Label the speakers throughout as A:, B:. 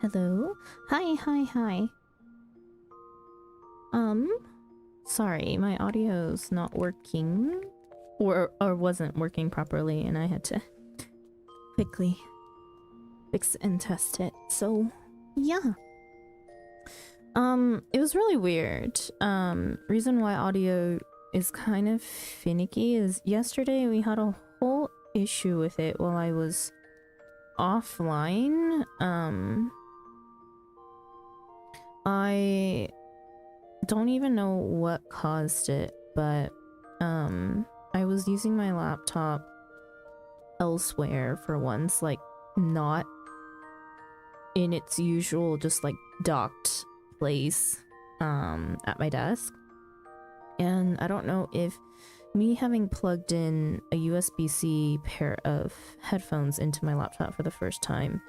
A: Hello? Hi. Sorry, my audio's not working. Or wasn't working properly, and I had to quickly fix and test it. So, yeah. It was really weird. Reason why audio is kind of finicky is yesterday we had a whole issue with it while I was offline. I don't even know what caused it, but I was using my laptop elsewhere for once, like not in its usual just like docked place at my desk. And I don't know if me having plugged in a USB-C pair of headphones into my laptop for the first time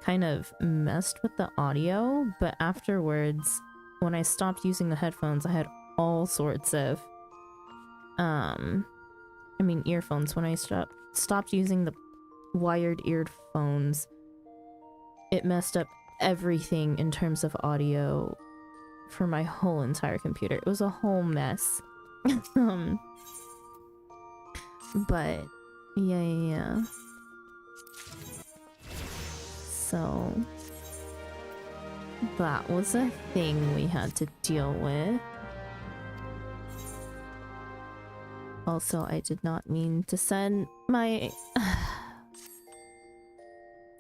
A: kind of messed with the audio, but afterwards when I stopped using the headphones I had all sorts of earphones. When I stopped using the wired earphones, it messed up everything in terms of audio for my whole entire computer. It was a whole mess. But yeah. So that was a thing we had to deal with. Also, I did not mean to send my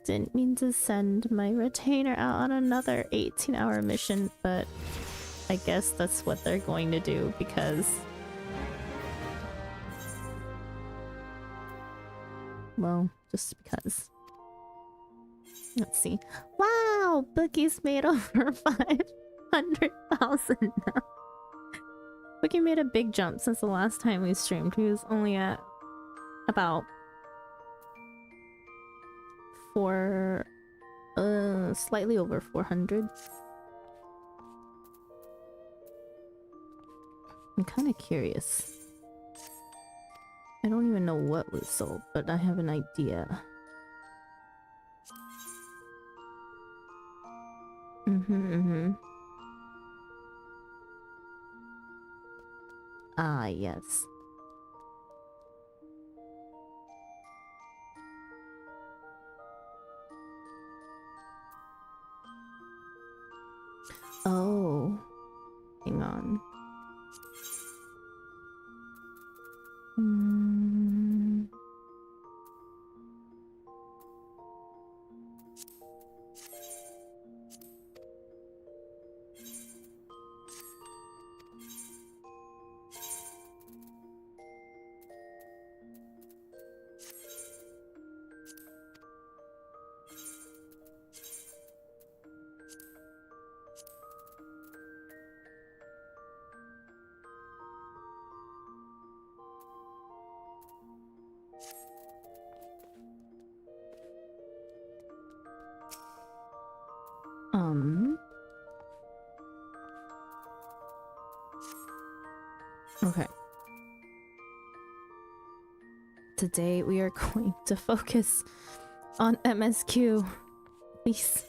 A: didn't mean to send my retainer out on another 18-hour mission, but I guess that's what they're going to do because, well, just because. Let's see. Wow! Bookie's made over 500,000 now. Bookie made a big jump since the last time we streamed. He was only at about slightly over 400. I'm kind of curious. I don't even know what was sold, but I have an idea. Ah, yes. Oh, hang on. Okay. Today we are going to focus on MSQ. Please.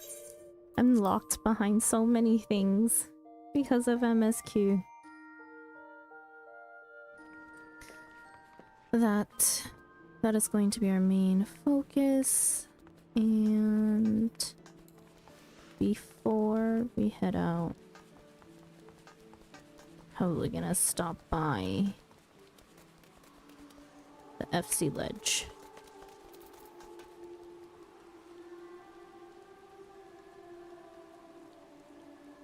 A: I'm locked behind so many things because of MSQ. That is going to be our main focus. And before we head out, probably gonna stop by the FC ledge.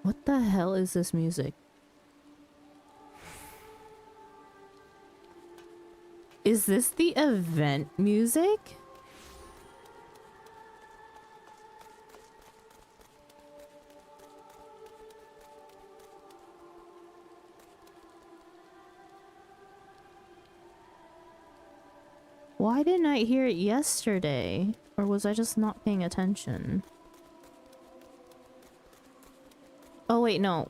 A: What the hell is this music? Is this the event music? Why didn't I hear it yesterday? Or was I just not paying attention? Oh wait, no,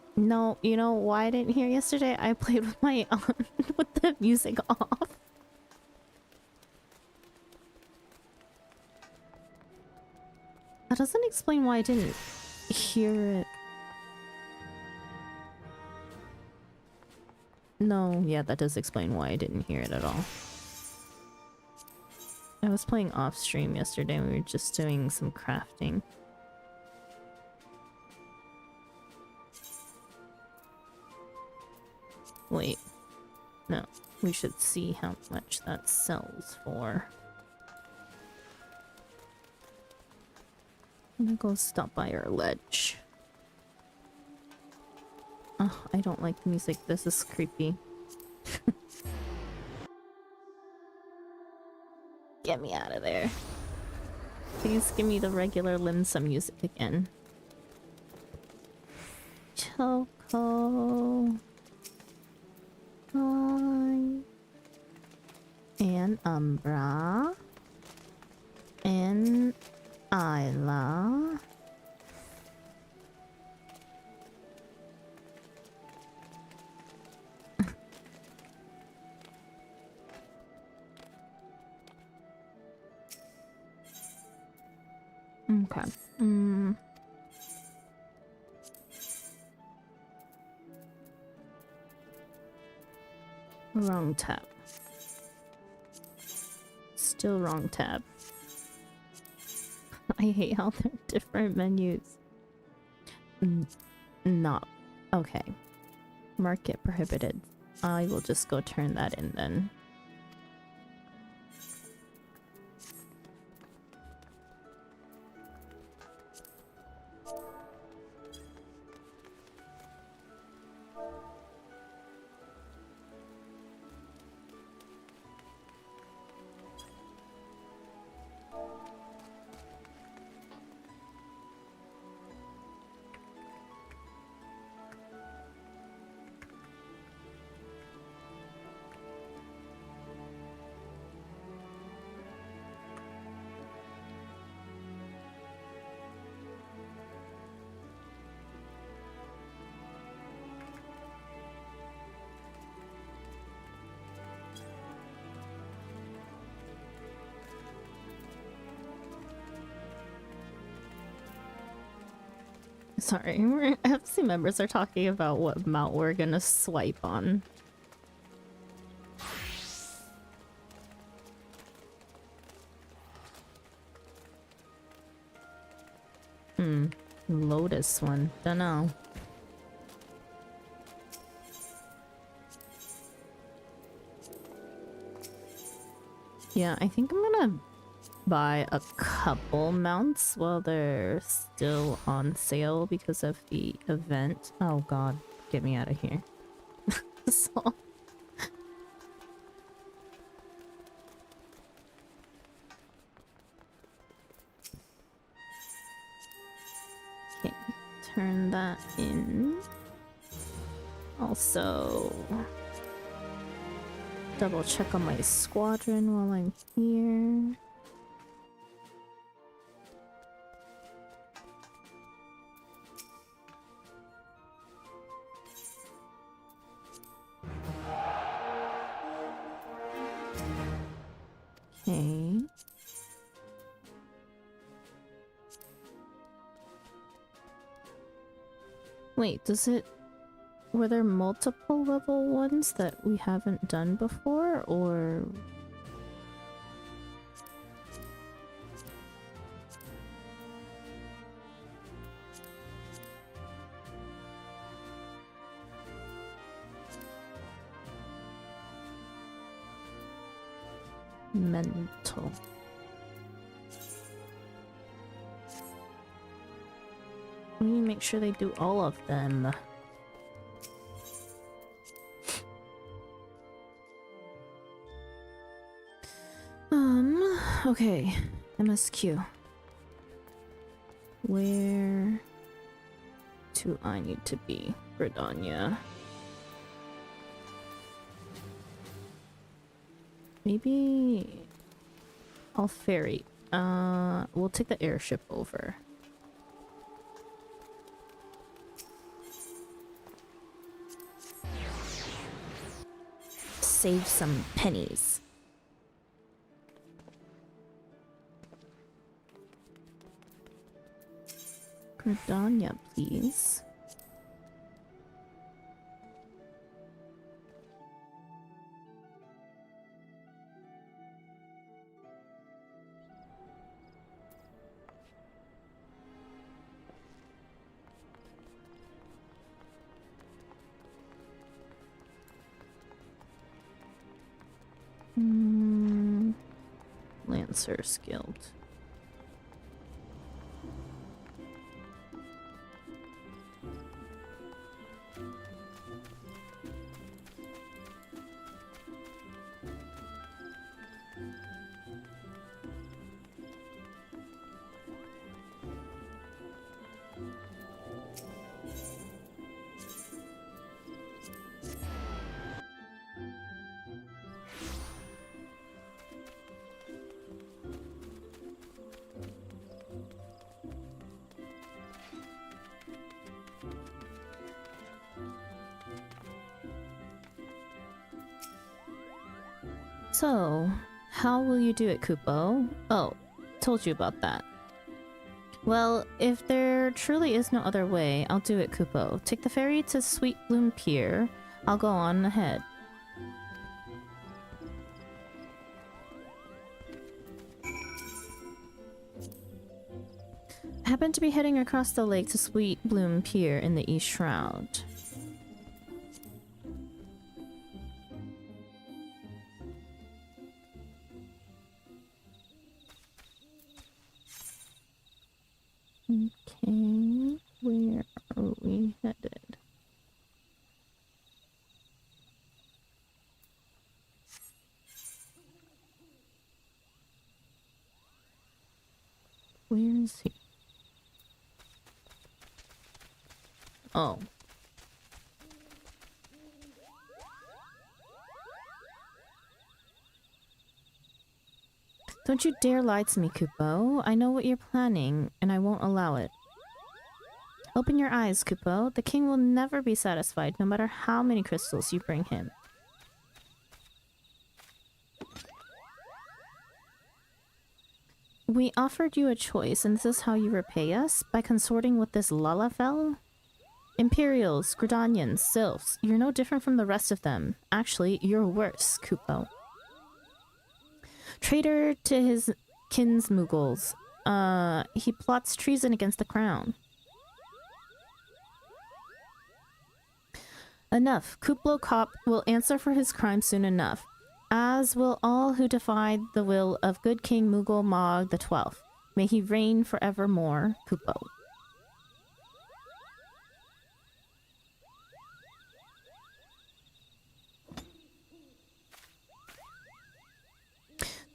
A: you know why I didn't hear yesterday? I played with my with the music off. That doesn't explain why I didn't hear it. No, yeah, that does explain why I didn't hear it at all. I was playing off stream yesterday and we were just doing some crafting. Wait, no, we should see how much that sells for. I'm gonna go stop by our ledge. Oh, I don't like music, this is creepy. Get me out of there. Please give me the regular Limsa music again. Choco. Hi. And Umbra. And Isla. Okay. Wrong tab. Still wrong tab. I hate how they're different menus. Not. Okay. Market prohibited. I will just go turn that in then. Sorry, FC members are talking about what mount we're gonna swipe on. Lotus one. Dunno. Yeah, I think I'm gonna buy a couple mounts while they're still on sale because of the event. Oh god, get me out of here. So okay, turn that in. Also double check on my squadron while I'm here. Okay. Wait, does it... Were there multiple level ones that we haven't done before, or... Mental. We need to make sure they do all of them. Okay. MSQ. Where do I need to be? Bredania. Maybe I'll ferry. We'll take the airship over. Save some pennies. Redania, please. Lancer's Guild. So, how will you do it, Kupo? Oh, told you about that. Well, if there truly is no other way, I'll do it, Kupo. Take the ferry to Sweet Bloom Pier. I'll go on ahead. I happen to be heading across the lake to Sweet Bloom Pier in the East Shroud. Okay, where are we headed? Where is he? Oh. Don't you dare lie to me, Kupo. I know what you're planning, and I won't allow it. Open your eyes, Kupo. The king will never be satisfied, no matter how many crystals you bring him. We offered you a choice, and this is how you repay us? By consorting with this Lalafell? Imperials, Gridanians, Sylphs, you're no different from the rest of them. Actually, you're worse, Kupo. Traitor to his kinsmuggles. He plots treason against the crown. Enough. Kuplo Kop will answer for his crime soon enough, as will all who defied the will of good King Mughal Mog the 12th. May he reign forevermore, Kupo.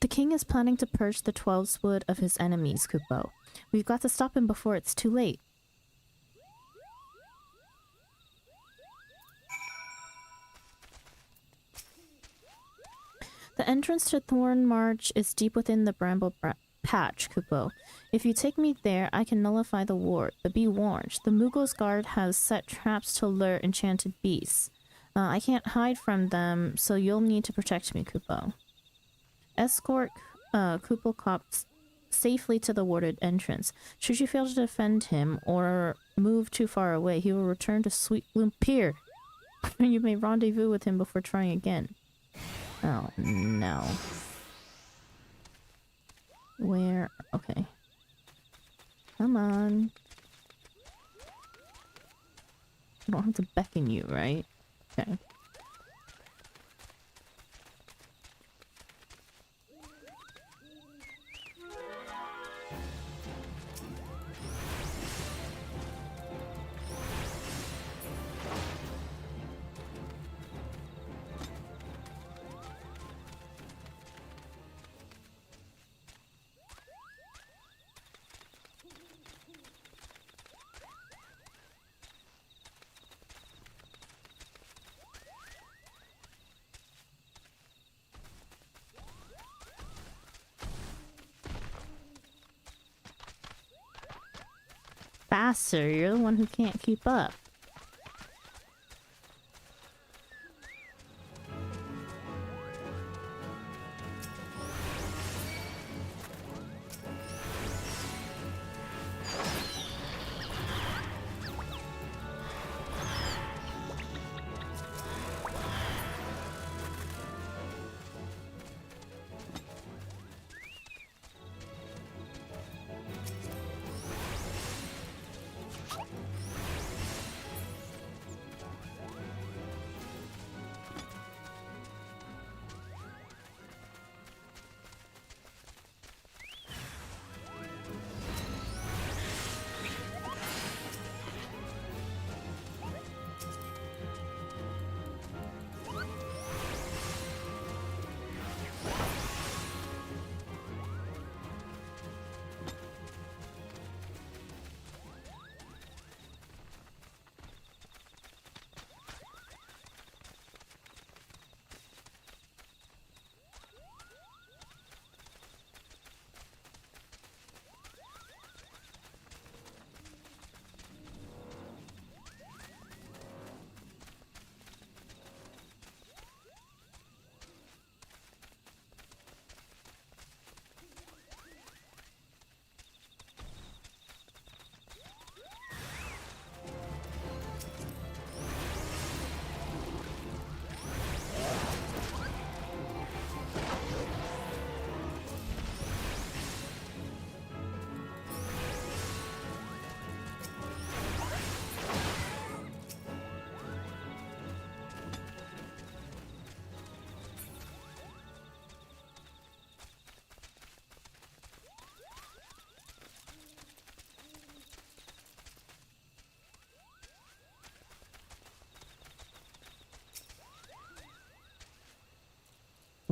A: The king is planning to purge the 12's wood of his enemies, Kupo. We've got to stop him before it's too late. The entrance to Thorn March is deep within the bramble patch, Kupo. If you take me there, I can nullify the ward, but be warned, the Mughal's guard has set traps to lure enchanted beasts. I can't hide from them, so you'll need to protect me, Kupo. Escort Kupo Kop safely to the warded entrance. Should you fail to defend him or move too far away, he will return to Sweet Bloom Pier. You may rendezvous with him before trying again. Oh, no. Where? Okay. Come on. I don't have to beckon you, right? Okay. Faster, you're the one who can't keep up.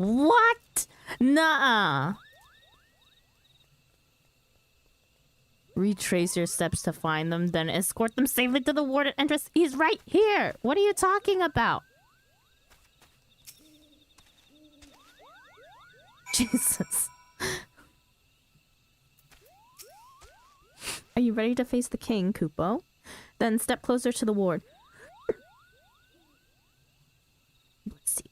A: What? Nuh-uh. Retrace your steps to find them, then escort them safely to the warden entrance. He's right here. What are you talking about? Jesus. Are you ready to face the king, Kupo? Then step closer to the ward. Let's see.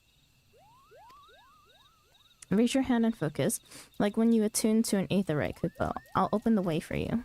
A: Raise your hand and focus, like when you attune to an aetherite, Kupo. I'll open the way for you.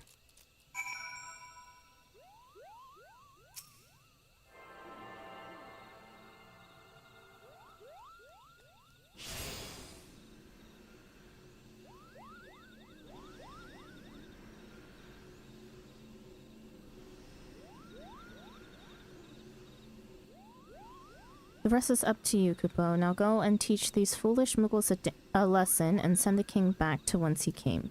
A: The rest is up to you, Kupo. Now go and teach these foolish Muggles a lesson and send the king back to whence he came.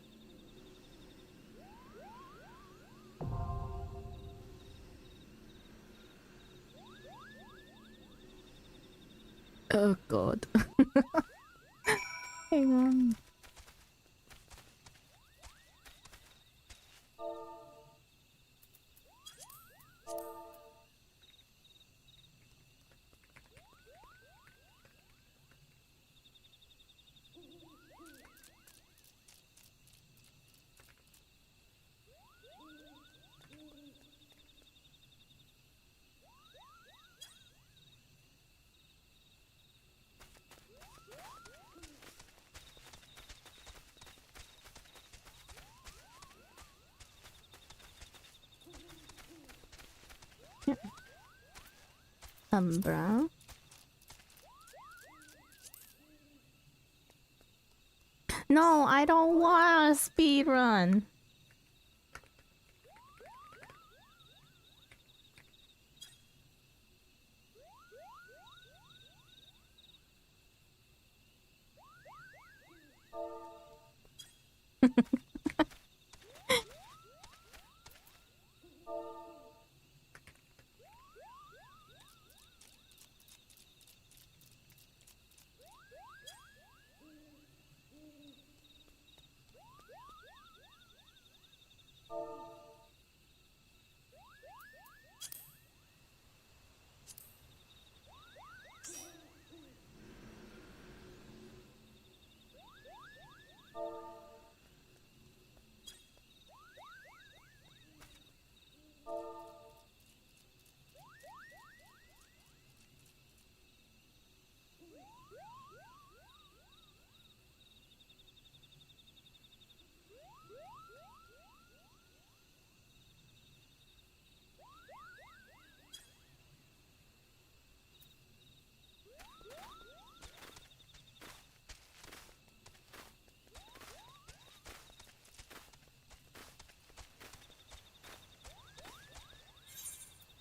A: Oh god. Hang on. Umbra. No, I don't want a speed run.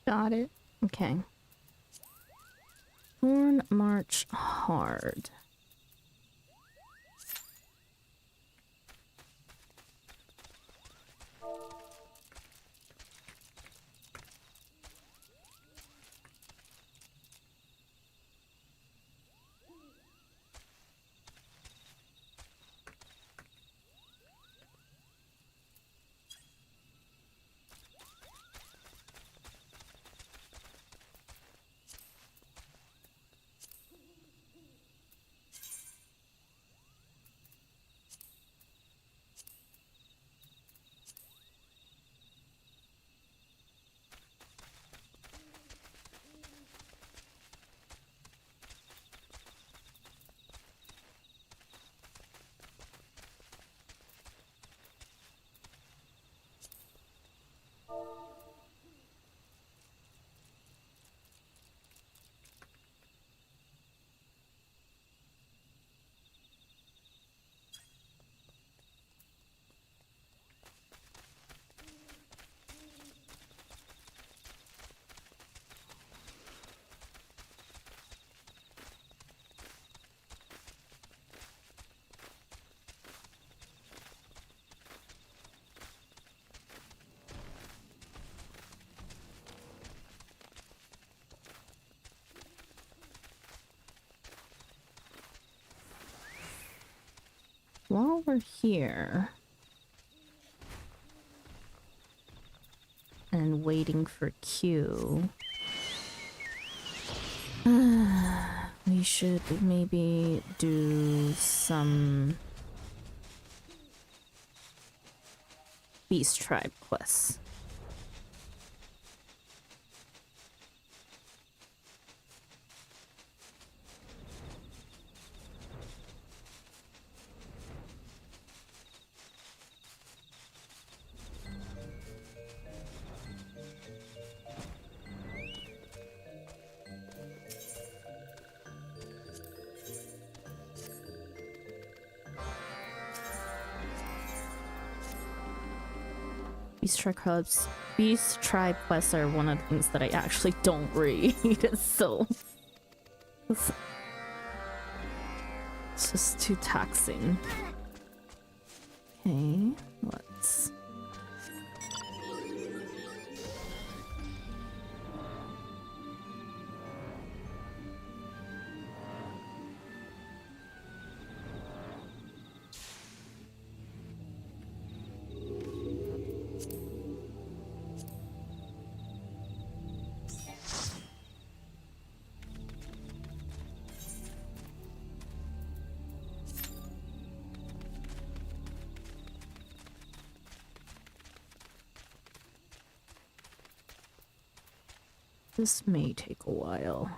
A: Got it. Okay. Thorn March hard. while we're here and waiting for Q, we should maybe do some Beast Tribe quests. Beast Tribe quests are one of the things that I actually don't read, so it's just too taxing. Okay, let's... This may take a while.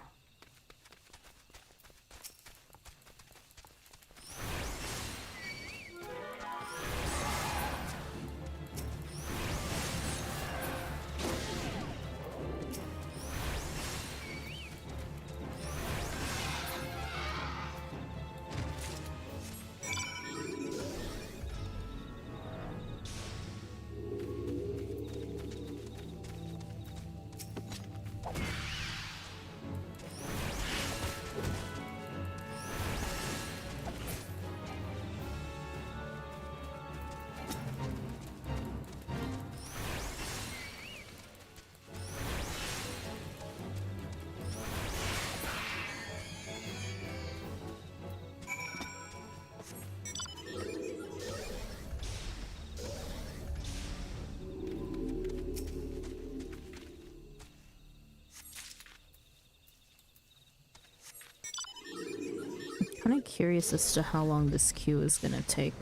A: Kind of curious as to how long this queue is gonna take.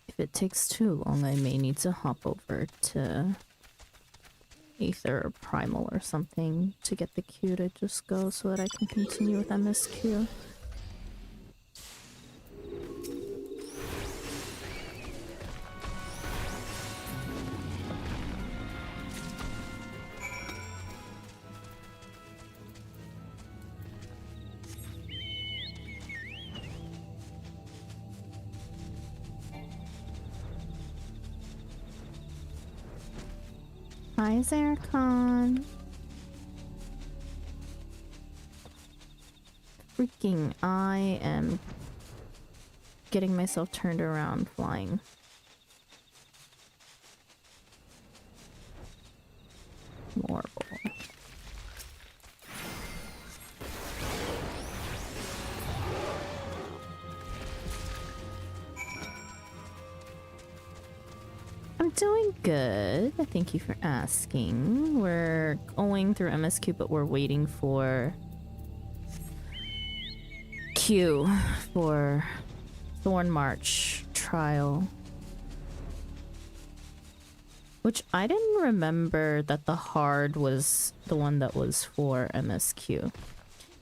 A: If it takes too long, I may need to hop over to Aether or Primal or something to get the queue to just go so that I can continue with MSQ. Hi, Zercon. Freaking, I am getting myself turned around flying. Horrible. I'm doing good. Thank you for asking. We're going through MSQ, but we're waiting for Q for Thorn March trial. Which I didn't remember that the hard was the one that was for MSQ.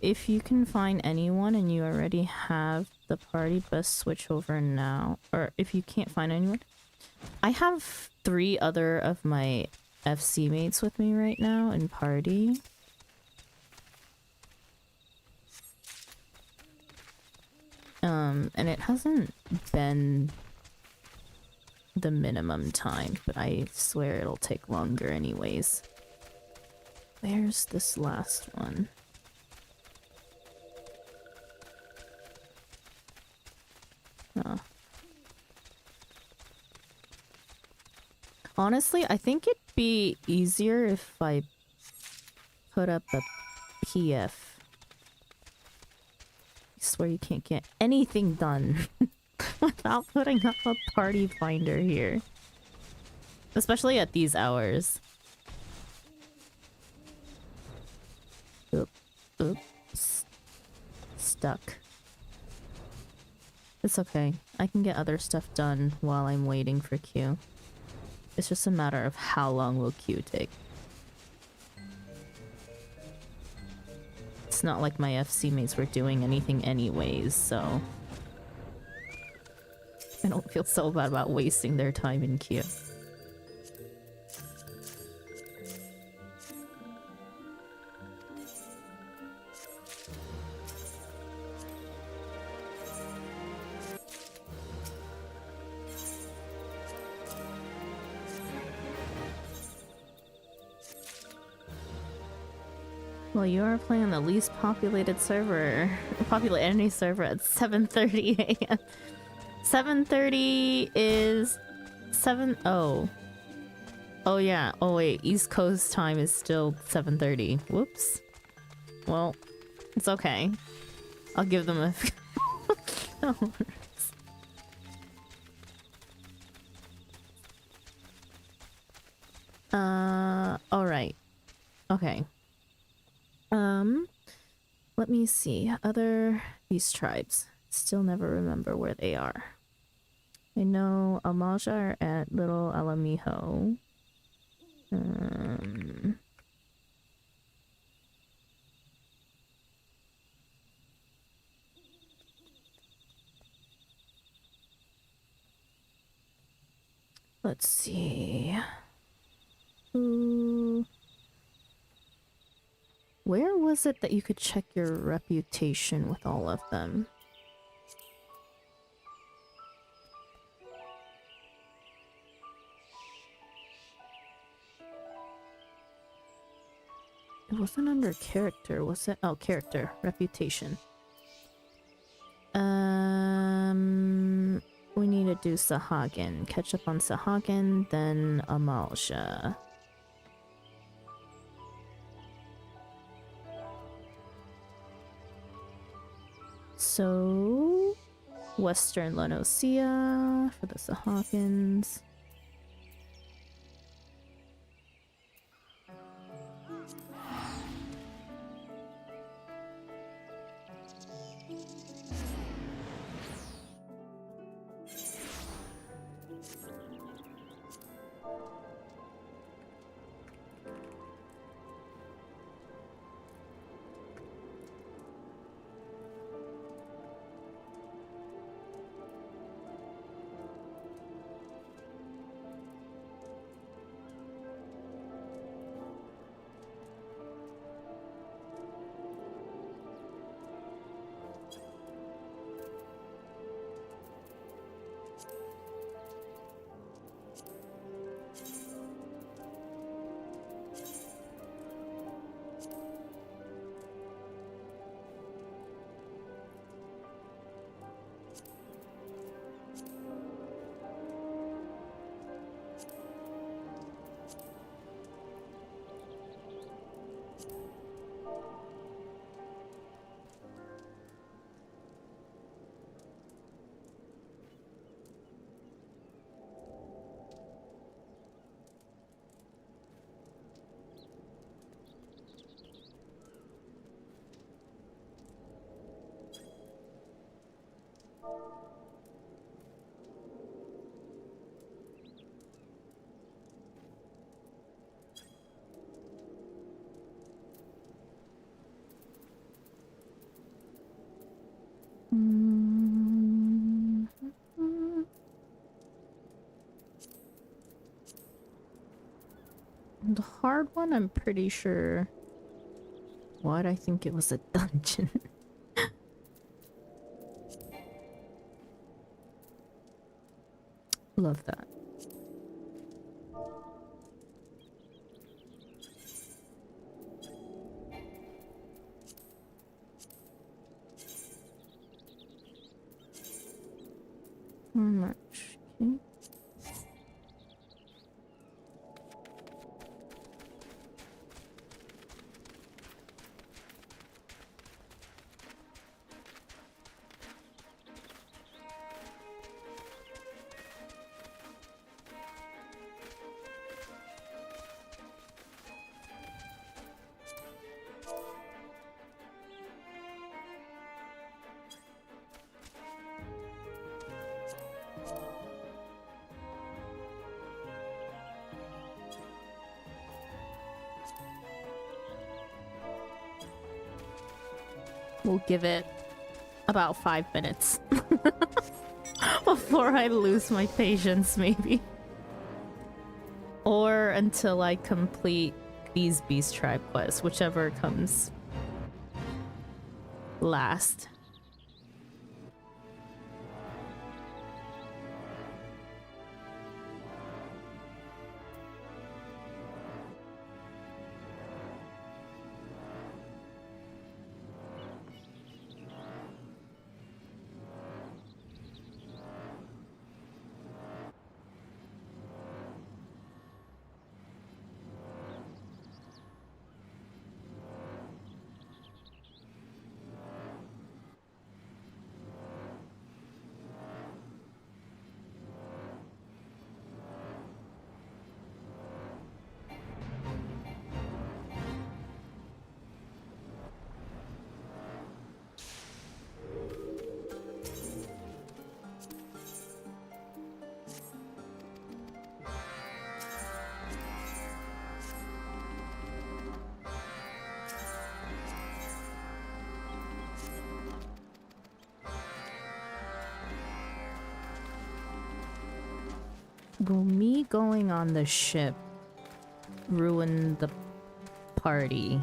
A: If you can find anyone and you already have the party, best switch over now. Or if you can't find anyone, I have 3 other of my FC mates with me right now in party. And it hasn't been the minimum time, but I swear it'll take longer anyways. Where's this last one? Oh. Honestly, I think it'd be easier if I put up a PF. swear you can't get anything done without putting up a party finder here. Especially at these hours. Oops. Stuck. It's okay. I can get other stuff done while I'm waiting for Q. It's just a matter of how long will Q take. It's not like my FC mates were doing anything anyways, so... I don't feel so bad about wasting their time in queue. Well, you are playing on the least populated server, any server at 7:30 a.m. 7:30 is 7:00. Oh yeah. Oh wait, East Coast time is still 7:30. Whoops. Well, it's okay. I'll give them a no worries. All right. Okay. Let me see. Other beast tribes. Still never remember where they are. I know Amaja are at Little Alamijo. Let's see. Ooh. Where was it that you could check your reputation with all of them? It wasn't under character, was it? Oh, character. Reputation. We need to do Sahagin. Catch up on Sahagin, then Amalsha. So... Western Lenosia for the Sahagins. The hard one, I'm pretty sure. What? I think it was a dungeon. Love that. How much? Okay. We'll give it about 5 minutes before I lose my patience, maybe. Or until I complete these Beast Tribe quests, whichever comes last. Will me going on the ship ruin the party?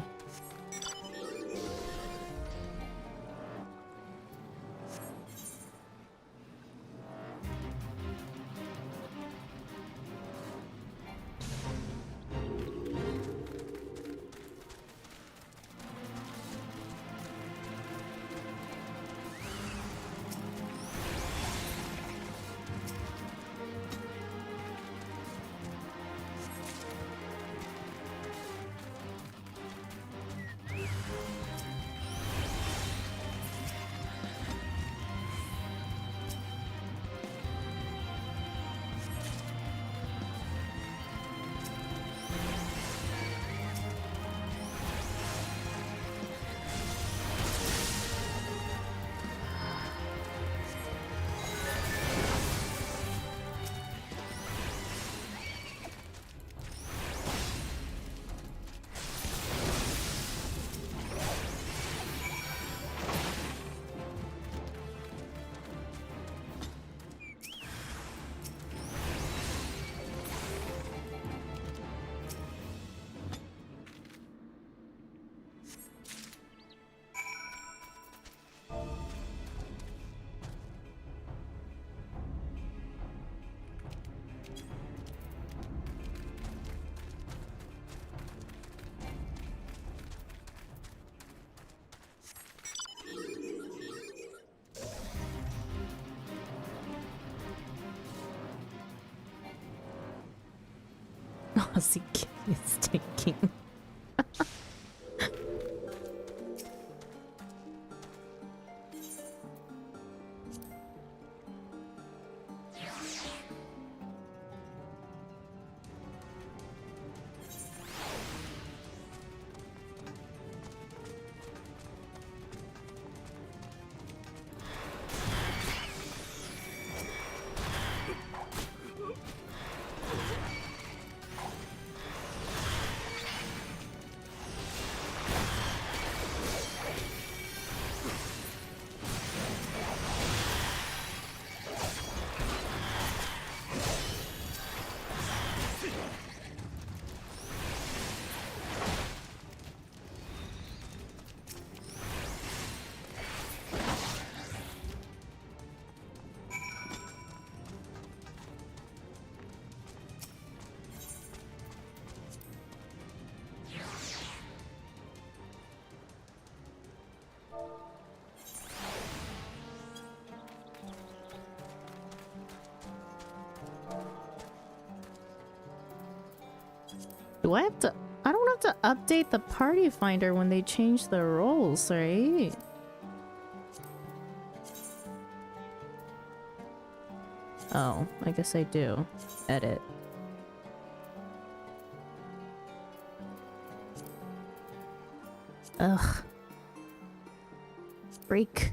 A: Aussie kid is taking. Do I have to? I don't have to update the party finder when they change the roles, right? Oh, I guess I do. Edit. Ugh. Break.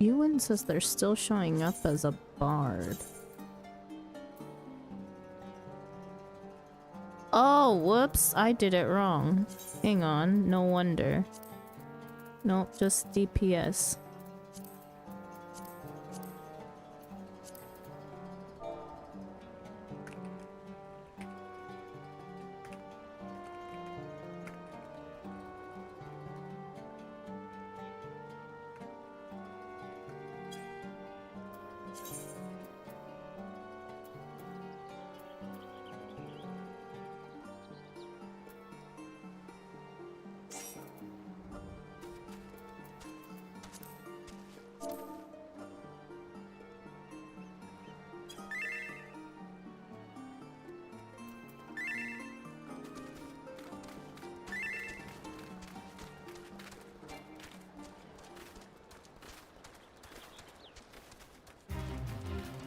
A: Ewan says they're still showing up as a bard. Oh, whoops, I did it wrong. Hang on, no wonder. Nope, just DPS.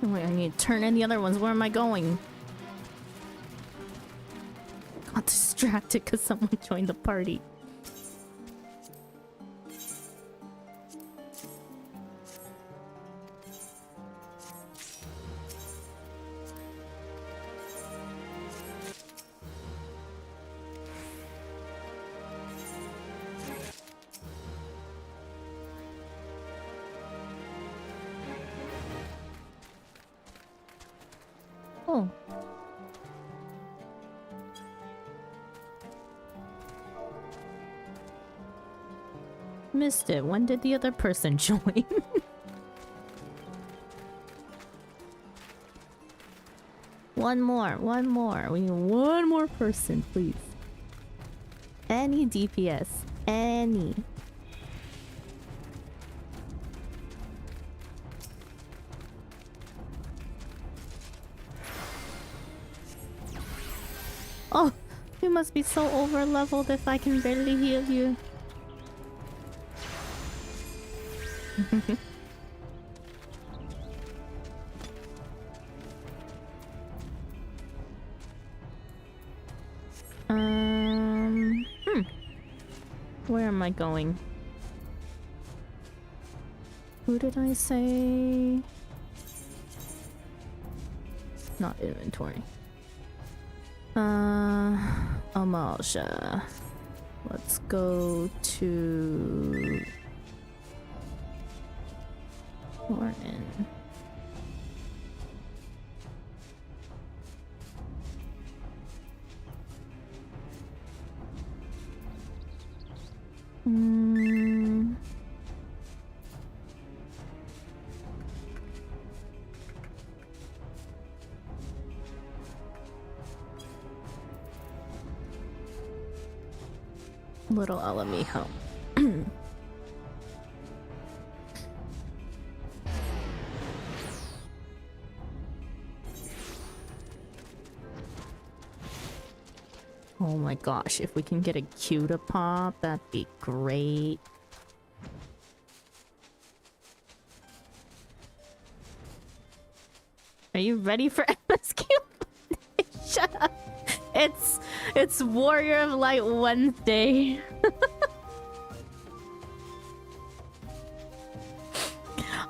A: Wait, I need to turn in the other ones. Where am I going? Got distracted because someone joined the party. Oh. Missed it. When did the other person join? One more. We need one more person, please. Any DPS. Any. Oh, you must be so over leveled if I can barely heal you. Where am I going? Who did I say? Not inventory. Amalja. Let's go to Morning. Little Alamijo. Oh my gosh, if we can get a Q to pop, that'd be great. Are you ready for MSQ? Shut up. It's Warrior of Light Wednesday.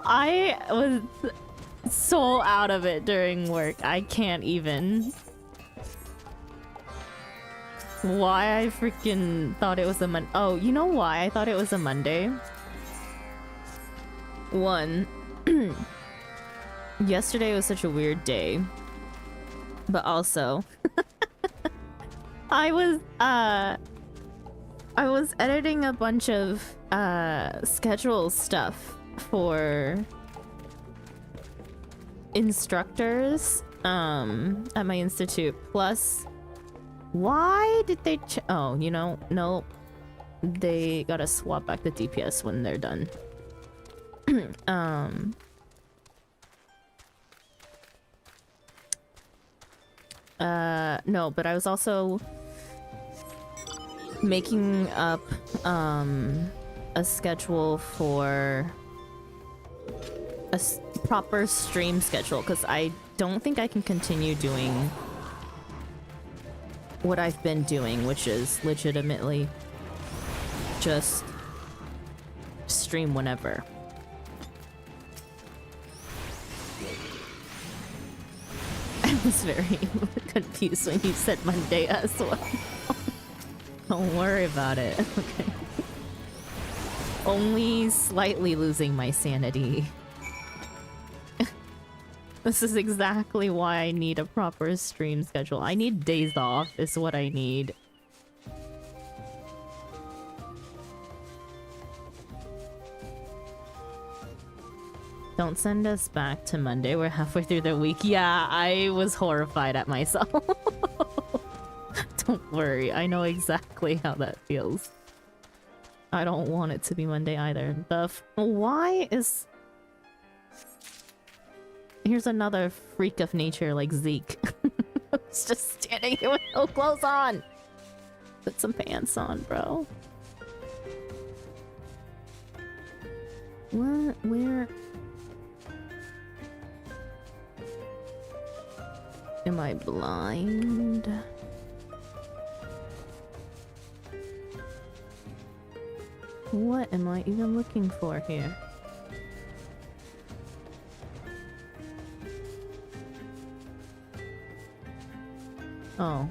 A: I was so out of it during work. I can't even. Why I freaking thought it was a Monday. Oh, you know why I thought it was a Monday? One. Yesterday was such a weird day. But also I was editing a bunch of schedule stuff for instructors at my institute. Plus, why did they oh, you know, no, they gotta swap back the DPS when they're done. No, but I was also making up a schedule for a proper stream schedule, because I don't think I can continue doing what I've been doing, which is legitimately just stream whenever. was very confused when you said Monday as well. Don't worry about it. Okay. Only slightly losing my sanity. This is exactly why I need a proper stream schedule. I need days off is what I need. Don't send us back to Monday. We're halfway through the week. Yeah, I was horrified at myself. Don't worry. I know exactly how that feels. I don't want it to be Monday either. Why is... Here's another freak of nature like Zeke. It's just standing here with no clothes on. Put some pants on, bro. What? Where... Am I blind? What am I even looking for here? Oh.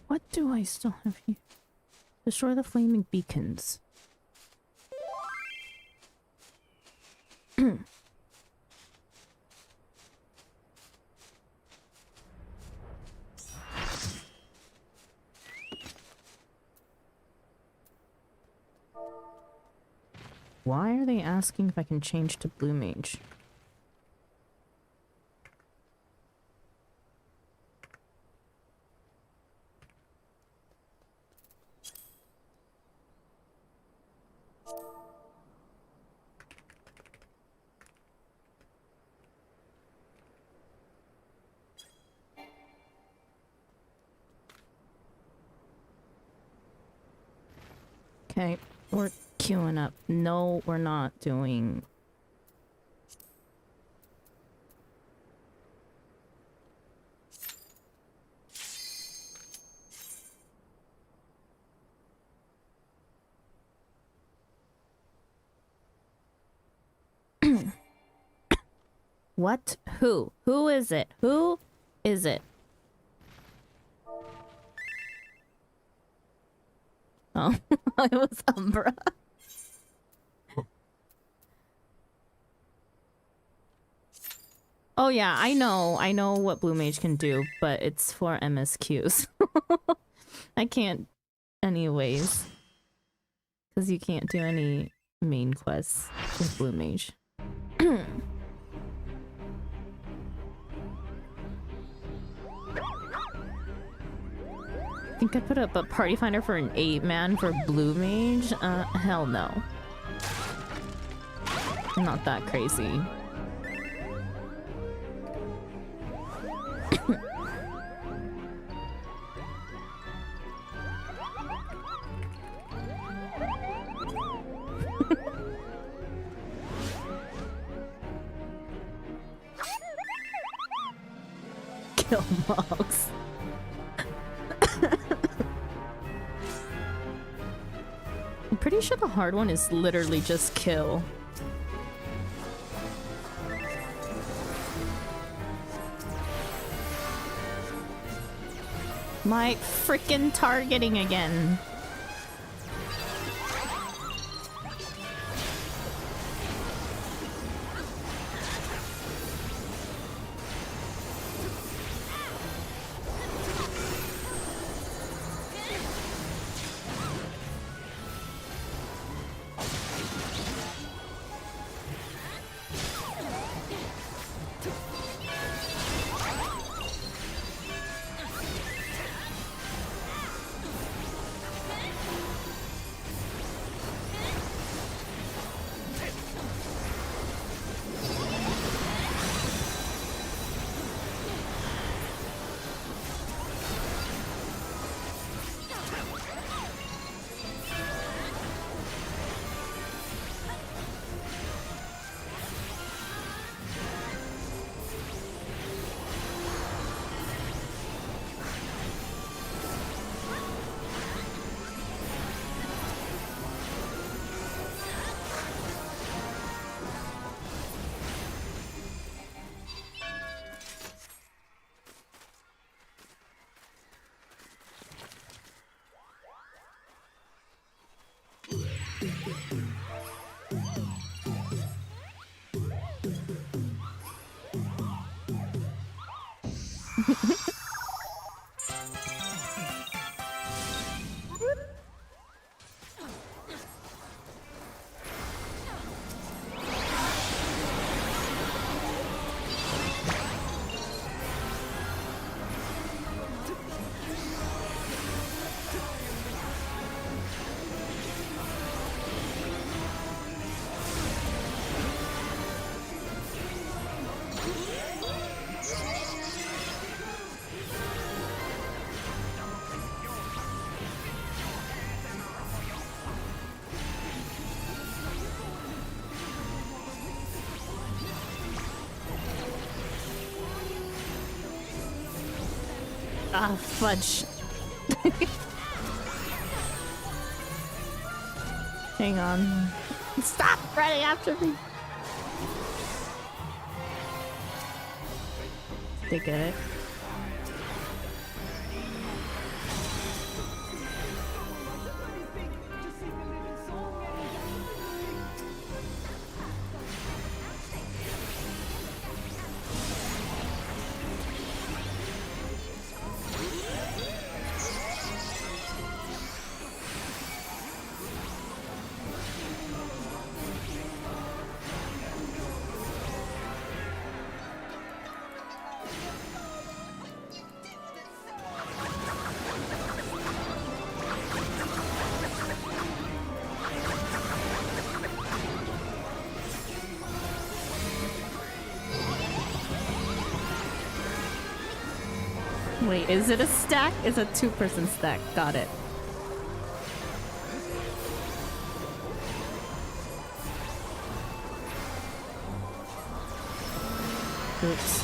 A: What do I still have here? Destroy the flaming beacons. Why are they asking if I can change to Blue Mage? Okay, we're queuing up. No, we're not doing... What? Who? Who is it? Who is it? Oh, it was Umbra. Oh yeah, I know what Blue Mage can do, but it's for MSQs. I can't anyways. Because you can't do any main quests with Blue Mage. I think I put up a party finder for an 8-man for Blue Mage? Hell no. I'm not that crazy. Kill mogs. I'm pretty sure the hard one is literally just kill. My frickin' targeting again. Ah, fudge. Hang on. Stop running after me! They get it. Wait, is it a stack? It's a two-person stack. Got it. Oops.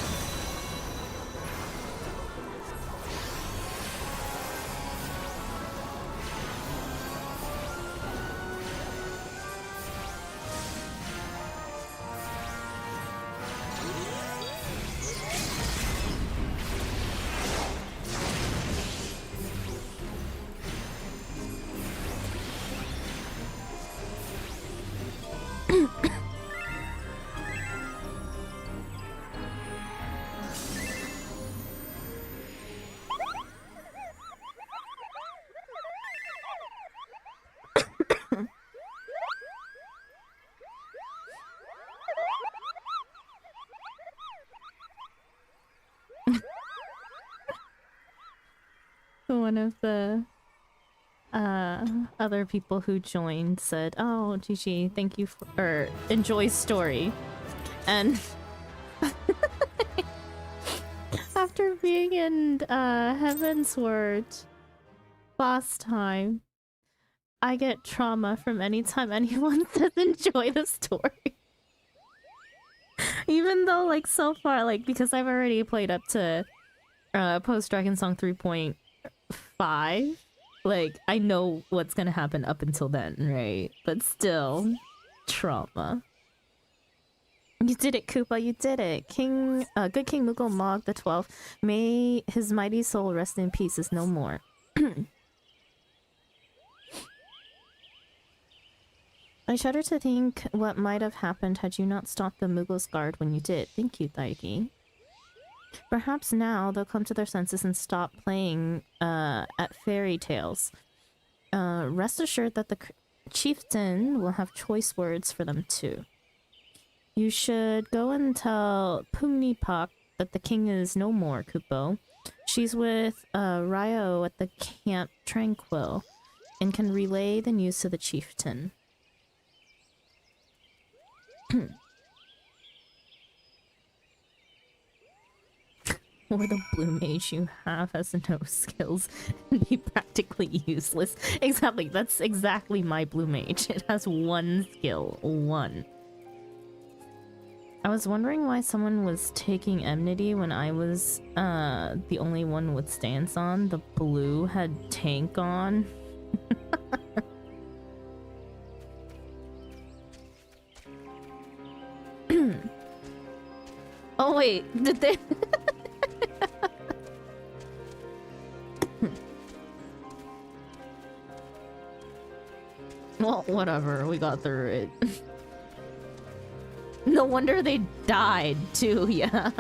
A: One of the other people who joined said, "Oh, Gigi, thank you for or enjoy story," and after being in Heaven's Word boss time, I get trauma from anytime anyone says enjoy the story. Even though, like, so far, like, because I've already played up to post Dragon Song 3.5, like, I know what's gonna happen up until then, right? But still, trauma. You did it, Koopa, you did it. King, good King Mughal Mog the 12th, may his mighty soul rest in peace, is no more. I shudder to think what might have happened had you not stopped the Mughal's guard when you did. Thank you, Daiki. Perhaps now they'll come to their senses and stop playing at fairy tales. Rest assured that the chieftain will have choice words for them too. You should go and tell Pumnipak that the king is no more, Kupo. She's with Ryo at the Camp Tranquil and can relay the news to the chieftain. Or the blue mage you have has no skills and be practically useless. Exactly, that's exactly my blue mage. It has one skill. One. I was wondering why someone was taking enmity when I was the only one with stance on. The blue had tank on. Oh wait, did they... Well, whatever, we got through it. No wonder they died, too, yeah.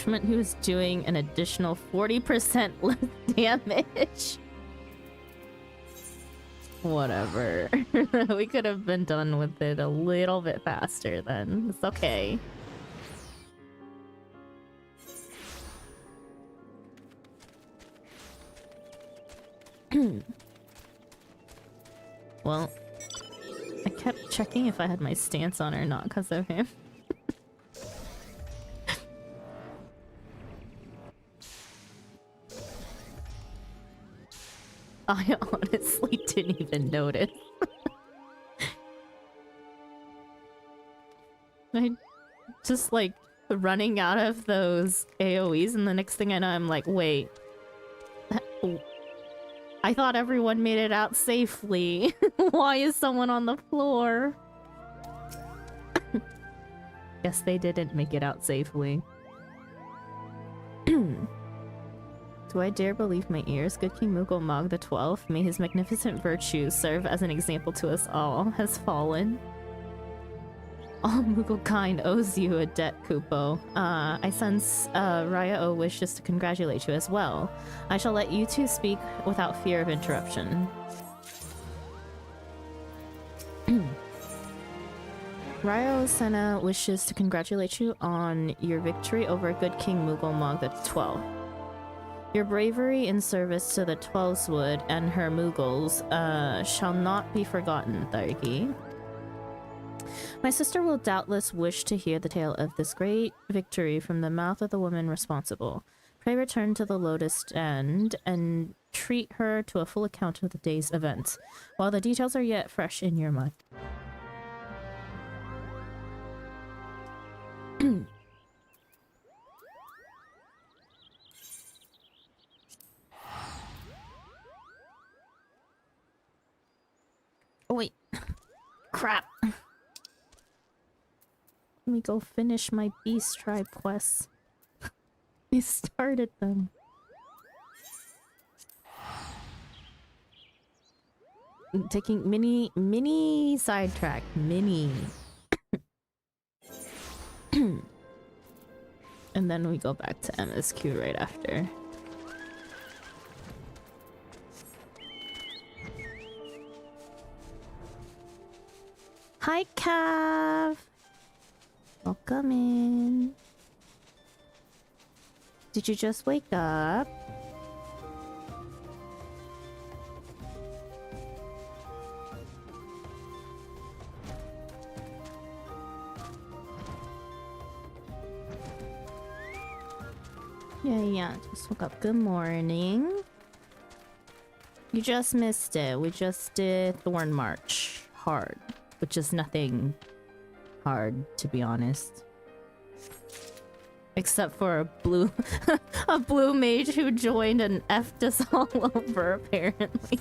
A: Meant he was doing an additional 40% less damage. Whatever. We could have been done with it a little bit faster then. It's okay. Well, I kept checking if I had my stance on or not because of him. I honestly didn't even notice. I just like running out of those AoEs, and the next thing I know, I'm like, wait. I thought everyone made it out safely. Why is someone on the floor? Guess they didn't make it out safely. Do I dare believe my ears? Good King Mughal Mog the 12th, may his magnificent virtues serve as an example to us all, has fallen. All Mughal kind owes you a debt, Kupo. I sense Raya O wishes to congratulate you as well. I shall let you two speak without fear of interruption. Raya O Senna wishes to congratulate you on your victory over Good King Mughal Mog the 12th. Your bravery in service to the Twelveswood and her Mughals shall not be forgotten, Thargi. My sister will doubtless wish to hear the tale of this great victory from the mouth of the woman responsible. Pray return to the Lotus Stand and treat her to a full account of the day's events, while the details are yet fresh in your mind. Oh wait. Crap. Let me go finish my Beast Tribe quests. I started them. Taking mini sidetrack. Mini. And then we go back to MSQ right after. Hi, Cav! Welcome in. Did you just wake up? Yeah, just woke up. Good morning. You just missed it. We just did Thorn March hard. Which is nothing hard, to be honest. Except for a blue a blue mage who joined and effed us all over, apparently.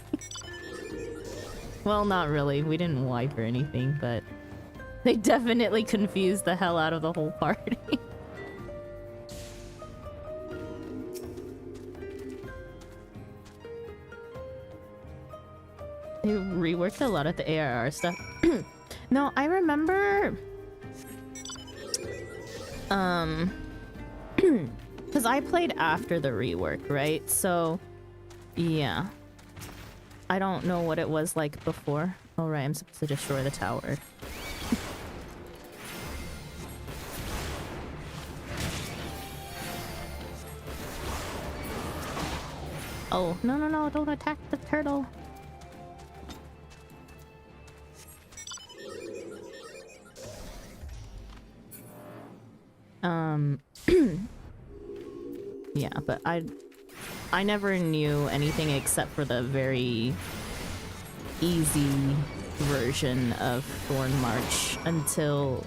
A: Well, not really. We didn't wipe or anything, but they definitely confused the hell out of the whole party. They reworked a lot of the ARR stuff. No, I remember... because I played after the rework, right? So, yeah. I don't know what it was like before. Oh, right, I'm supposed to destroy the tower. Oh, no, don't attack the turtle. Yeah, but I never knew anything except for the very easy version of Thorn March until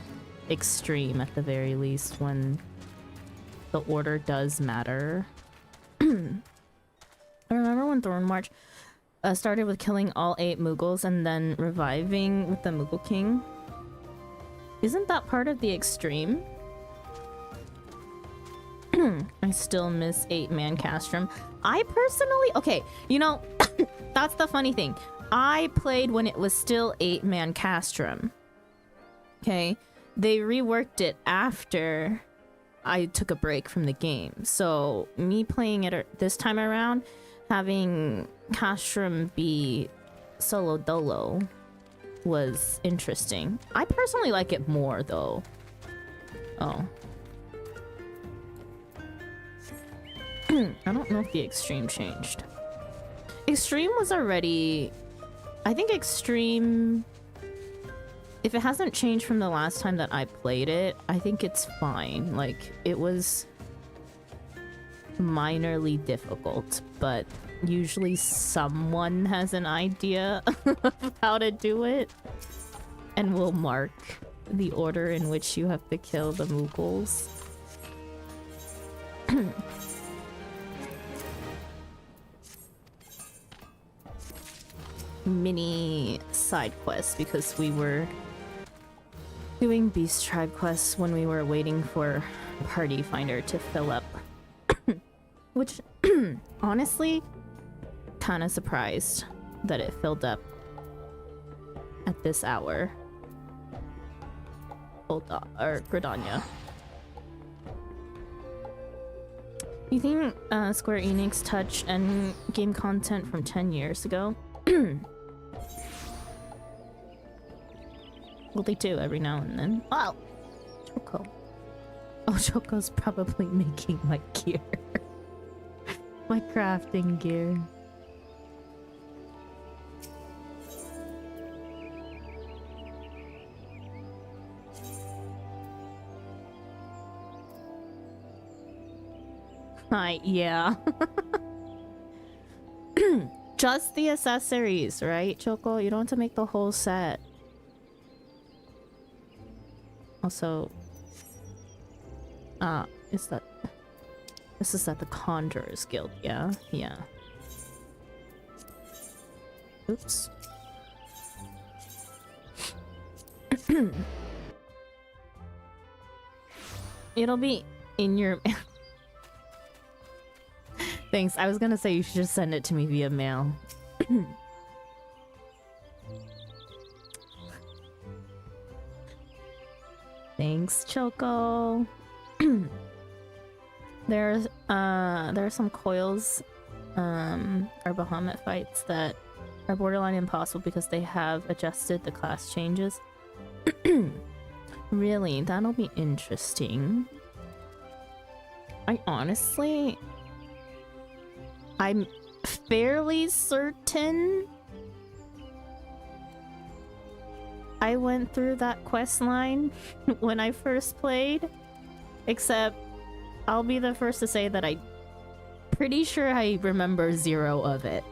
A: Extreme at the very least, when the order does matter. I remember when Thorn March started with killing all 8 Mughals and then reviving with the Mughal King. Isn't that part of the Extreme? I still miss 8-man Castrum. I personally... Okay, you know, that's the funny thing. I played when it was still 8-man Castrum. Okay? They reworked it after I took a break from the game. So, me playing it this time around, having Castrum be solo dolo was interesting. I personally like it more, though. Oh. I don't know if the Extreme changed. Extreme was already... I think Extreme... If it hasn't changed from the last time that I played it, I think it's fine. Like, it was minorly difficult, but usually someone has an idea of how to do it and will mark the order in which you have to kill the Mughals. Mini side quests because we were doing Beast Tribe quests when we were waiting for Party Finder to fill up. Which, honestly, kind of surprised that it filled up at this hour. Or Gridania. You think Square Enix touched endgame content from 10 years ago? Well, they do every now and then. Wow! Choco. Oh, Choco's probably making my gear. My crafting gear. Yeah. Just the accessories, right, Choco? You don't have to make the whole set. Also, this is at the Conjurers Guild, yeah? Yeah. Oops. It'll be in your... Thanks, I was gonna say you should just send it to me via mail. Thanks, Choco. There are some coils, or Bahamut fights that are borderline impossible because they have adjusted the class changes. Really, that'll be interesting. I'm fairly certain I went through that quest line when I first played, except I'll be the first to say that I'm pretty sure I remember 0 of it.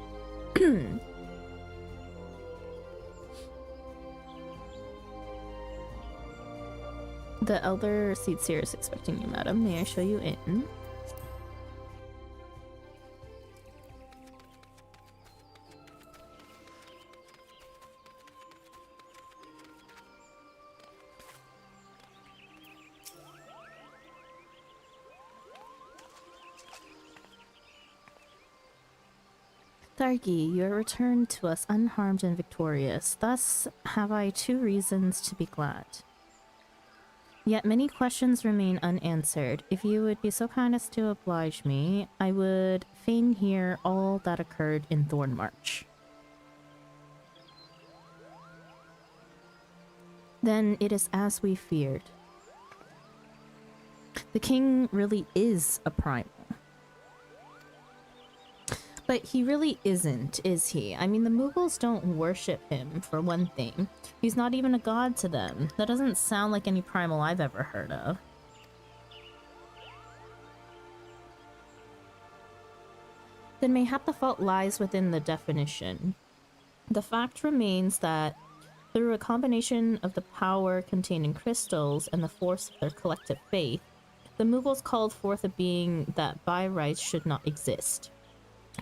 A: The Elder Seer is expecting you, madam. May I show you in? Thargi, you are returned to us unharmed and victorious. Thus have I 2 reasons to be glad. Yet many questions remain unanswered. If you would be so kind as to oblige me, I would fain hear all that occurred in Thornmarch. Then it is as we feared. The king really is a primal. But he really isn't, is he? I mean, the Mughals don't worship him, for one thing. He's not even a god to them. That doesn't sound like any primal I've ever heard of. Then mayhap the fault lies within the definition. The fact remains that through a combination of the power contained in crystals and the force of their collective faith, the Mughals called forth a being that by rights should not exist.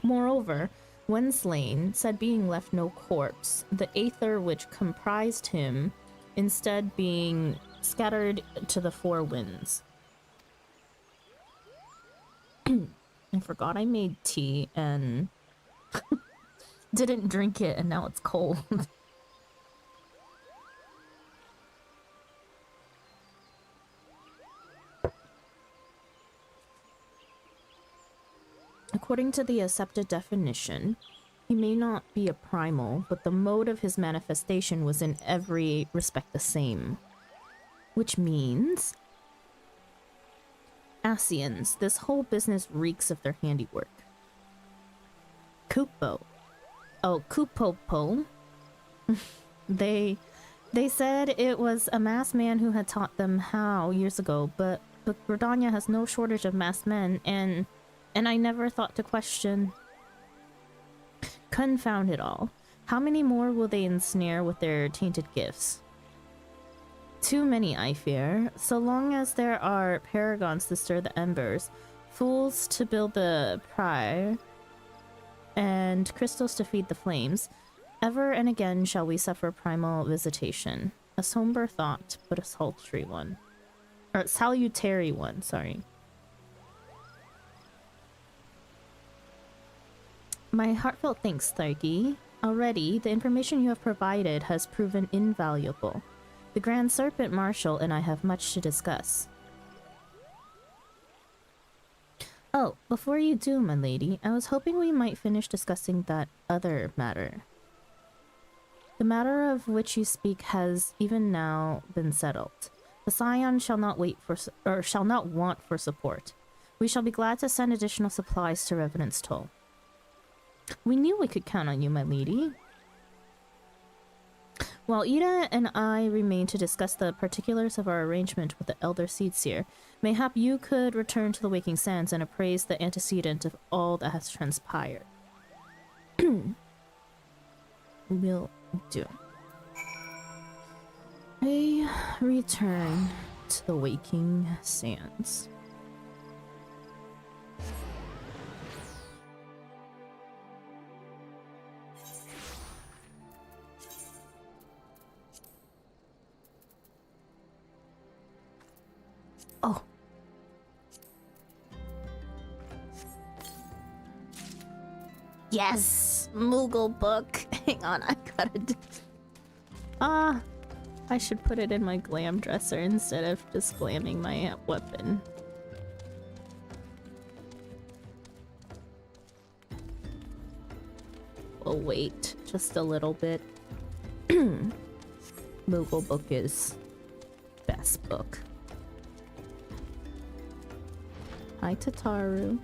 A: Moreover, when slain, said being left no corpse, the aether which comprised him instead being scattered to the 4 winds. I forgot I made tea and didn't drink it, and now it's cold. According to the accepted definition, he may not be a primal, but the mode of his manifestation was in every respect the same. Which means... Ascians, this whole business reeks of their handiwork. Kupo. Oh, Kupopo. They said it was a masked man who had taught them how years ago, but Gridania has no shortage of masked men, and I never thought to question. Confound it all. How many more will they ensnare with their tainted gifts? Too many, I fear. So long as there are paragons to stir the embers, fools to build the pyre, and crystals to feed the flames, ever and again shall we suffer primal visitation. A somber thought, but a sultry one. Or salutary one, sorry. My heartfelt thanks, Thargi. Already, the information you have provided has proven invaluable. The Grand Serpent Marshal and I have much to discuss. Oh, before you do, my lady, I was hoping we might finish discussing that other matter. The matter of which you speak has even now been settled. The Scion shall not want for support. We shall be glad to send additional supplies to Revenant's Toll. We knew we could count on you, my lady. While Ida and I remain to discuss the particulars of our arrangement with the Elder Seedseer, mayhap you could return to the Waking Sands and appraise the antecedent of all that has transpired. Will do. I return to the Waking Sands. Oh. Yes! Moogle book! Hang on, I gotta do... I should put it in my glam dresser instead of just glamming my weapon. We'll wait just a little bit. Moogle book is best book. Hi, Tataru.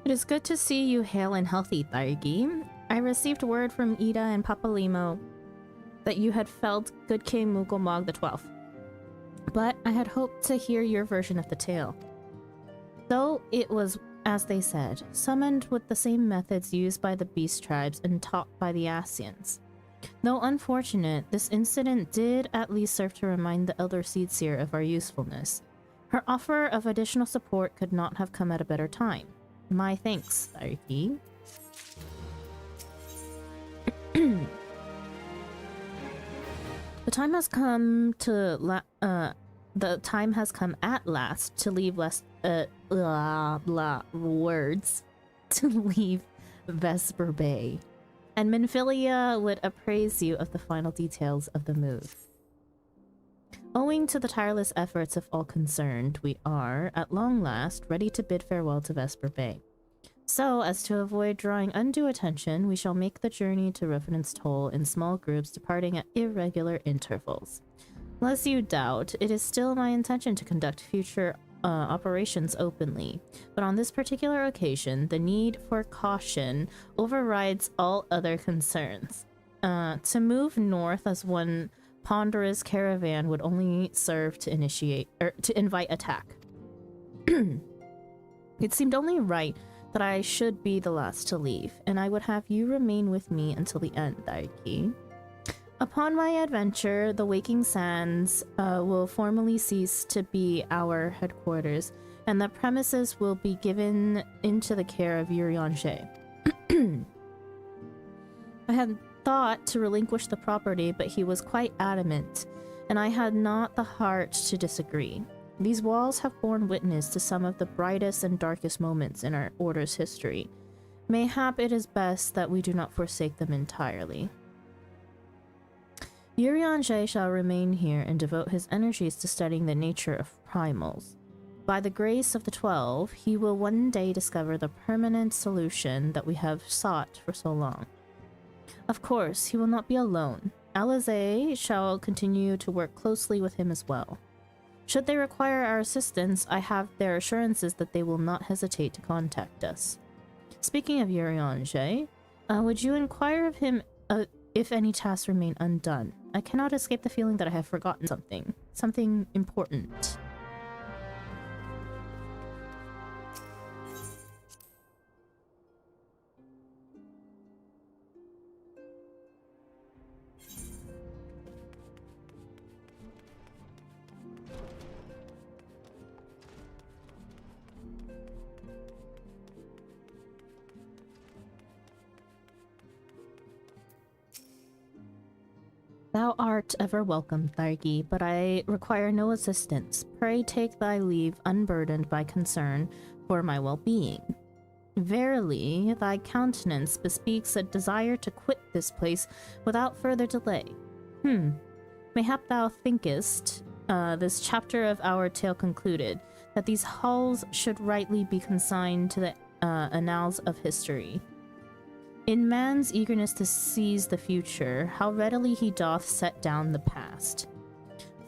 A: It is good to see you hale and healthy, Thargi. I received word from Ida and Papa Limo that you had felled Good King Mughal the 12th, but I had hoped to hear your version of the tale. Though it was, as they said, summoned with the same methods used by the beast tribes and taught by the Asians. Though unfortunate, this incident did at least serve to remind the Elder Seedseer of our usefulness. Her offer of additional support could not have come at a better time. My thanks, Thargi. The time has come at last to leave words to leave Vesper Bay, and Minfilia would appraise you of the final details of the move. Owing to the tireless efforts of all concerned, we are, at long last, ready to bid farewell to Vesper Bay. So, as to avoid drawing undue attention, we shall make the journey to Revenant's Toll in small groups departing at irregular intervals. Lest you doubt, it is still my intention to conduct future operations openly, but on this particular occasion, the need for caution overrides all other concerns. To move north as one ponderous caravan would only serve to invite attack. It seemed only right that I should be the last to leave, and I would have you remain with me until the end, Thargi. Upon my adventure, the Waking Sands will formally cease to be our headquarters, and the premises will be given into the care of Urianger. I had thought to relinquish the property, but he was quite adamant, and I had not the heart to disagree. These walls have borne witness to some of the brightest and darkest moments in our Order's history. Mayhap it is best that we do not forsake them entirely. Urianger shall remain here and devote his energies to studying the nature of primals. By the grace of the 12, he will one day discover the permanent solution that we have sought for so long. Of course, he will not be alone. Alize shall continue to work closely with him as well. Should they require our assistance, I have their assurances that they will not hesitate to contact us. Speaking of Urianger, would you inquire of him if any tasks remain undone? I cannot escape the feeling that I have forgotten something. Something important. Thou art ever welcome, Thargi, but I require no assistance. Pray take thy leave unburdened by concern for my well-being. Verily, thy countenance bespeaks a desire to quit this place without further delay. Mayhap thou thinkest, this chapter of our tale concluded, that these halls should rightly be consigned to the annals of history. In man's eagerness to seize the future, how readily he doth set down the past.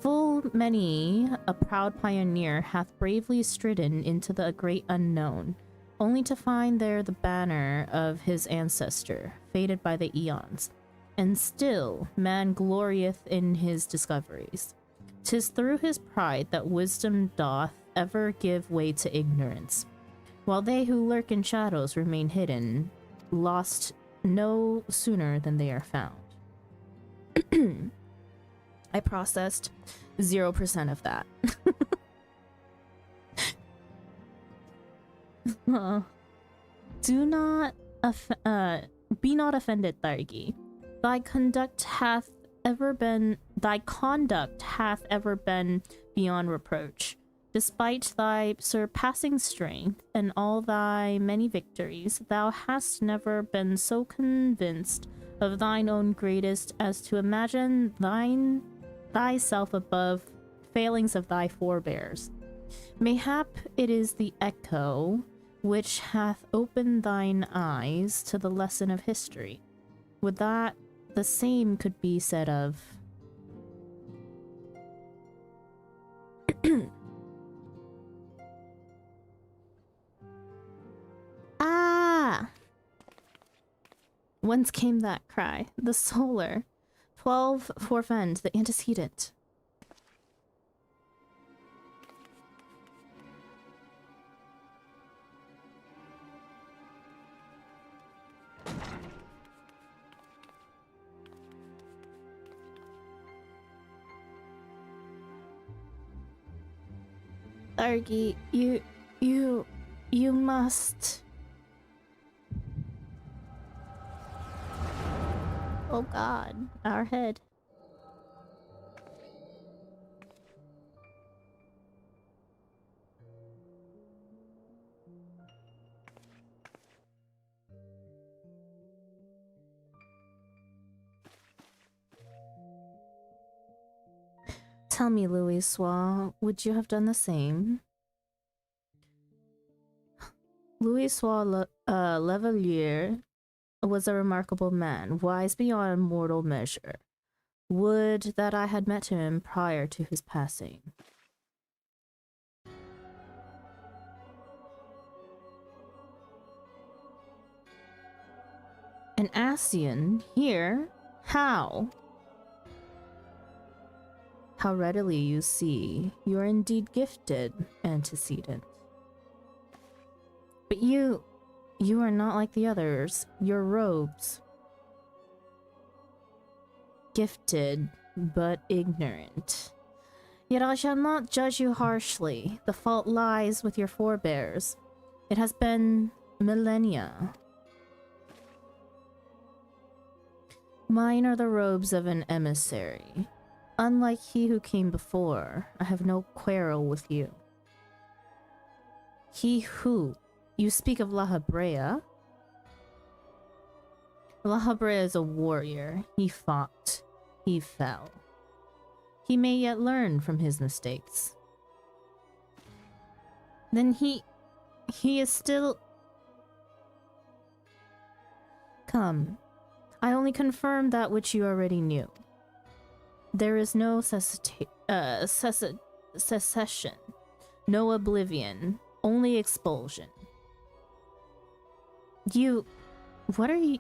A: Full many a proud pioneer hath bravely stridden into the great unknown, only to find there the banner of his ancestor, faded by the eons. And still man glorieth in his discoveries. 'Tis through his pride that wisdom doth ever give way to ignorance, while they who lurk in shadows remain hidden, lost no sooner than they are found. I processed 0% of that. Do not be not offended, Thargi. Thy conduct hath ever been beyond reproach. Despite thy surpassing strength and all thy many victories, thou hast never been so convinced of thine own greatest as to imagine thyself above failings of thy forebears. Mayhap it is the echo which hath opened thine eyes to the lesson of history. Would that the same could be said of... Ah! Whence came that cry? The solar. 12 forfend, the antecedent. Thargi, you must... Oh god, our head. Tell me, Louis Soir, would you have done the same? Louis Soir Levalier was a remarkable man, wise beyond mortal measure. Would that I had met him prior to his passing. An Ascian here? How? How readily you see. You are indeed gifted, antecedent. But you are not like the others. Your robes. Gifted, but ignorant. Yet I shall not judge you harshly. The fault lies with your forebears. It has been millennia. Mine are the robes of an emissary. Unlike he who came before, I have no quarrel with you. He who... You speak of La Habrea? La Habrea is a warrior. He fought. He fell. He may yet learn from his mistakes. Then he is still... Come. I only confirm that which you already knew. There is no secession. No oblivion. Only expulsion. You... What are you...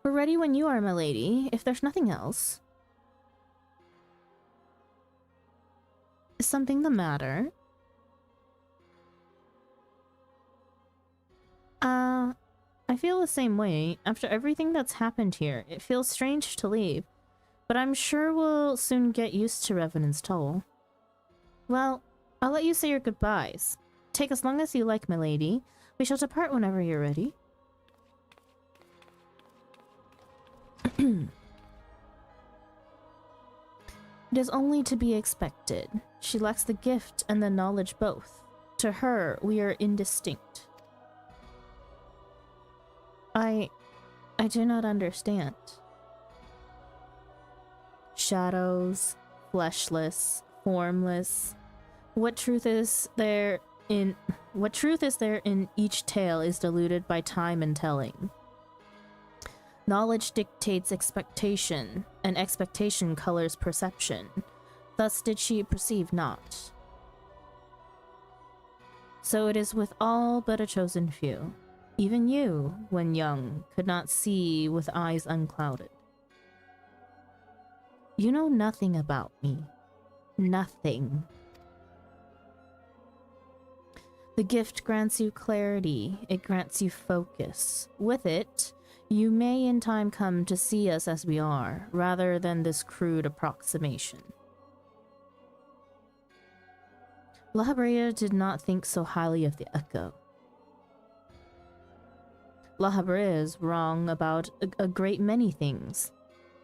A: We're ready when you are, my lady, if there's nothing else. Is something the matter? I feel the same way. After everything that's happened here, it feels strange to leave. But I'm sure we'll soon get used to Revenant's toll. Well, I'll let you say your goodbyes. Take as long as you like, my lady. We shall depart whenever you're ready. It is only to be expected. She lacks the gift and the knowledge both. To her, we are indistinct. I do not understand. Shadows, fleshless, formless. What truth is there in each tale is diluted by time and telling. Knowledge dictates expectation, and expectation colors perception. Thus did she perceive not. So it is with all but a chosen few. Even you, when young, could not see with eyes unclouded. You know nothing about me. Nothing. The gift grants you clarity. It grants you focus. With it, you may in time come to see us as we are, rather than this crude approximation. La Habrea did not think so highly of the Echo. La Habrea is wrong about a great many things.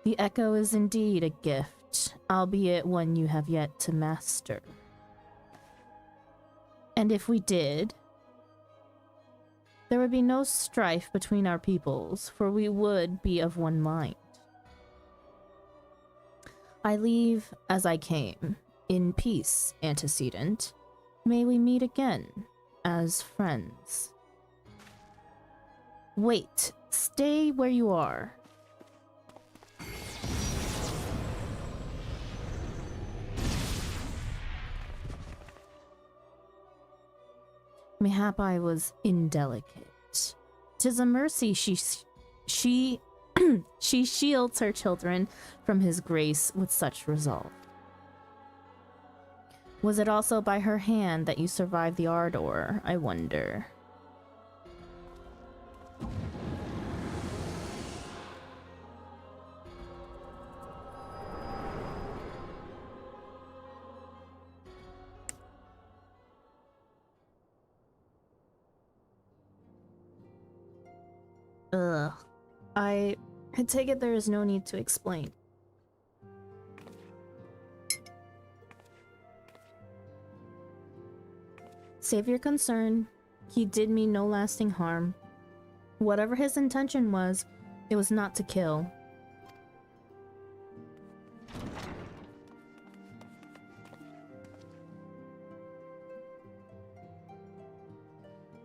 A: The Echo is indeed a gift, albeit one you have yet to master. And if we did, there would be no strife between our peoples, for we would be of one mind. I leave as I came, in peace, antecedent. May we meet again, as friends. Wait, stay where you are. Mayhap I was indelicate. 'Tis a mercy she shields her children from his grace with such resolve. Was it also by her hand that you survived the ardor, I wonder? Ugh. I take it there is no need to explain. Save your concern. He did me no lasting harm. Whatever his intention was, it was not to kill.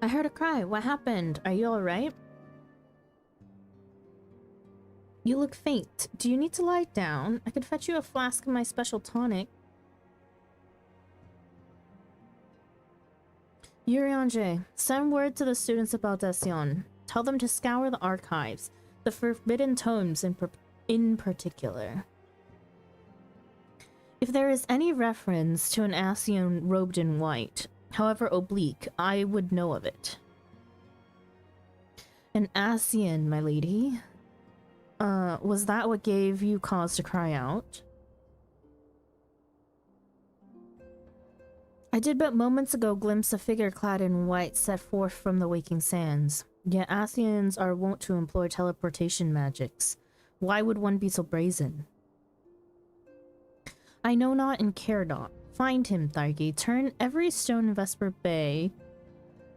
A: I heard a cry. What happened? Are you alright? You look faint. Do you need to lie down? I could fetch you a flask of my special tonic. Urianger, send word to the students about Dacian. Tell them to scour the archives, the forbidden tomes in particular. If there is any reference to an Ascian robed in white, however oblique, I would know of it. An Ascian, my lady? Was that what gave you cause to cry out? I did but moments ago glimpse a figure clad in white set forth from the waking sands. Yet Ascians are wont to employ teleportation magics. Why would one be so brazen? I know not and care not. Find him, Thargi. Turn every stone in Vesper Bay.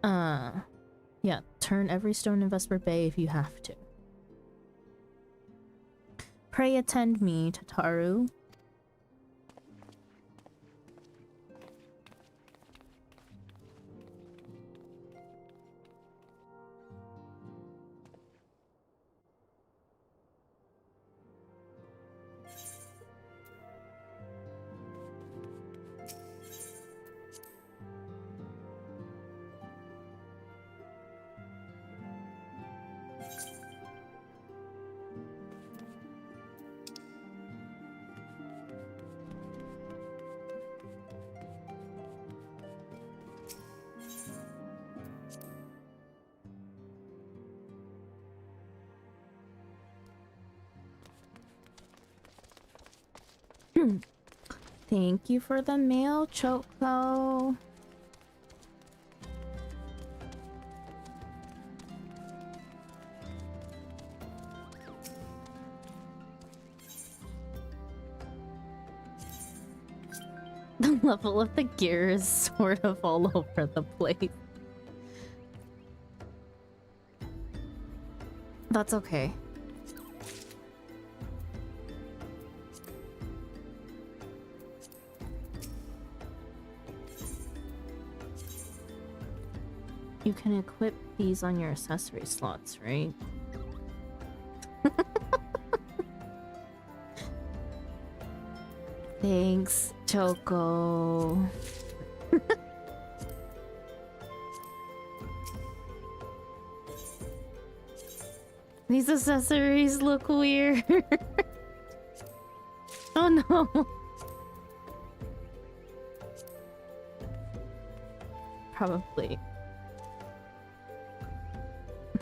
A: Yeah, turn every stone in Vesper Bay if you have to. Pray attend me, Tataru. Thank you for the mail, Choco. The level of the gear is sort of all over the place. That's okay. You can equip these on your accessory slots, right? Thanks, Choco. These accessories look weird. Oh no. Probably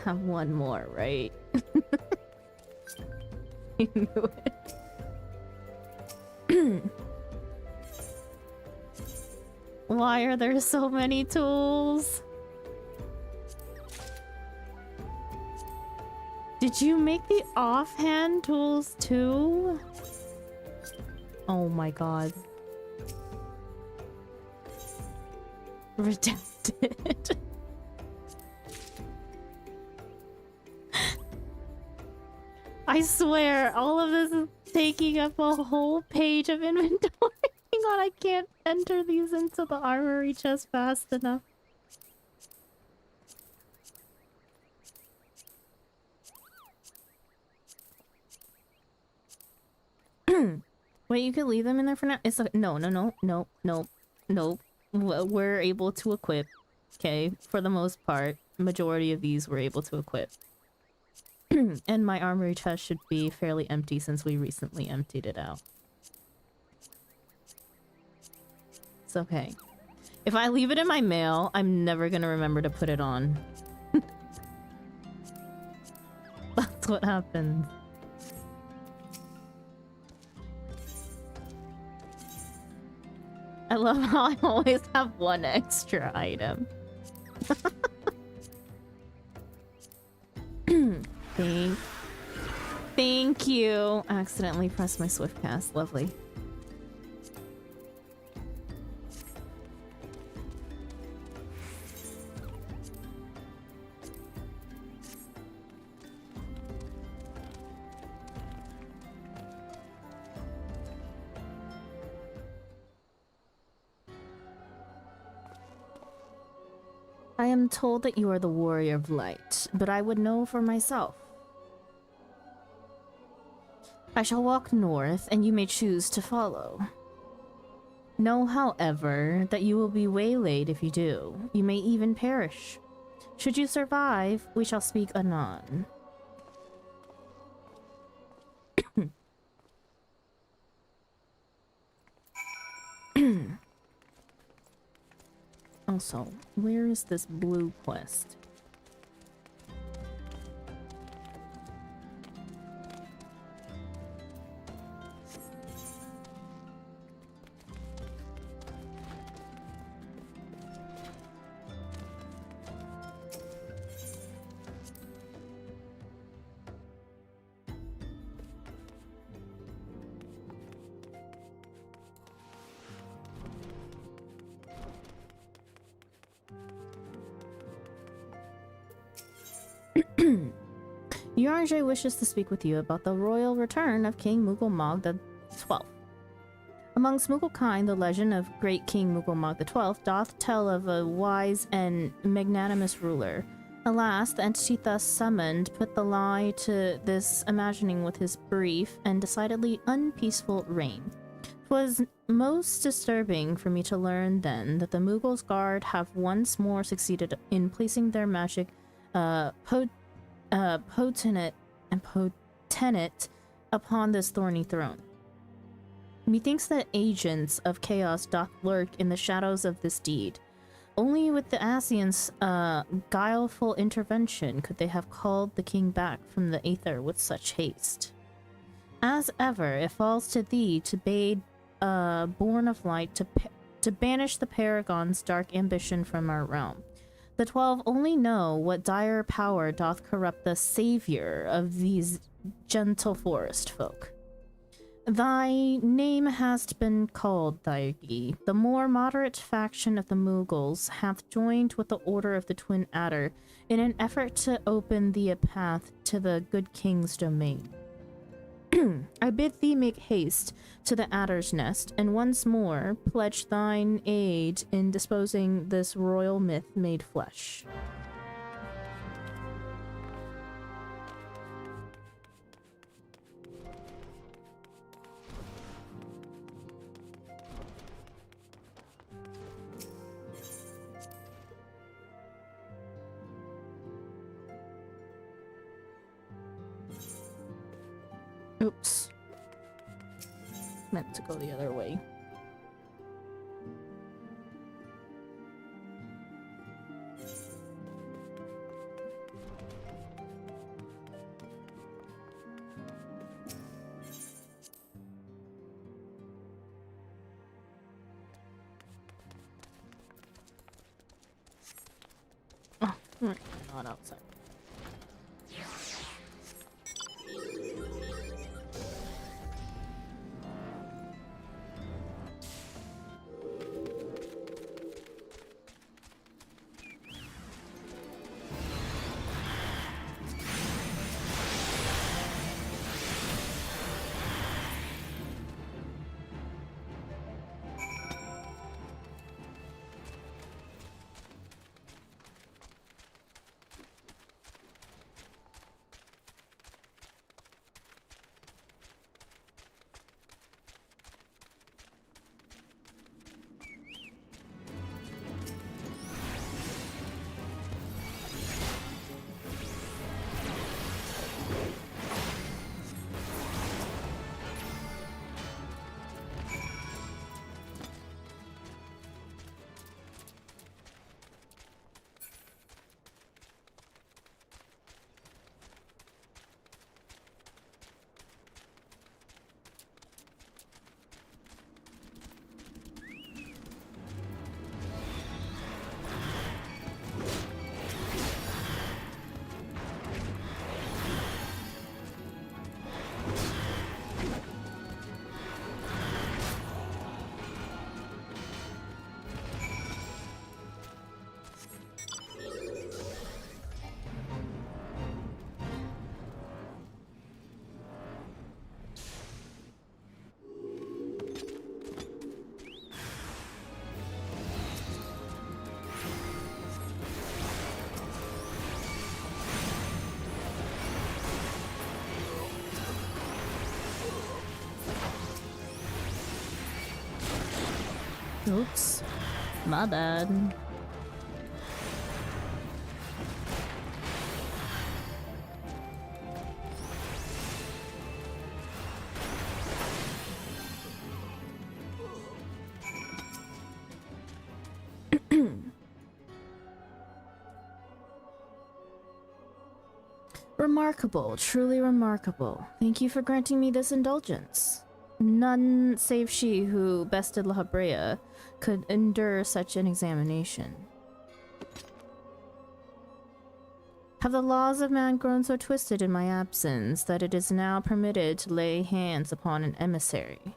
A: have one more, right? I knew it. Why are there so many tools? Did you make the offhand tools too? Oh my god. Redacted. I swear, all of this is taking up a whole page of inventory. Hang on, I can't enter these into the armory chest fast enough. Wait, you could leave them in there for now? It's like, no. We're able to equip. Okay, for the most part. Majority of these we're able to equip. And my armory chest should be fairly empty since we recently emptied it out. It's okay. If I leave it in my mail, I'm never gonna remember to put it on. That's what happens. I love how I always have one extra item. Thank you. I accidentally pressed my swift cast. Lovely. I am told that you are the warrior of light, but I would know for myself. I shall walk north, and you may choose to follow. Know, however, that you will be waylaid if you do. You may even perish. Should you survive, we shall speak anon. Also, where is this blue quest? Yarnjay wishes to speak with you about the royal return of King Mughal the 12th. Amongst Mughal-kind, the legend of great King Mughal the 12th doth tell of a wise and magnanimous ruler. Alas, the entity thus summoned put the lie to this imagining with his brief and decidedly unpeaceful reign. 'Twas most disturbing for me to learn then that the Mughals' guard have once more succeeded in placing their magic potentate upon this thorny throne. Methinks that agents of chaos doth lurk in the shadows of this deed. Only with the Asians' guileful intervention could they have called the king back from the aether with such haste. As ever, it falls to thee to bade Born of Light to banish the Paragon's dark ambition from our realm. The 12 only know what dire power doth corrupt the savior of these gentle forest folk. Thy name hast been called, Thaigi. The more moderate faction of the Mughals hath joined with the Order of the Twin Adder in an effort to open thee a path to the good king's domain. I bid thee make haste to the Adder's Nest, and once more pledge thine aid in disposing this royal myth made flesh. Oops. Meant to go the other way. Oh, not outside. Oops. My bad. Remarkable, truly remarkable. Thank you for granting me this indulgence. None save she who bested La Habrea could endure such an examination. Have the laws of man grown so twisted in my absence that it is now permitted to lay hands upon an emissary?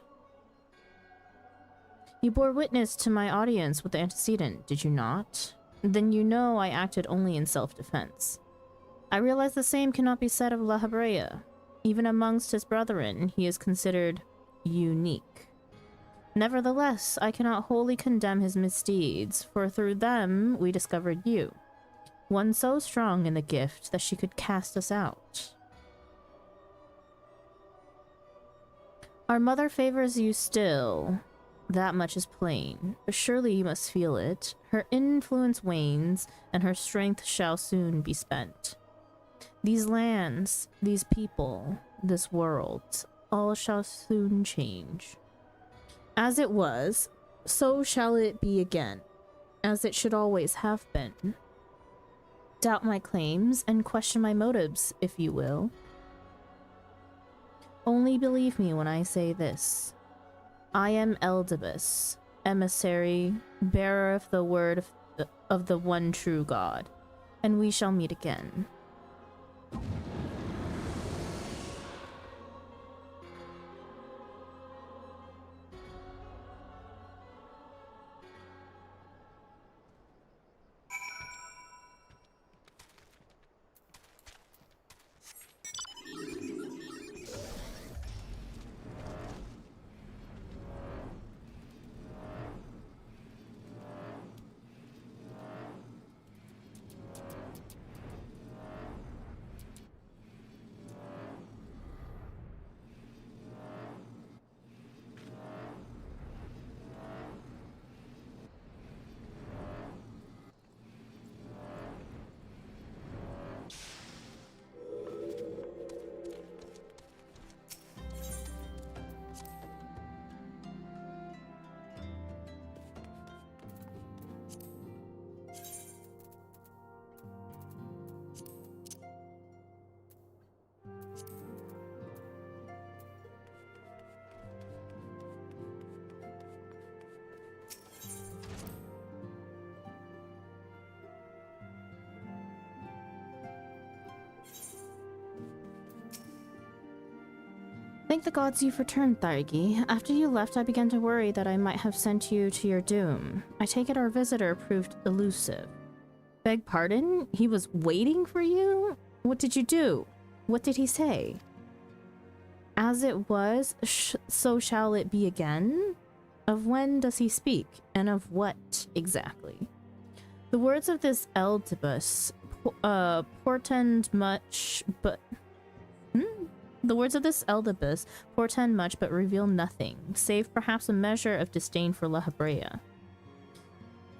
A: You bore witness to my audience with the antecedent, did you not? Then you know I acted only in self-defense. I realize the same cannot be said of La Habrea. Even amongst his brethren, he is considered unique. Nevertheless, I cannot wholly condemn his misdeeds, for through them we discovered you. One so strong in the gift that she could cast us out. Our mother favors you still. That much is plain, but surely you must feel it. Her influence wanes, and her strength shall soon be spent. These lands, these people, this world, all shall soon change. As it was, so shall it be again, as it should always have been. Doubt my claims and question my motives, if you will. Only believe me when I say this. I am Eldibus, emissary, bearer of the word of the one true God, and we shall meet again. Thank the gods you've returned, Thargi. After you left, I began to worry that I might have sent you to your doom. I take it our visitor proved elusive. Beg pardon? He was waiting for you? What did you do? What did he say? As it was, so shall it be again? Of when does he speak, and of what exactly? The words of this Eldibus portend much, but... The words of this Eldibus portend much but reveal nothing, save perhaps a measure of disdain for La Habrea.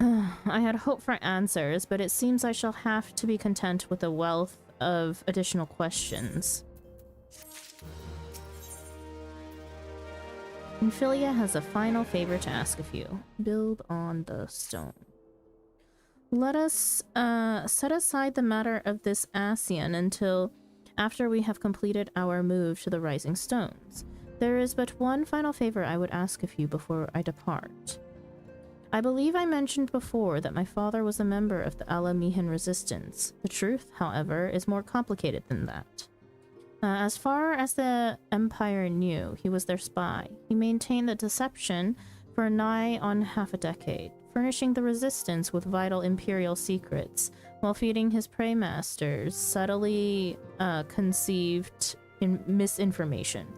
A: I had hoped for answers, but it seems I shall have to be content with a wealth of additional questions. Infilia has a final favor to ask of you. Build on the stone. Let us set aside the matter of this Ascian until after we have completed our move to the Rising Stones. There is but one final favor I would ask of you before I depart. I believe I mentioned before that my father was a member of the Alamihan Resistance. The truth, however, is more complicated than that. As far as the Empire knew, he was their spy. He maintained the deception for nigh on half a decade, furnishing the Resistance with vital Imperial secrets, while feeding his prey masters subtly conceived misinformation.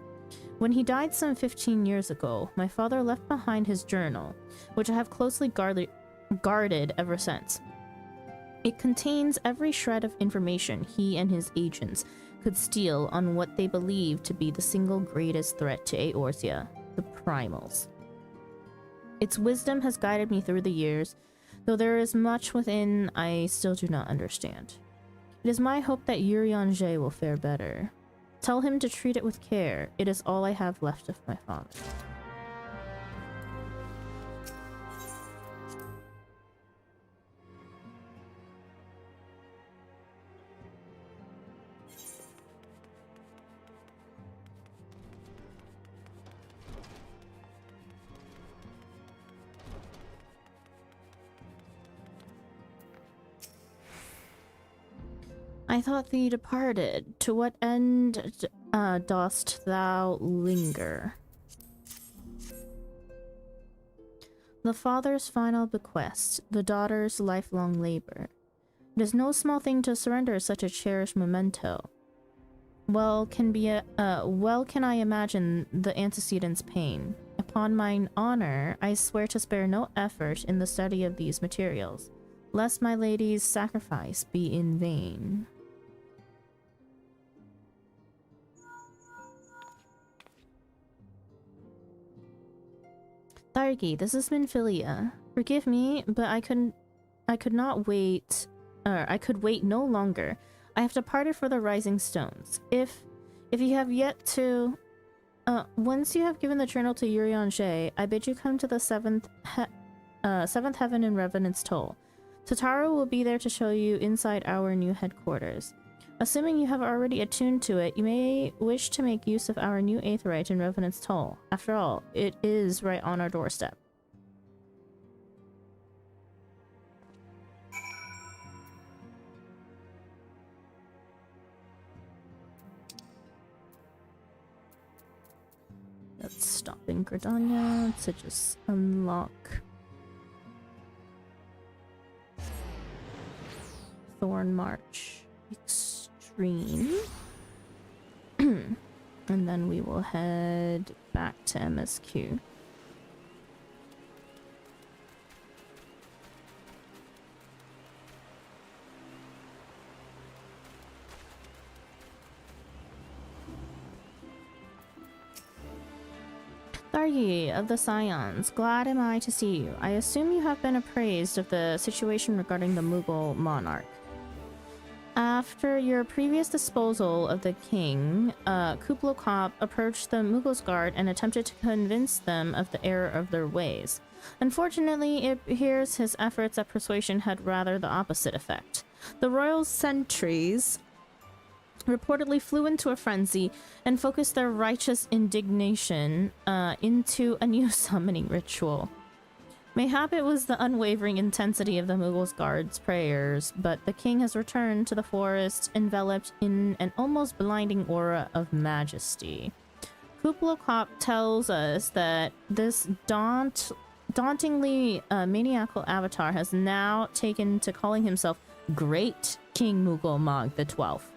A: When he died some 15 years ago, my father left behind his journal, which I have closely guarded ever since. It contains every shred of information he and his agents could steal on what they believed to be the single greatest threat to Eorzea, the Primals. Its wisdom has guided me through the years, though there is much within I still do not understand. It is my hope that Urianger will fare better. Tell him to treat it with care. It is all I have left of my father. I thought thee departed. To what end dost thou linger? The father's final bequest, the daughter's lifelong labor. It is no small thing to surrender such a cherished memento. Well can I imagine the antecedent's pain. Upon mine honor, I swear to spare no effort in the study of these materials, lest my lady's sacrifice be in vain. Thargi, this is Minfilia. Forgive me, but I could not wait. I could wait no longer. I have departed for the Rising Stones. If you have yet to, once you have given the journal to Urianger, I bid you come to the seventh heaven in Revenant's Toll. Tataru will be there to show you inside our new headquarters. Assuming you have already attuned to it, you may wish to make use of our new aetheryte in Revenant's Toll. After all, it is right on our doorstep. Let's stop in Gridania to just unlock Thorn March Extreme. And then we will head back to MSQ. Thargi of the Scions, glad am I to see you. I assume you have been appraised of the situation regarding the Mughal monarch. After your previous disposal of the king, Kublai Khan approached the Mughals' guard and attempted to convince them of the error of their ways. Unfortunately, it appears his efforts at persuasion had rather the opposite effect. The royal sentries reportedly flew into a frenzy and focused their righteous indignation into a new summoning ritual. Mayhap it was the unwavering intensity of the Mughals' guards' prayers, but the king has returned to the forest enveloped in an almost blinding aura of majesty. Kublai Khan tells us that this dauntingly maniacal avatar has now taken to calling himself Great King Mughal Mag the 12th.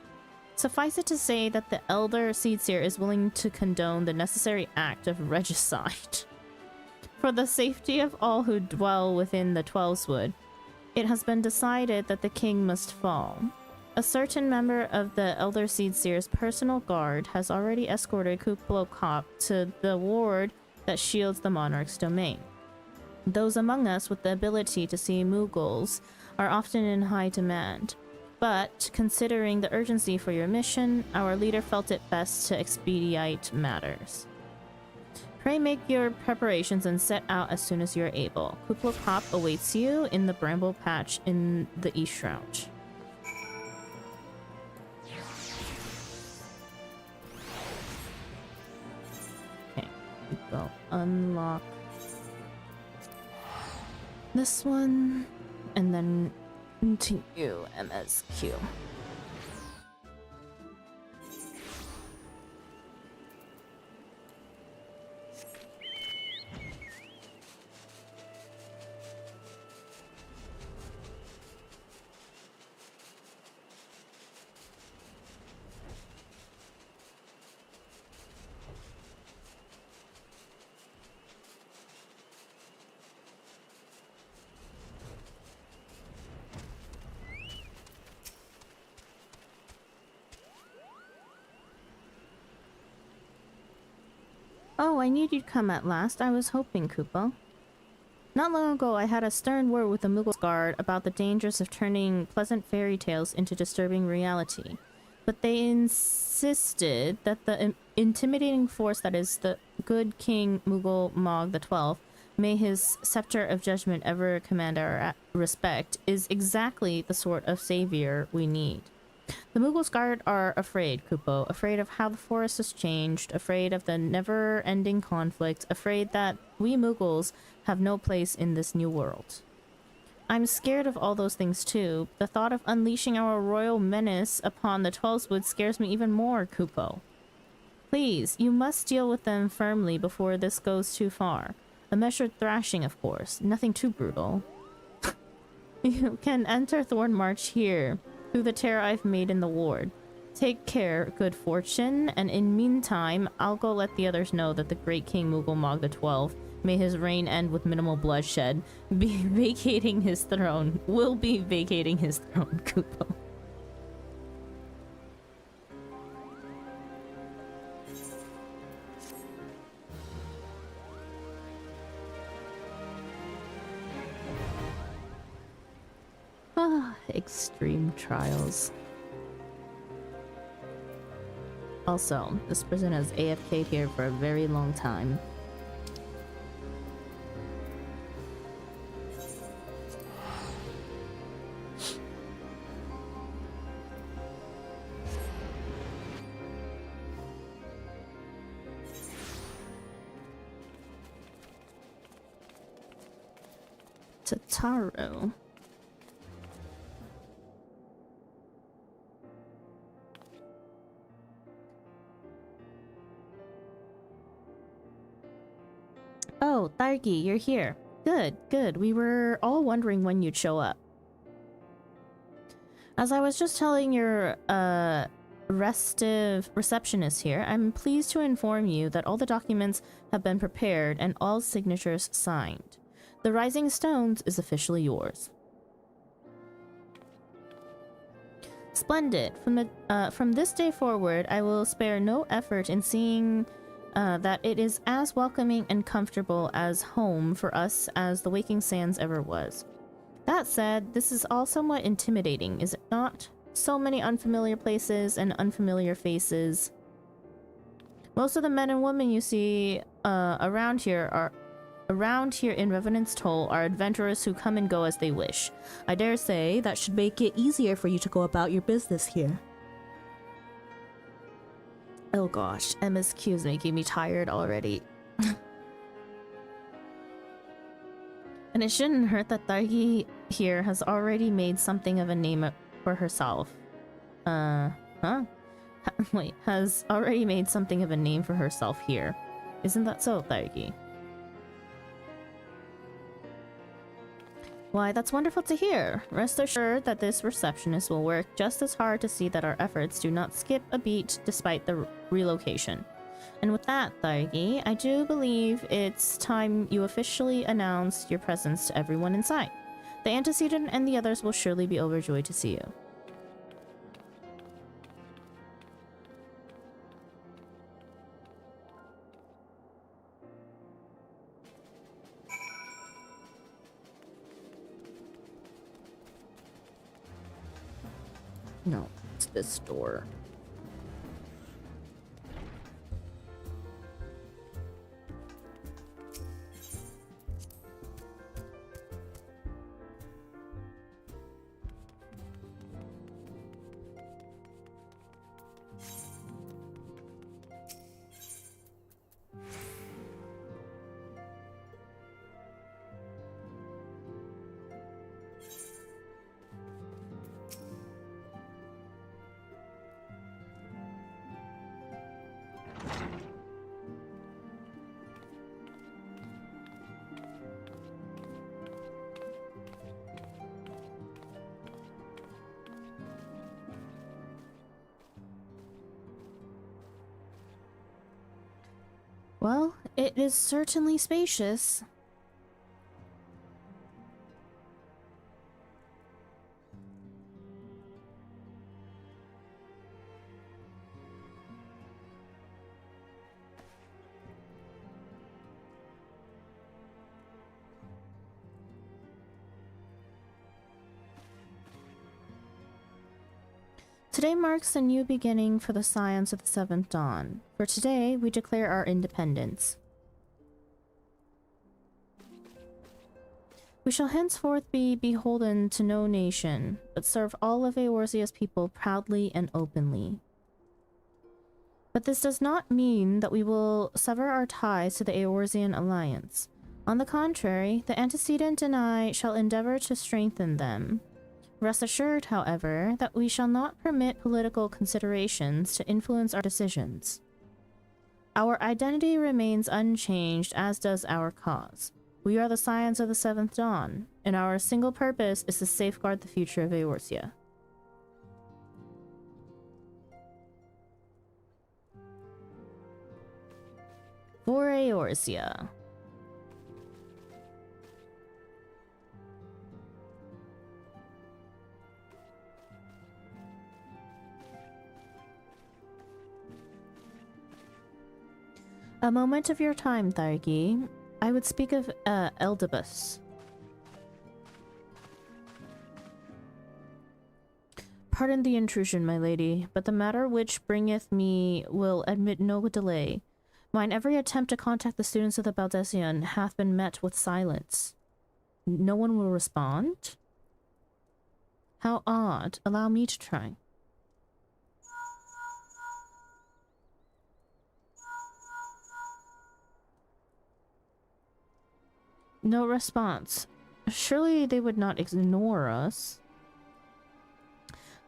A: Suffice it to say that the Elder Seedseer is willing to condone the necessary act of regicide. For the safety of all who dwell within the Twelveswood, it has been decided that the king must fall. A certain member of the Elder Seedseer's personal guard has already escorted Kublai Khan to the ward that shields the monarch's domain. Those among us with the ability to see Mughals are often in high demand. But, considering the urgency for your mission, our leader felt it best to expedite matters. Pray make your preparations and set out as soon as you're able. Kublai Khan awaits you in the bramble patch in the East Shroud. Okay, we go unlock this one, and then continue MSQ. Oh, I knew you'd come at last. I was hoping, Kupo. Not long ago, I had a stern word with the Mughals' guard about the dangers of turning pleasant fairy tales into disturbing reality. But they insisted that the intimidating force that is the good King Mughal Mag the 12th, may his scepter of judgment ever command our respect, is exactly the sort of savior we need. The Mughals' guard are afraid, Kupo, afraid of how the forest has changed, afraid of the never-ending conflict, afraid that we Mughals have no place in this new world. I'm scared of all those things too. The thought of unleashing our royal menace upon the Twelveswood scares me even more, Kupo. Please, you must deal with them firmly before this goes too far. A measured thrashing, of course. Nothing too brutal. You can enter Thorn March here, through the tear I've made in the ward. Take care, good fortune, and in meantime, I'll go let the others know that the great King Mughal Mag the 12th, may his reign end with minimal bloodshed, will be vacating his throne, Kupo. Extreme trials. Also, this person has AFK'd here for a very long time. Tataro. Oh, Thargi, you're here. Good, good. We were all wondering when you'd show up. As I was just telling your restive receptionist here, I'm pleased to inform you that all the documents have been prepared and all signatures signed. The Rising Stones is officially yours. Splendid. From this day forward, I will spare no effort in seeing that it is as welcoming and comfortable as home for us as the Waking Sands ever was. That said, this is all somewhat intimidating, is it not? So many unfamiliar places and unfamiliar faces. Most of the men and women you see around here in Revenant's Toll are adventurers who come and go as they wish. I dare say that should make it easier for you to go about your business here. Oh gosh, MSQ is making me tired already. And it shouldn't hurt that Thargi here has already made something of a name for herself. Wait, has already made something of a name for herself here. Isn't that so, Thargi? Why, that's wonderful to hear. Rest assured that this receptionist will work just as hard to see that our efforts do not skip a beat despite the relocation. And with that, Thargi, I do believe it's time you officially announced your presence to everyone inside. The antecedent and the others will surely be overjoyed to see you. No, it's this door. Well, it is certainly spacious. Today marks a new beginning for the Scions of the Seventh Dawn. For today, we declare our independence. We shall henceforth be beholden to no nation, but serve all of Eorzea's people proudly and openly. But this does not mean that we will sever our ties to the Eorzean alliance. On the contrary, the antecedent and I shall endeavor to strengthen them. Rest assured, however, that we shall not permit political considerations to influence our decisions. Our identity remains unchanged, as does our cause. We are the Scions of the Seventh Dawn, and our single purpose is to safeguard the future of Eorzea. For Eorzea. A moment of your time, Thargi. I would speak of Eldibus. Pardon the intrusion, my lady, but the matter which bringeth me will admit no delay. Mine every attempt to contact the students of the Baldesion hath been met with silence. No one will respond? How odd. Allow me to try. No response. Surely they would not ignore us.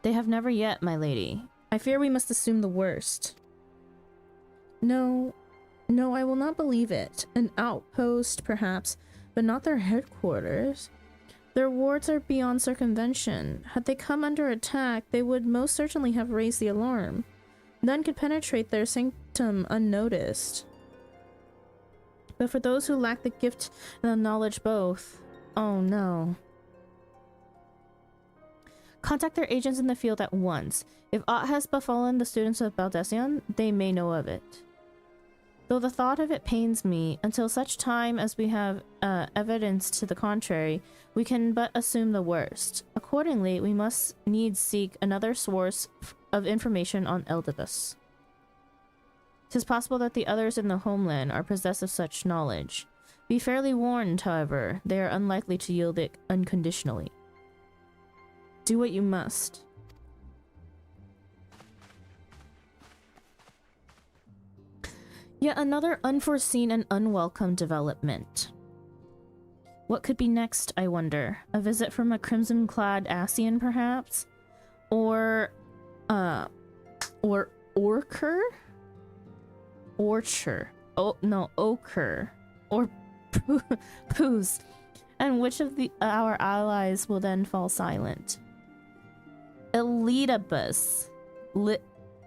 A: They have never yet, my lady. I fear we must assume the worst. No, I will not believe it. An outpost, perhaps, but not their headquarters. Their wards are beyond circumvention. Had they come under attack, they would most certainly have raised the alarm. None could penetrate their sanctum unnoticed. But for those who lack the gift and the knowledge both, oh no. Contact their agents in the field at once. If aught has befallen the students of Baldesion, they may know of it. Though the thought of it pains me, until such time as we have evidence to the contrary, we can but assume the worst. Accordingly, we must needs seek another source of information on Eldibus. 'Tis possible that the others in the homeland are possessed of such knowledge. Be fairly warned, however, they are unlikely to yield it unconditionally. Do what you must. Yet another unforeseen and unwelcome development. What could be next, I wonder? A visit from a crimson-clad Ascian, perhaps? Or Orcher? Orcher. Oh, no, Ochre. Or Poos. And which of our allies will then fall silent? Elidibus.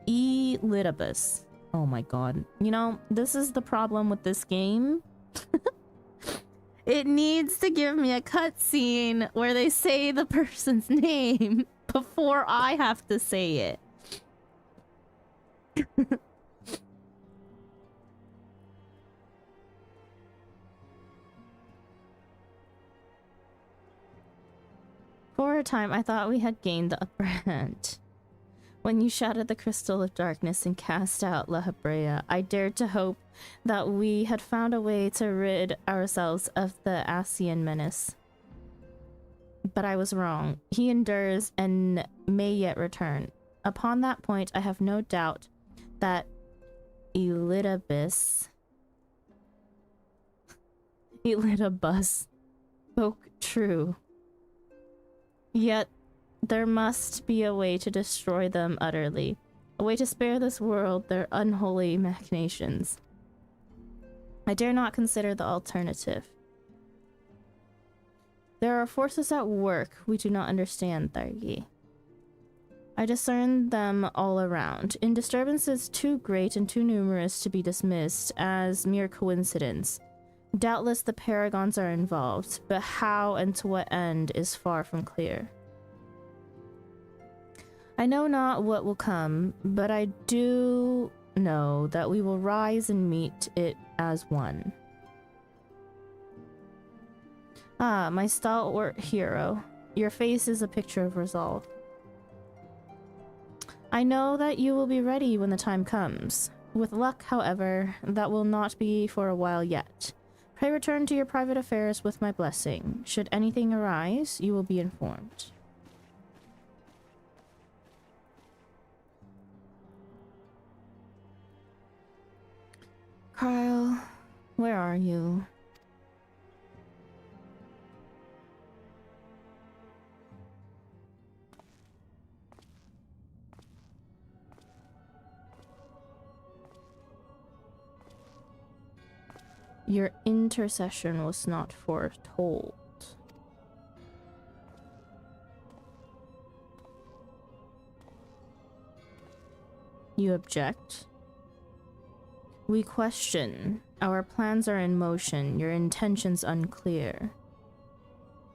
A: Elidibus. Oh my god. You know, this is the problem with this game. It needs to give me a cutscene where they say the person's name before I have to say it. For a time, I thought we had gained the upper hand. When you shattered the crystal of darkness and cast out La Hebrea, I dared to hope that we had found a way to rid ourselves of the Ascian menace. But I was wrong. He endures and may yet return. Upon that point, I have no doubt that Elidibus spoke true. Yet there must be a way to destroy them utterly, a way to spare this world their unholy machinations. I dare not consider the alternative. There are forces at work we do not understand, Thargi. I discern them all around, in disturbances too great and too numerous to be dismissed as mere coincidence. Doubtless the paragons are involved, but how and to what end is far from clear. I know not what will come, but I do know that we will rise and meet it as one. Ah, my stalwart hero, your face is a picture of resolve. I know that you will be ready when the time comes. With luck, however, that will not be for a while yet. Pray return to your private affairs with my blessing. Should anything arise, you will be informed. Kyle, where are you? Your intercession was not foretold. You object? We question. Our plans are in motion, your intentions unclear.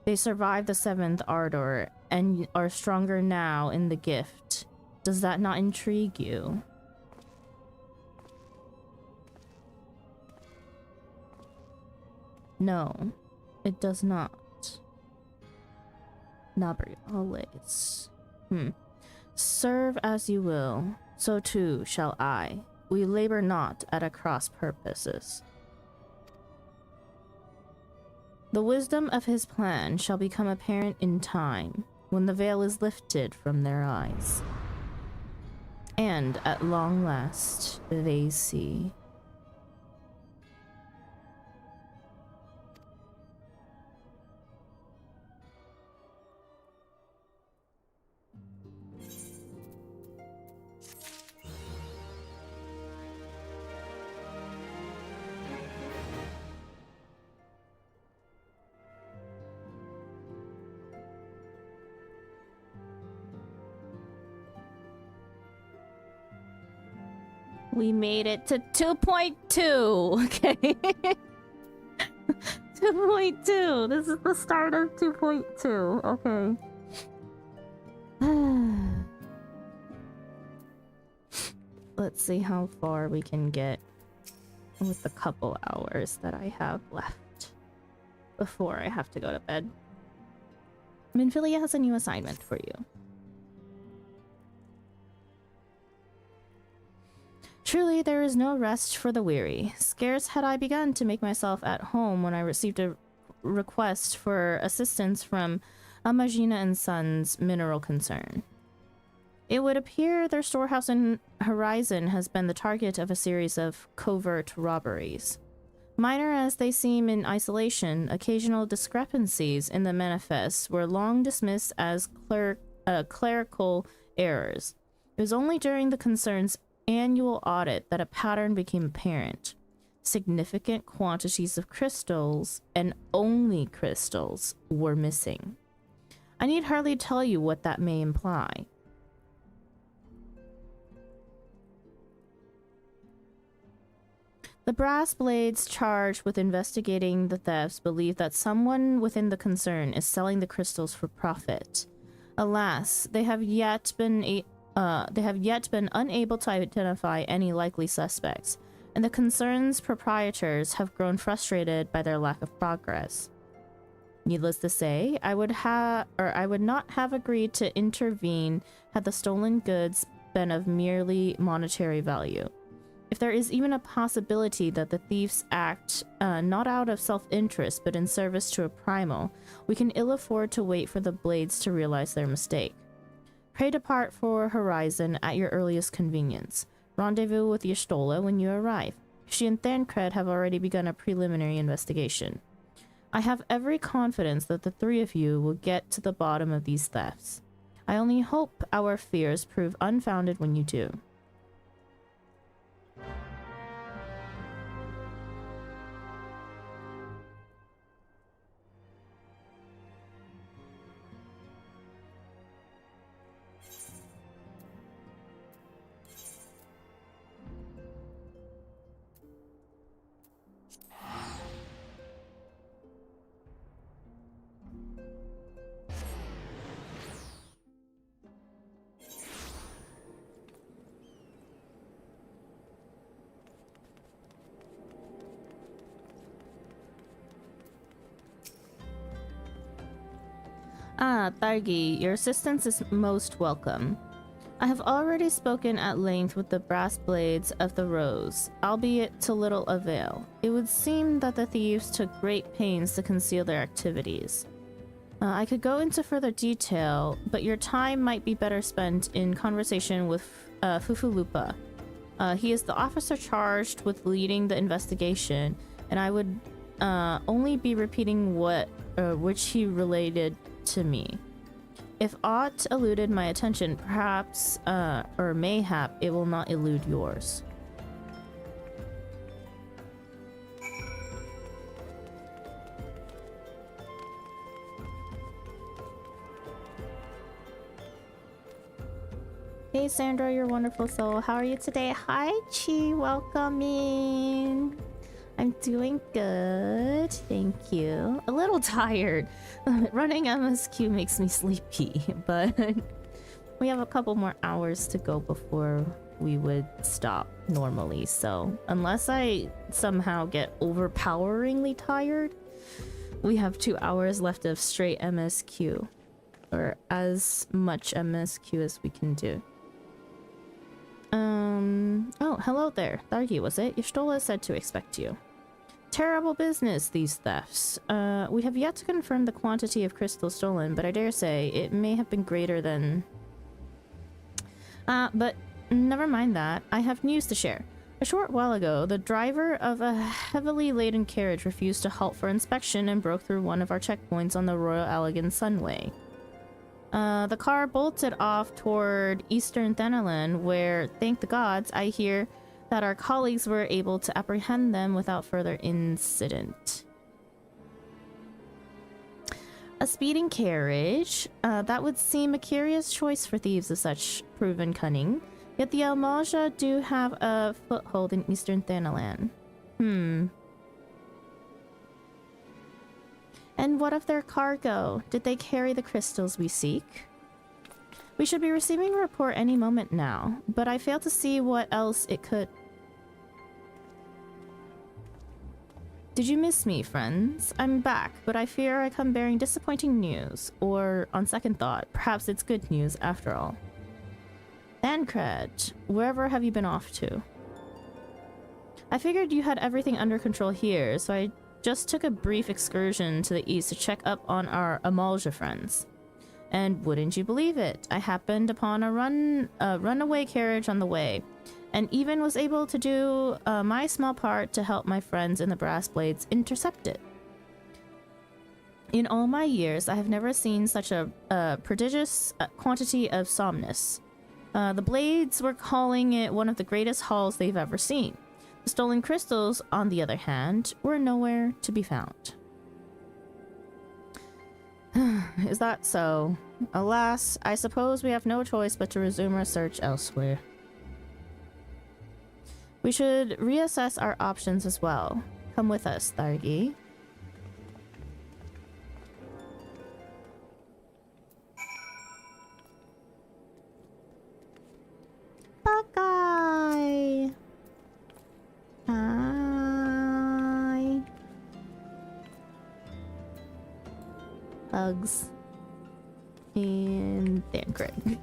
A: They survived the 7th Ardor and are stronger now in the gift. Does that not intrigue you? No, it does not. Nabriales. Serve as you will, so too shall I. We labor not at a cross purposes. The wisdom of his plan shall become apparent in time, when the veil is lifted from their eyes. And at long last, they see. We made it to 2.2. Okay. 2.2. This is the start of 2.2. Okay. Let's see how far we can get with the couple hours that I have left before I have to go to bed. Minfilia has a new assignment for you. Truly, there is no rest for the weary. Scarce had I begun to make myself at home when I received a request for assistance from Amagina and Sons Mineral Concern. It would appear their storehouse in Horizon has been the target of a series of covert robberies. Minor as they seem in isolation, occasional discrepancies in the manifests were long dismissed as clerical errors. It was only during the concern's annual audit that a pattern became apparent. Significant quantities of crystals, and only crystals, were missing. I need hardly tell you what that may imply. The brass blades charged with investigating the thefts believe that someone within the concern is selling the crystals for profit. Alas, they have yet been unable to identify any likely suspects, and the concern's proprietors have grown frustrated by their lack of progress. Needless to say, I would not have agreed to intervene had the stolen goods been of merely monetary value. If there is even a possibility that the thieves act not out of self-interest but in service to a primal, we can ill afford to wait for the blades to realize their mistake. Pray depart for Horizon at your earliest convenience. Rendezvous with Y'shtola when you arrive. She and Thancred have already begun a preliminary investigation. I have every confidence that the three of you will get to the bottom of these thefts. I only hope our fears prove unfounded when you do. Thargi, your assistance is most welcome. I have already spoken at length with the brass blades of the Rose, albeit to little avail. It would seem that the thieves took great pains to conceal their activities. I could go into further detail, but your time might be better spent in conversation with Fufulupa. He is the officer charged with leading the investigation, and I would only be repeating which he related to me. If aught eluded my attention, perhaps, or mayhap, it will not elude yours. Hey Sandra, your wonderful soul. How are you today? Hi Chi, welcome in. I'm doing good, thank you. A little tired. Running MSQ makes me sleepy, but we have a couple more hours to go before we would stop normally. So unless I somehow get overpoweringly tired, we have 2 hours left of straight MSQ, or as much MSQ as we can do. Oh, hello there. Thargi, was it? Y'shtola said to expect you. Terrible business, these thefts. We have yet to confirm the quantity of crystals stolen, but I dare say it may have been greater than... but never mind that. I have news to share. A short while ago, the driver of a heavily laden carriage refused to halt for inspection and broke through one of our checkpoints on the Royal Allegan Sunway. The car bolted off toward Eastern Thanalan, where, thank the gods, I hear that our colleagues were able to apprehend them without further incident. A speeding carriage? That would seem a curious choice for thieves of such proven cunning. Yet the Almalja do have a foothold in eastern Thanalan. And what of their cargo? Did they carry the crystals we seek? We should be receiving a report any moment now, but I fail to see what else it could... Did you miss me, friends? I'm back, but I fear I come bearing disappointing news. Or, on second thought, perhaps it's good news after all. Thancred, wherever have you been off to? I figured you had everything under control here, so I just took a brief excursion to the east to check up on our Amalja friends. And wouldn't you believe it, I happened upon a runaway carriage on the way, and even was able to do my small part to help my friends in the Brass Blades intercept it. In all my years, I have never seen such a prodigious quantity of somnus. The Blades were calling it one of the greatest hauls they've ever seen. The stolen crystals, on the other hand, were nowhere to be found. Is that so? Alas, I suppose we have no choice but to resume our search elsewhere. We should reassess our options as well. Come with us, Thargi. Buckeye! Hi. Hugs. And Thancred.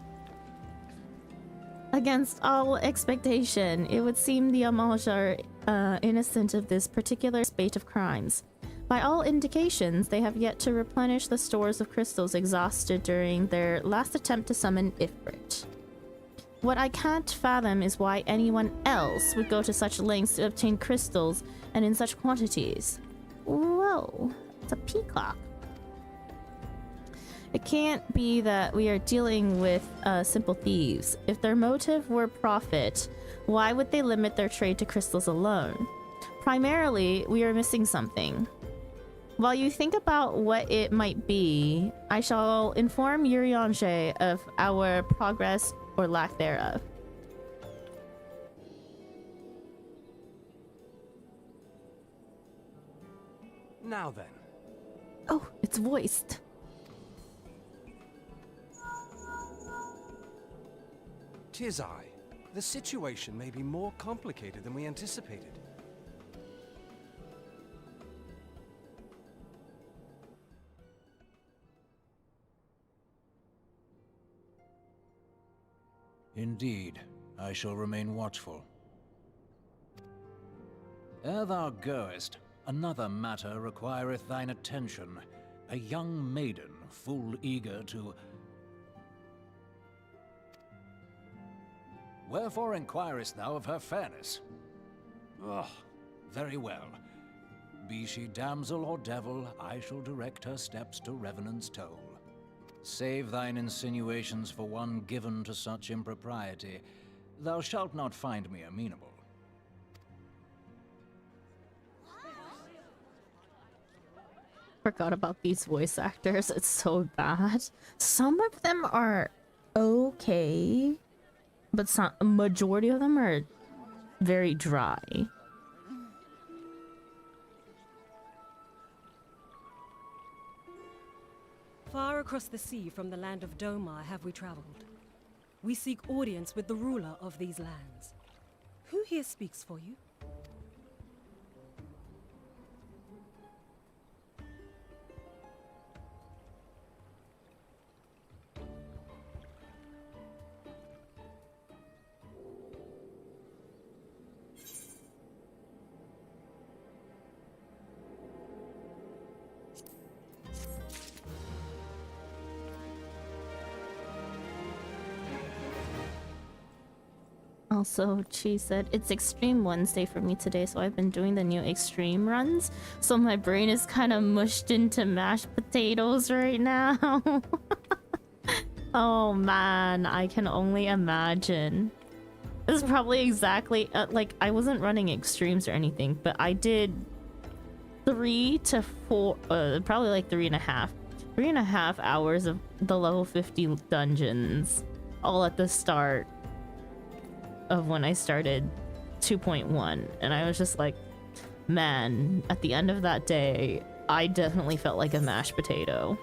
A: Against all expectation, it would seem the Amalja are innocent of this particular spate of crimes. By all indications, they have yet to replenish the stores of crystals exhausted during their last attempt to summon Ifrit. What I can't fathom is why anyone else would go to such lengths to obtain crystals and in such quantities. Whoa, it's a peacock. It can't be that we are dealing with simple thieves. If their motive were profit, why would they limit their trade to crystals alone? Primarily, we are missing something. While you think about what it might be, I shall inform Urianger of our progress or lack thereof.
B: Now then.
A: Oh, it's voiced.
B: 'Tis I. The situation may be more complicated than we anticipated.
C: Indeed, I shall remain watchful. Ere thou goest, another matter requireth thine attention. A young maiden, full eager to... Wherefore inquirest thou of her fairness? Oh, very well. Be she damsel or devil, I shall direct her steps to Revenant's Toll. Save thine insinuations for one given to such impropriety. Thou shalt not find me amenable.
A: Forgot about these voice actors. It's so bad. Some of them are okay, but some, a majority of them are very dry.
D: Far across the sea from the land of Domar have we traveled. We seek audience with the ruler of these lands. Who here speaks for you?
A: Also, she said, it's Extreme Wednesday for me today, so I've been doing the new Extreme runs. So my brain is kind of mushed into mashed potatoes right now. Oh man, I can only imagine. This is probably exactly, like, I wasn't running Extremes or anything, but I did 3 to 4, probably like 3.5 hours of the level 50 dungeons, all at the start. of when I started 2.1, and I was just like, man, at the end of that day, I definitely felt like a mashed potato.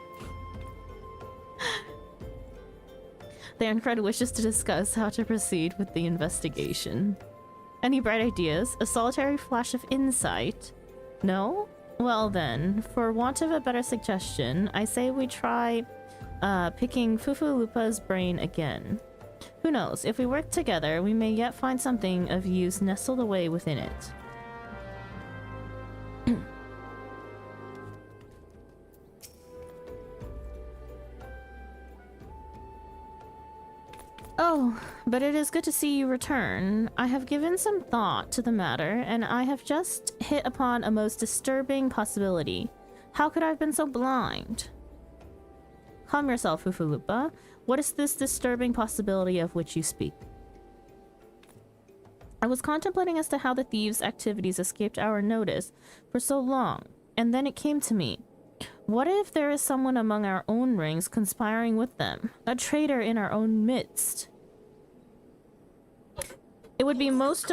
A: The Uncred wishes to discuss how to proceed with the investigation. Any bright ideas? A solitary flash of insight? No? Well then, for want of a better suggestion, I say we try picking Fufu-Lupa's brain again. Who knows, if we work together, we may yet find something of use nestled away within it. Oh, but it is good to see you return. I have given some thought to the matter, and I have just hit upon a most disturbing possibility. How could I have been so blind? Calm yourself, Fufu-Lupa. What is this disturbing possibility of which you speak? I was contemplating as to how the thieves' activities escaped our notice for so long, and then it came to me. What if there is someone among our own ranks conspiring with them? A traitor in our own midst? It would be most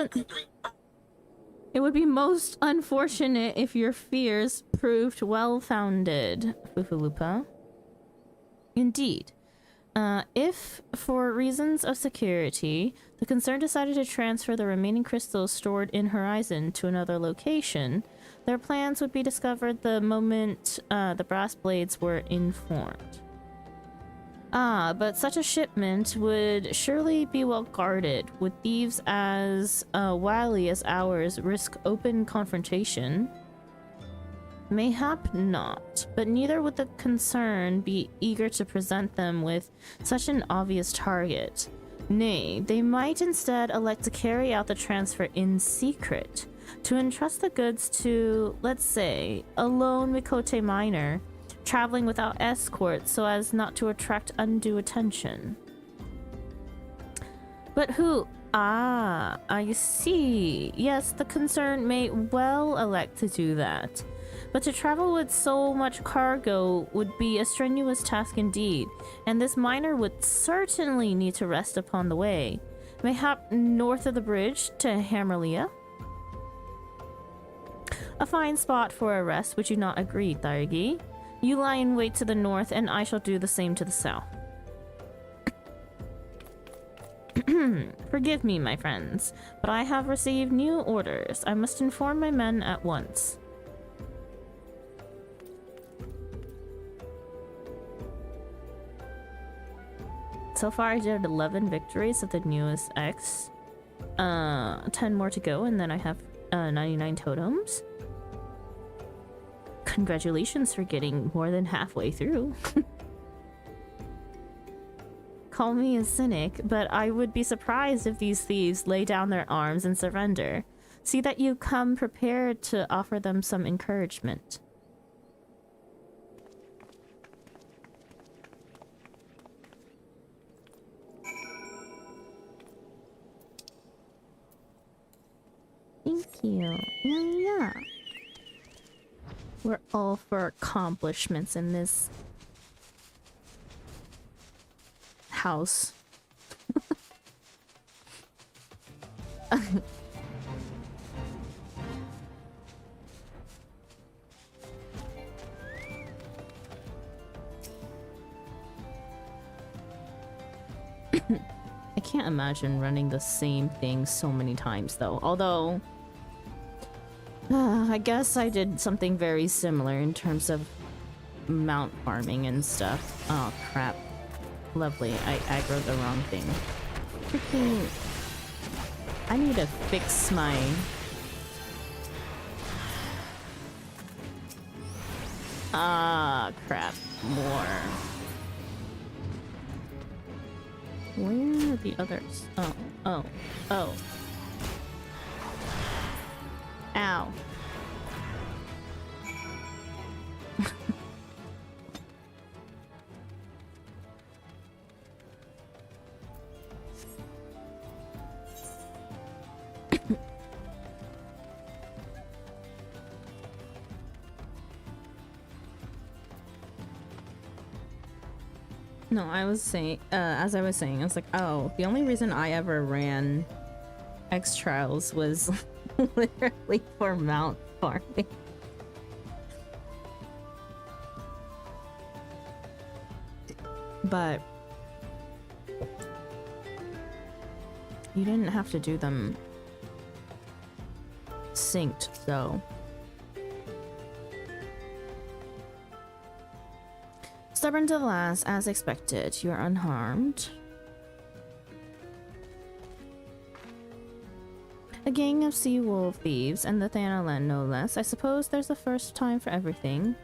A: unfortunate if your fears proved well-founded, Fufu-Lupa. Indeed. If, for reasons of security, the concern decided to transfer the remaining crystals stored in Horizon to another location, their plans would be discovered the moment the brass blades were informed. But such a shipment would surely be well guarded. Would thieves as wily as ours risk open confrontation? Mayhap not, but neither would the concern be eager to present them with such an obvious target. Nay, they might instead elect to carry out the transfer in secret, to entrust the goods to, let's say, a lone Mikote miner, traveling without escort so as not to attract undue attention. But who? Ah, I see. Yes, the concern may well elect to do that. But to travel with so much cargo would be a strenuous task indeed, and this miner would certainly need to rest upon the way. Mayhap north of the bridge to Hammerlia? A fine spot for a rest, would you not agree, Thairgi? You lie in wait to the north, and I shall do the same to the south. Forgive me, my friends, but I have received new orders. I must inform my men at once. So far I did 11 victories of the newest X. 10 more to go, and then I have 99 totems. Congratulations for getting more than halfway through. Call me a cynic, but I would be surprised if these thieves lay down their arms and surrender. See that you come prepared to offer them some encouragement. Thank you. Yeah. We're all for accomplishments in this house. I can't imagine running the same thing so many times though, although I guess I did something very similar in terms of mount farming and stuff. Oh crap. Lovely, I aggroed the wrong thing. Freaking... I need to fix my... Ah, crap. More. Where are the others? Oh. Ow. No, I was saying, as I was saying, I was like, oh, the only reason I ever ran FFX trials was literally for mount farming. But you didn't have to do them synced, so. Stubborn to the last, as expected. You're unharmed. A gang of sea wolf thieves and the Thanalan, no less. I suppose there's a first time for everything.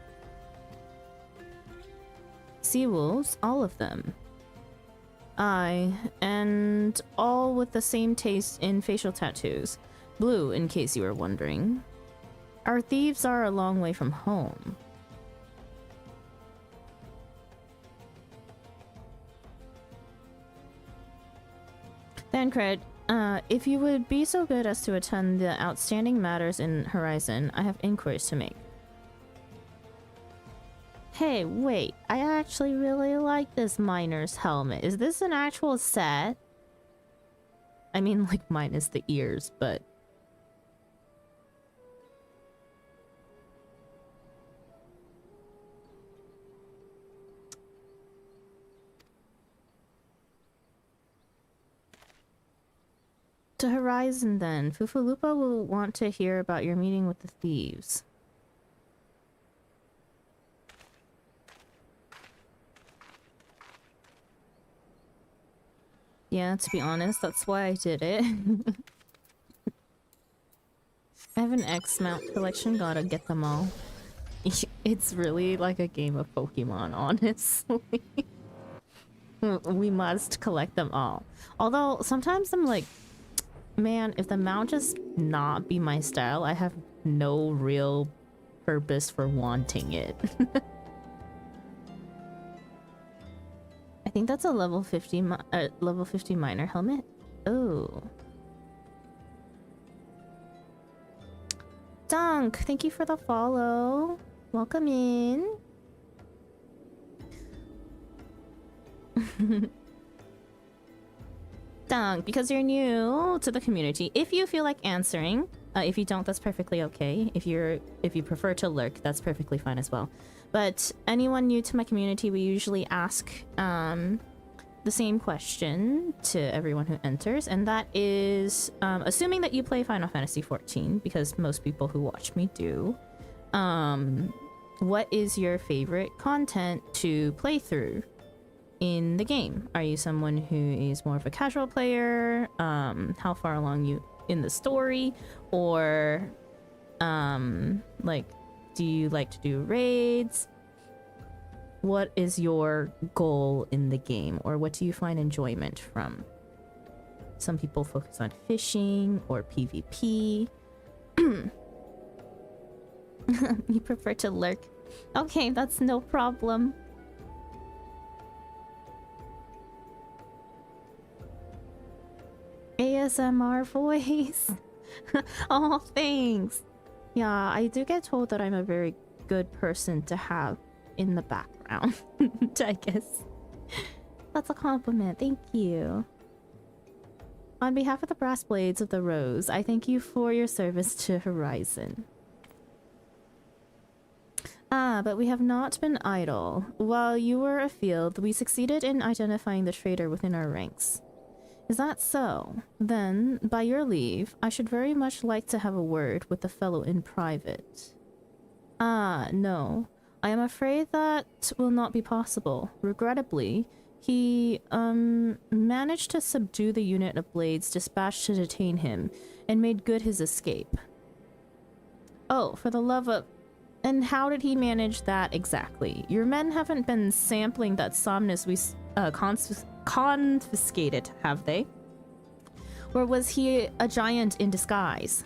A: Sea wolves, all of them. Aye, and all with the same taste in facial tattoos. Blue, in case you were wondering. Our thieves are a long way from home. Thancred, if you would be so good as to attend the outstanding matters in Horizon, I have inquiries to make. Hey, wait, I actually really like this miner's helmet. Is this an actual set? I mean, like, minus the ears, but... To Horizon, then. Fufulupa will want to hear about your meeting with the thieves. Yeah, to be honest, that's why I did it. I have an X-mount collection, gotta get them all. It's really like a game of Pokemon, honestly. We must collect them all. Although, sometimes I'm like, man, if the mount just not be my style, I have no real purpose for wanting it. I think that's a level 50 miner helmet. Oh. Dunk, thank you for the follow. Welcome in. Dunk, because you're new to the community, if you feel like answering, if you don't, that's perfectly okay. If you prefer to lurk, that's perfectly fine as well. But anyone new to my community, we usually ask the same question to everyone who enters, and that is, assuming that you play Final Fantasy XIV, because most people who watch me do, what is your favorite content to play through in the game? Are you someone who is more of a casual player? How far along you in the story? Or like, do you like to do raids? What is your goal in the game, or what do you find enjoyment from? Some people focus on fishing or PvP. You prefer to lurk. Okay, that's no problem. ASMR voice. Oh, thanks. Yeah, I do get told that I'm a very good person to have in the background. I guess that's a compliment. Thank you. On behalf of the Brass Blades of the Rose, I thank you for your service to Horizon. Ah, but we have not been idle. While you were afield, we succeeded in identifying the traitor within our ranks. Is that so? Then, by your leave, I should very much like to have a word with the fellow in private. Ah, no. I am afraid that will not be possible. Regrettably, he, managed to subdue the unit of blades dispatched to detain him, and made good his escape. Oh, for the love of... And how did he manage that exactly? Your men haven't been sampling that somnus we, confiscated, have they? Or was he a giant in disguise?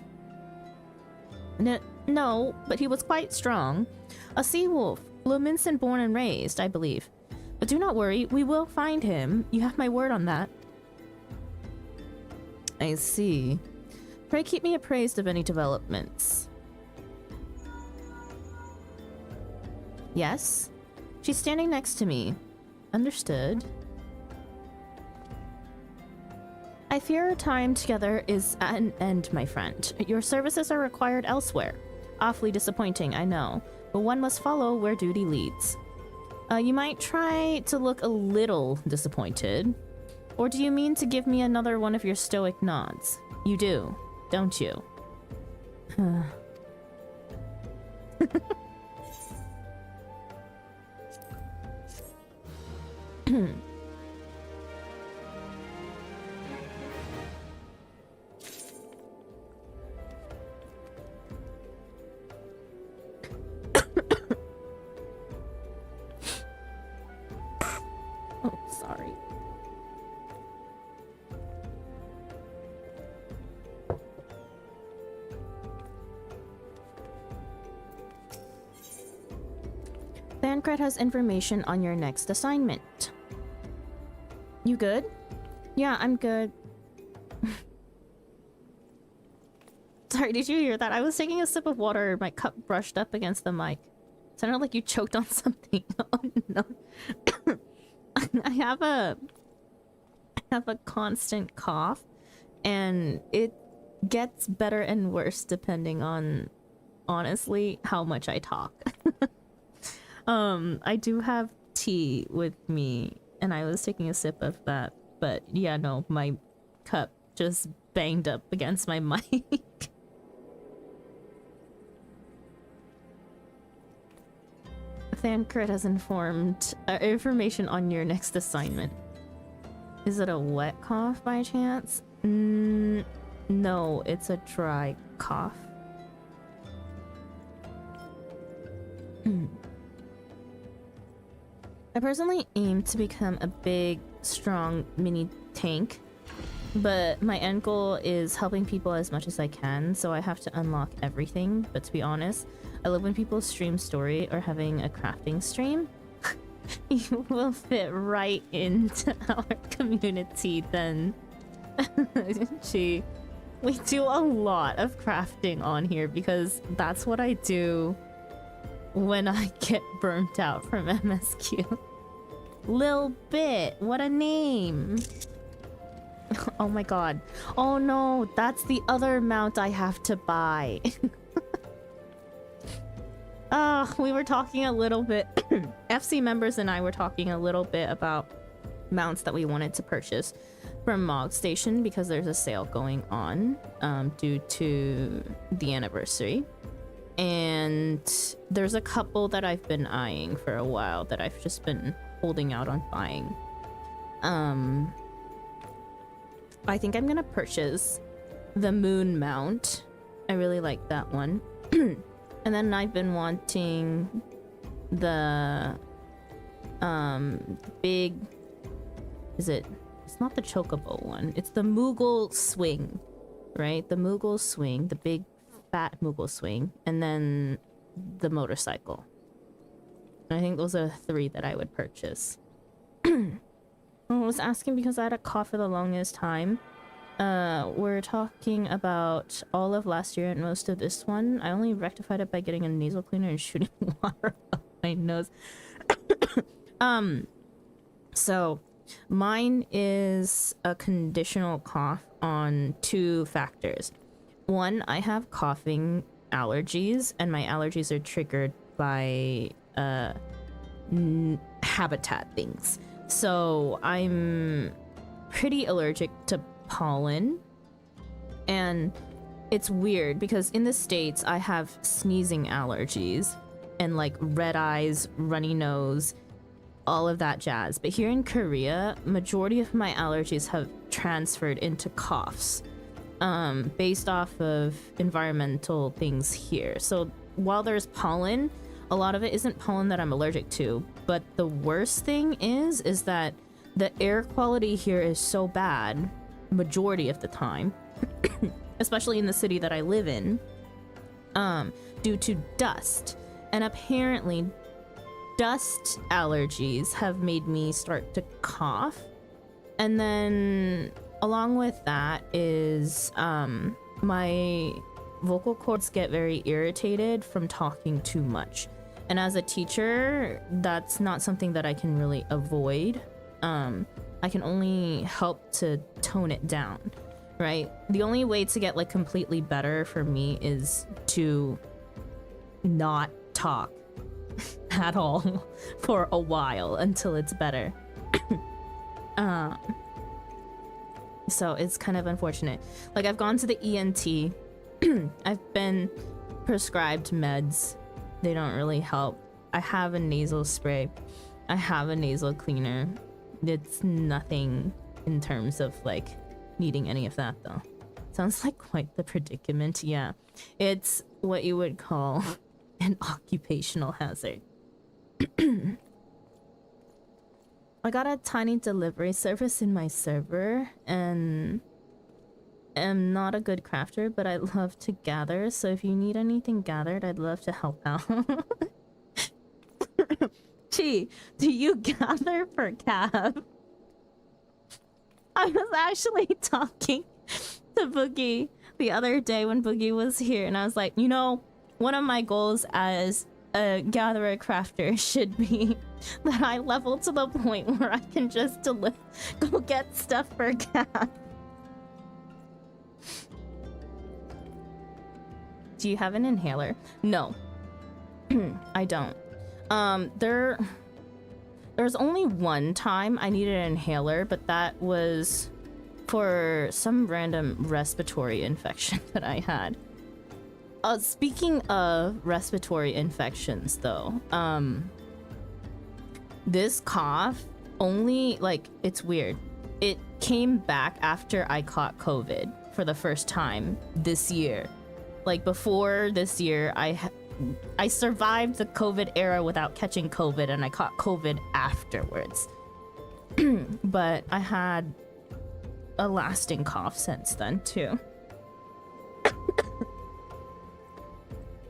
A: No, but he was quite strong. A sea wolf, Luminson born and raised, I believe. But do not worry, we will find him. You have my word on that. I see. Pray keep me appraised of any developments. Yes? She's standing next to me. Understood. I fear our time together is at an end, my friend. Your services are required elsewhere. Awfully disappointing, I know, but one must follow where duty leads. You might try to look a little disappointed. Or do you mean to give me another one of your stoic nods? You do, don't you? Oh, sorry. Thancred has information on your next assignment. You good? Yeah, I'm good. Sorry, did you hear that? I was taking a sip of water, my cup brushed up against the mic. Sounded like you choked on something. Oh no. I have a constant cough, and it gets better and worse depending on, honestly, how much I talk. I do have tea with me, and I was taking a sip of that, but yeah, no, my cup just banged up against my mic. Thancred has informed information on your next assignment. Is it a wet cough by chance? No, it's a dry cough. I personally aim to become a big, strong mini tank, but my end goal is helping people as much as I can, so I have to unlock everything. But to be honest, I love when people stream story or having a crafting stream. You will fit right into our community then. Gee, we do a lot of crafting on here because that's what I do when I get burnt out from MSQ. Lil Bit, what a name. Oh my god. Oh no, that's the other mount I have to buy. We were talking a little bit, FC members and I were talking a little bit about mounts that we wanted to purchase from Mog Station because there's a sale going on due to the anniversary. And there's a couple that I've been eyeing for a while that I've just been holding out on buying. I think I'm gonna purchase the Moon mount. I really like that one. And then I've been wanting the big, it's not the Chocobo one, it's the Moogle swing, right? The Moogle swing, the big fat Moogle swing, and then the motorcycle. I think those are 3 that I would purchase. I was asking because I had a cough for the longest time. We're talking about all of last year and most of this one. I only rectified it by getting a nasal cleaner and shooting water up my nose. So mine is a conditional cough on 2 factors. One, I have coughing allergies, and my allergies are triggered by habitat things. So I'm pretty allergic to pollen, and it's weird because in the States I have sneezing allergies and like red eyes, runny nose, all of that jazz. But here in Korea, majority of my allergies have transferred into coughs based off of environmental things here. So while there's pollen, a lot of it isn't pollen that I'm allergic to, but the worst thing is that the air quality here is so bad majority of the time, especially in the city that I live in, due to dust. And apparently dust allergies have made me start to cough. And then along with that is my vocal cords get very irritated from talking too much. And as a teacher, that's not something that I can really avoid. I I can only help to tone it down, right? The only way to get like completely better for me is to not talk at all for a while until it's better. So it's kind of unfortunate. Like, I've gone to the ENT. I've been prescribed meds. They don't really help. I have a nasal spray. I have a nasal cleaner. It's nothing in terms of like needing any of that though. Sounds like quite the predicament. Yeah, it's what you would call an occupational hazard. I got a tiny delivery service in my server and am not a good crafter, but I love to gather. So if you need anything gathered, I'd love to help out. Gee, do you gather for Cav? I was actually talking to Boogie the other day when Boogie was here, and I was like, you know, one of my goals as a gatherer crafter should be that I level to the point where I can just go get stuff for Cav. Do you have an inhaler? No. I don't. There's only one time I needed an inhaler, but that was for some random respiratory infection that I had. Speaking of respiratory infections though, this cough only, like, it's weird. It came back after I caught COVID for the first time this year. Like, before this year, I survived the COVID era without catching COVID, and I caught COVID afterwards. But I had a lasting cough since then too.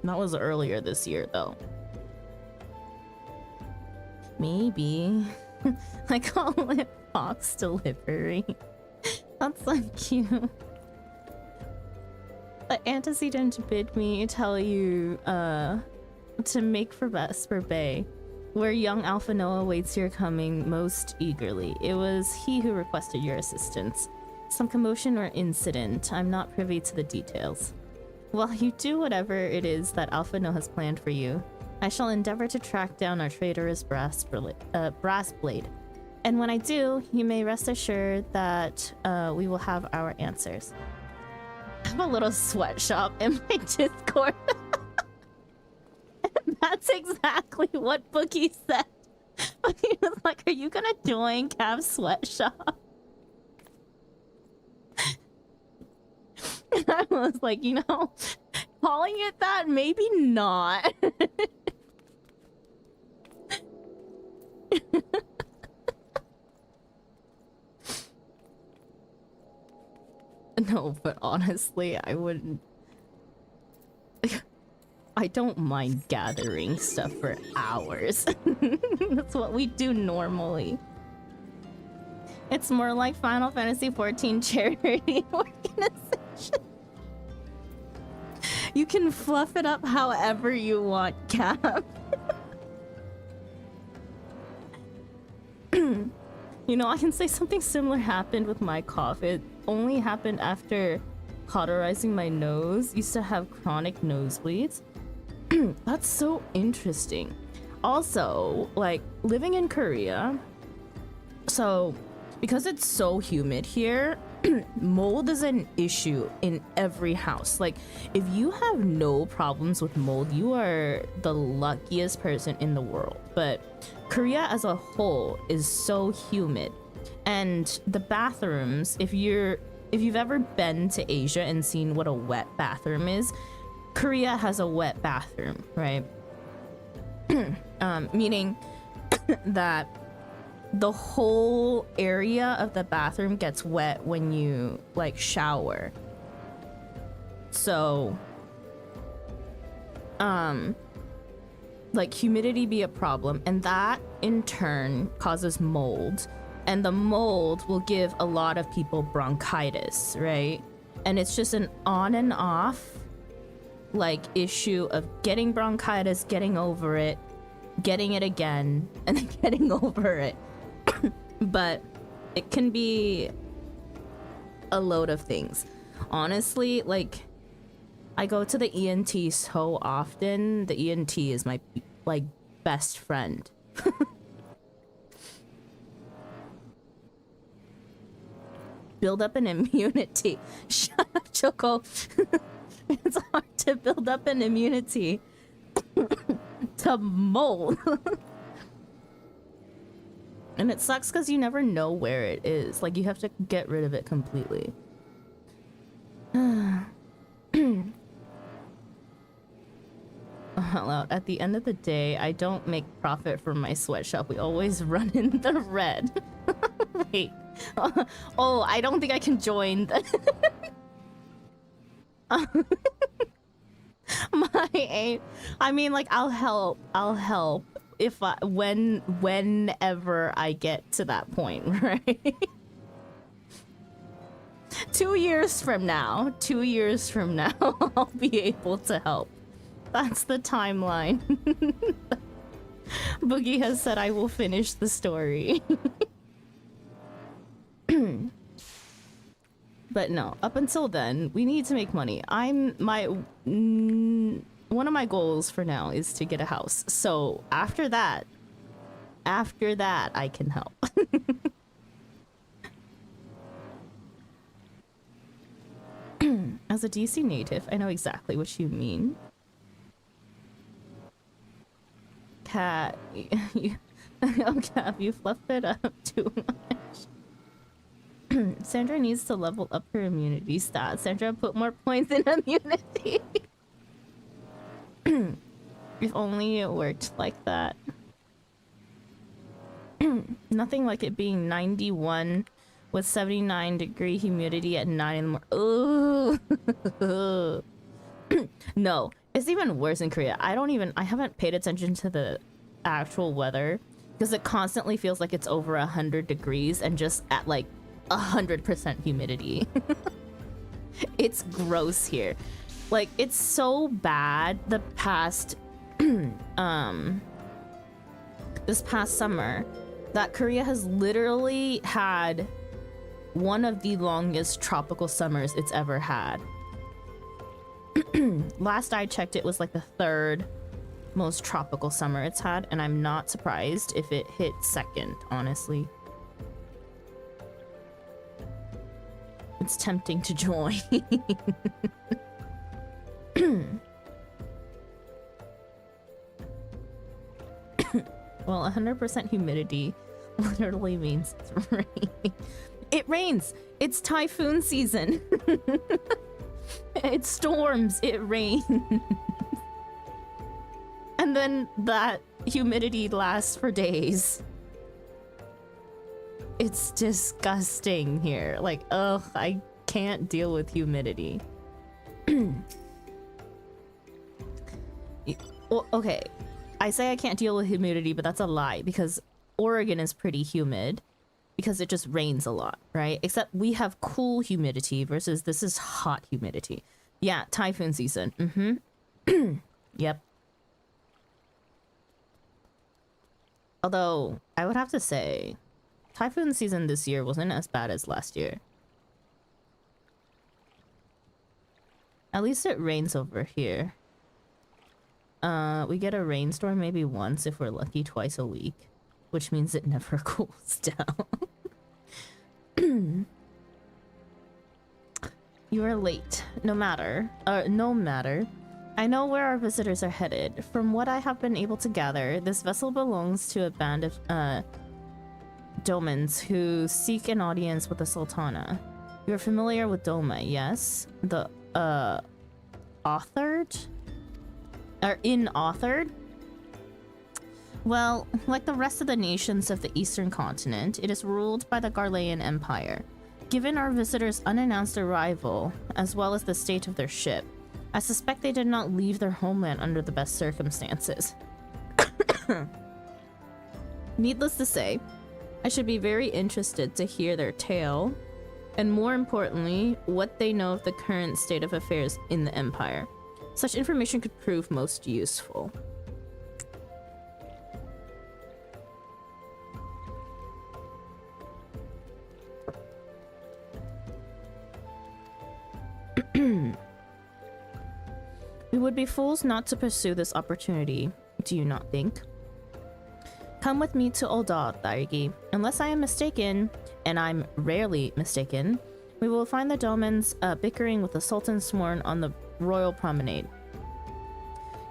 A: That was earlier this year though. Maybe I call it Fox delivery. That's so cute. The antecedent bid me tell you to make for Vesper Bay, where young Alpha Noah waits your coming most eagerly. It was he who requested your assistance. Some commotion or incident. I'm not privy to the details. While you do whatever it is that Alpha Noah has planned for you, I shall endeavor to track down our traitorous brass blade. And when I do, you may rest assured that we will have our answers. I have a little sweatshop in my Discord. That's exactly what Boogie said. Boogie was like, are you gonna join Cav's sweatshop? And I was like, you know, calling it that, maybe not. No, but honestly, I wouldn't. I don't mind gathering stuff for hours. That's what we do normally. It's more like Final Fantasy XIV charity organization. You can fluff it up however you want, Cap. You know, I can say something similar happened with my cough. It only happened after cauterizing my nose. Used to have chronic nosebleeds. That's so interesting. Also, like, living in Korea, so because it's so humid here, mold is an issue in every house. Like, if you have no problems with mold, you are the luckiest person in the world. But Korea as a whole is so humid, and the bathrooms, if you've ever been to Asia and seen what a wet bathroom is, Korea has a wet bathroom, right? Meaning that the whole area of the bathroom gets wet when you like shower. So like humidity be a problem, and that in turn causes mold, and the mold will give a lot of people bronchitis, right? And it's just an on and off like issue of getting bronchitis, getting over it, getting it again, and then getting over it. But It can be a load of things. Honestly, like, I go to the ENT so often. The ENT is my, like, best friend. Build up an immunity. Shut up, Choco. It's hard to build up an immunity to mold. And it sucks because you never know where it is. Like, you have to get rid of it completely. At the end of the day, I don't make profit from my sweatshop. We always run in the red. Wait. Oh, I don't think I can join. My aim. I mean, like, I'll help. I'll help if whenever I get to that point, right? 2 years from now, I'll be able to help. That's the timeline. Boogie has said I will finish the story. But no, up until then, we need to make money. One of my goals for now is to get a house. So after that, I can help. As a DC native, I know exactly what you mean. Cat, you fluffed it up too much. Sandra needs to level up her immunity stats. Sandra, put more points in immunity. If only it worked like that. Nothing like it being 91 with 79-degree humidity at 9 in the morning. Ooh. No, it's even worse in Korea. I haven't paid attention to the actual weather because it constantly feels like it's over 100 degrees and just at like 100% humidity. It's gross here. Like, it's so bad the past this past summer that Korea has literally had one of the longest tropical summers it's ever had. Last I checked, it was like the 3rd most tropical summer it's had, and I'm not surprised if it hit 2nd, honestly. It's tempting to join. Well, 100% humidity literally means it's raining. It rains! It's typhoon season! It storms, it rains. And then that humidity lasts for days. It's disgusting here. Like, ugh, I can't deal with humidity. Well, okay, I say I can't deal with humidity, but that's a lie because Oregon is pretty humid because it just rains a lot, right? Except we have cool humidity versus this is hot humidity. Yeah, typhoon season. Yep. Although, I would have to say, typhoon season this year wasn't as bad as last year. At least it rains over here. We get a rainstorm maybe once if we're lucky, twice a week, which means it never cools down. You are late. No matter. I know where our visitors are headed. From what I have been able to gather, this vessel belongs to a band of Domans who seek an audience with the Sultana. You're familiar with Doma, yes? The authored? Or in-authored? Well, like the rest of the nations of the Eastern continent, it is ruled by the Garlean Empire. Given our visitors' unannounced arrival, as well as the state of their ship, I suspect they did not leave their homeland under the best circumstances. Needless to say, I should be very interested to hear their tale, and more importantly, what they know of the current state of affairs in the Empire. Such information could prove most useful. We would be fools not to pursue this opportunity, do you not think? Come with me to Ul'dah, Thairgi. Unless I am mistaken, and I'm rarely mistaken, we will find the Domans bickering with the Sultan sworn on the royal promenade.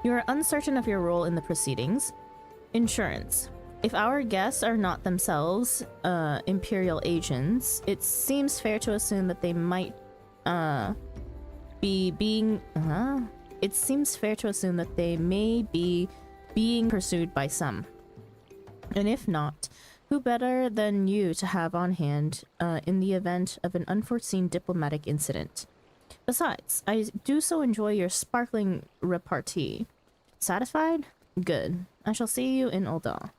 A: You are uncertain of your role in the proceedings. Insurance. If our guests are not themselves Imperial agents, it seems fair to assume that they might be being... It seems fair to assume that they may be being pursued by some. And if not, who better than you to have on hand in the event of an unforeseen diplomatic incident? Besides, I do so enjoy your sparkling repartee. Satisfied? Good. I shall see you in Ul'dah.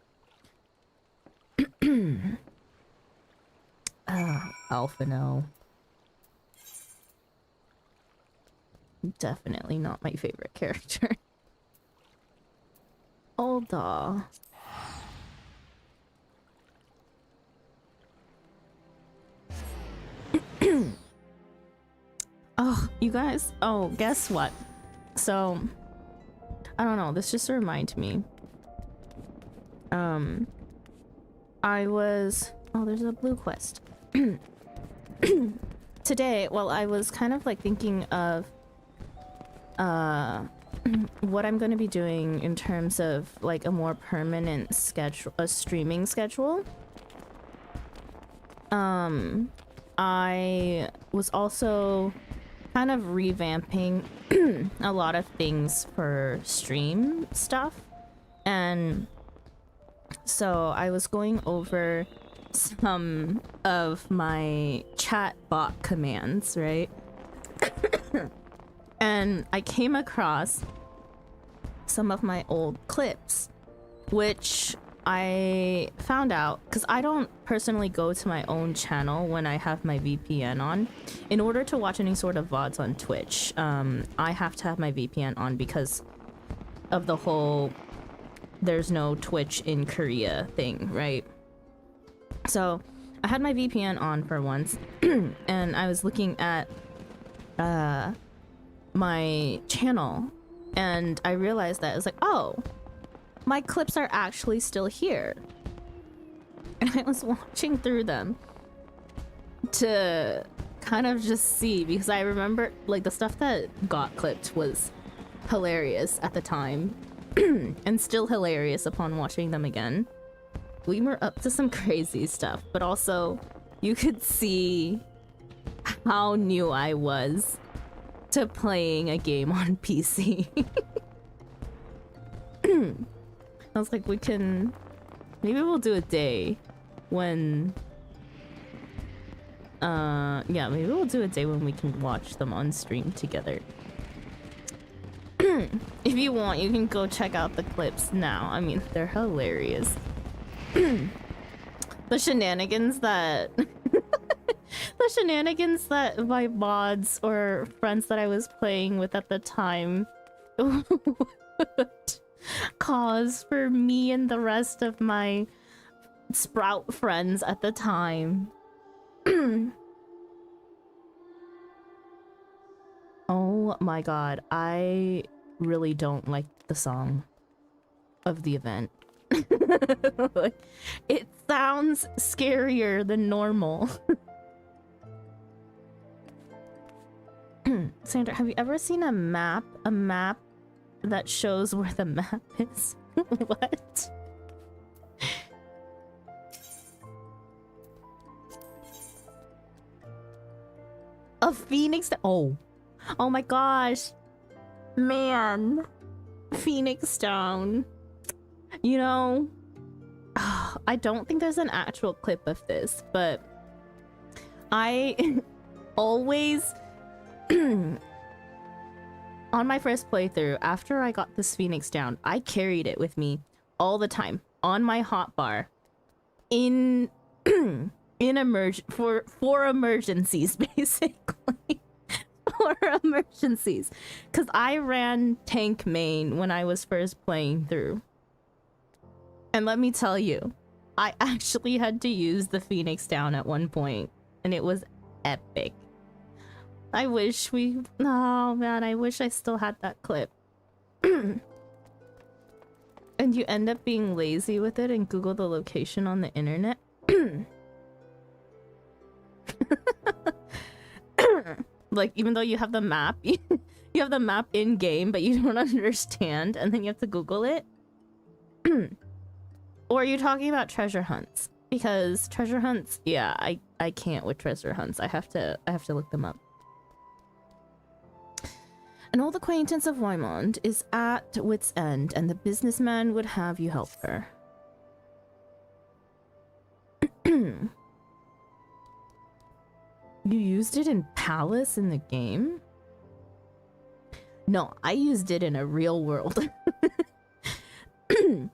A: Alphino. Definitely not my favorite character. Ul'dah. Oh, you guys. Oh, guess what? So, I don't know. This just reminded me. I was... Oh, there's a blue quest. Today, well, I was kind of like thinking of what I'm going to be doing in terms of like a more permanent schedule, a streaming schedule. I was also kind of revamping a lot of things for stream stuff, and so I was going over some of my chat bot commands, right? And I came across some of my old clips, which I found out because I don't personally go to my own channel when I have my VPN on. In order to watch any sort of VODs on Twitch, I have to have my VPN on because of the whole there's no Twitch in Korea thing, right? So I had my VPN on for once and I was looking at my channel and I realized that it was like, oh, my clips are actually still here. And I was watching through them to kind of just see, because I remember like the stuff that got clipped was hilarious at the time and still hilarious upon watching them again. We were up to some crazy stuff, but also you could see how new I was to playing a game on PC. I was like, maybe we'll do a day when, yeah, maybe we'll do a day when we can watch them on stream together. If you want, you can go check out the clips now. I mean, they're hilarious. The shenanigans that the shenanigans that my mods or friends that I was playing with at the time would cause for me and the rest of my Sprout friends at the time. Oh my god, I really don't like the song of the event. It sounds scarier than normal. Sandra, have you ever seen a map that shows where the map is? What? A Phoenix? Oh my gosh, man, Phoenix Down. You know, I don't think there's an actual clip of this, but I always on my first playthrough, after I got this Phoenix down, I carried it with me all the time on my hotbar in for emergencies, basically. For emergencies, because I ran tank main when I was first playing through, and let me tell you, I actually had to use the Phoenix down at one point, and it was epic. I wish we... Oh, man, I wish I still had that clip. And you end up being lazy with it and Google the location on the internet. Like, even though you have the map, you have the map in game, but you don't understand, and then you have to Google it. Or are you talking about treasure hunts? Because treasure hunts, yeah, I can't with treasure hunts. I have to look them up. An old acquaintance of Wymond is at wit's end, and the businessman would have you help her. You used it in Palace in the game? No, I used it in a real world. I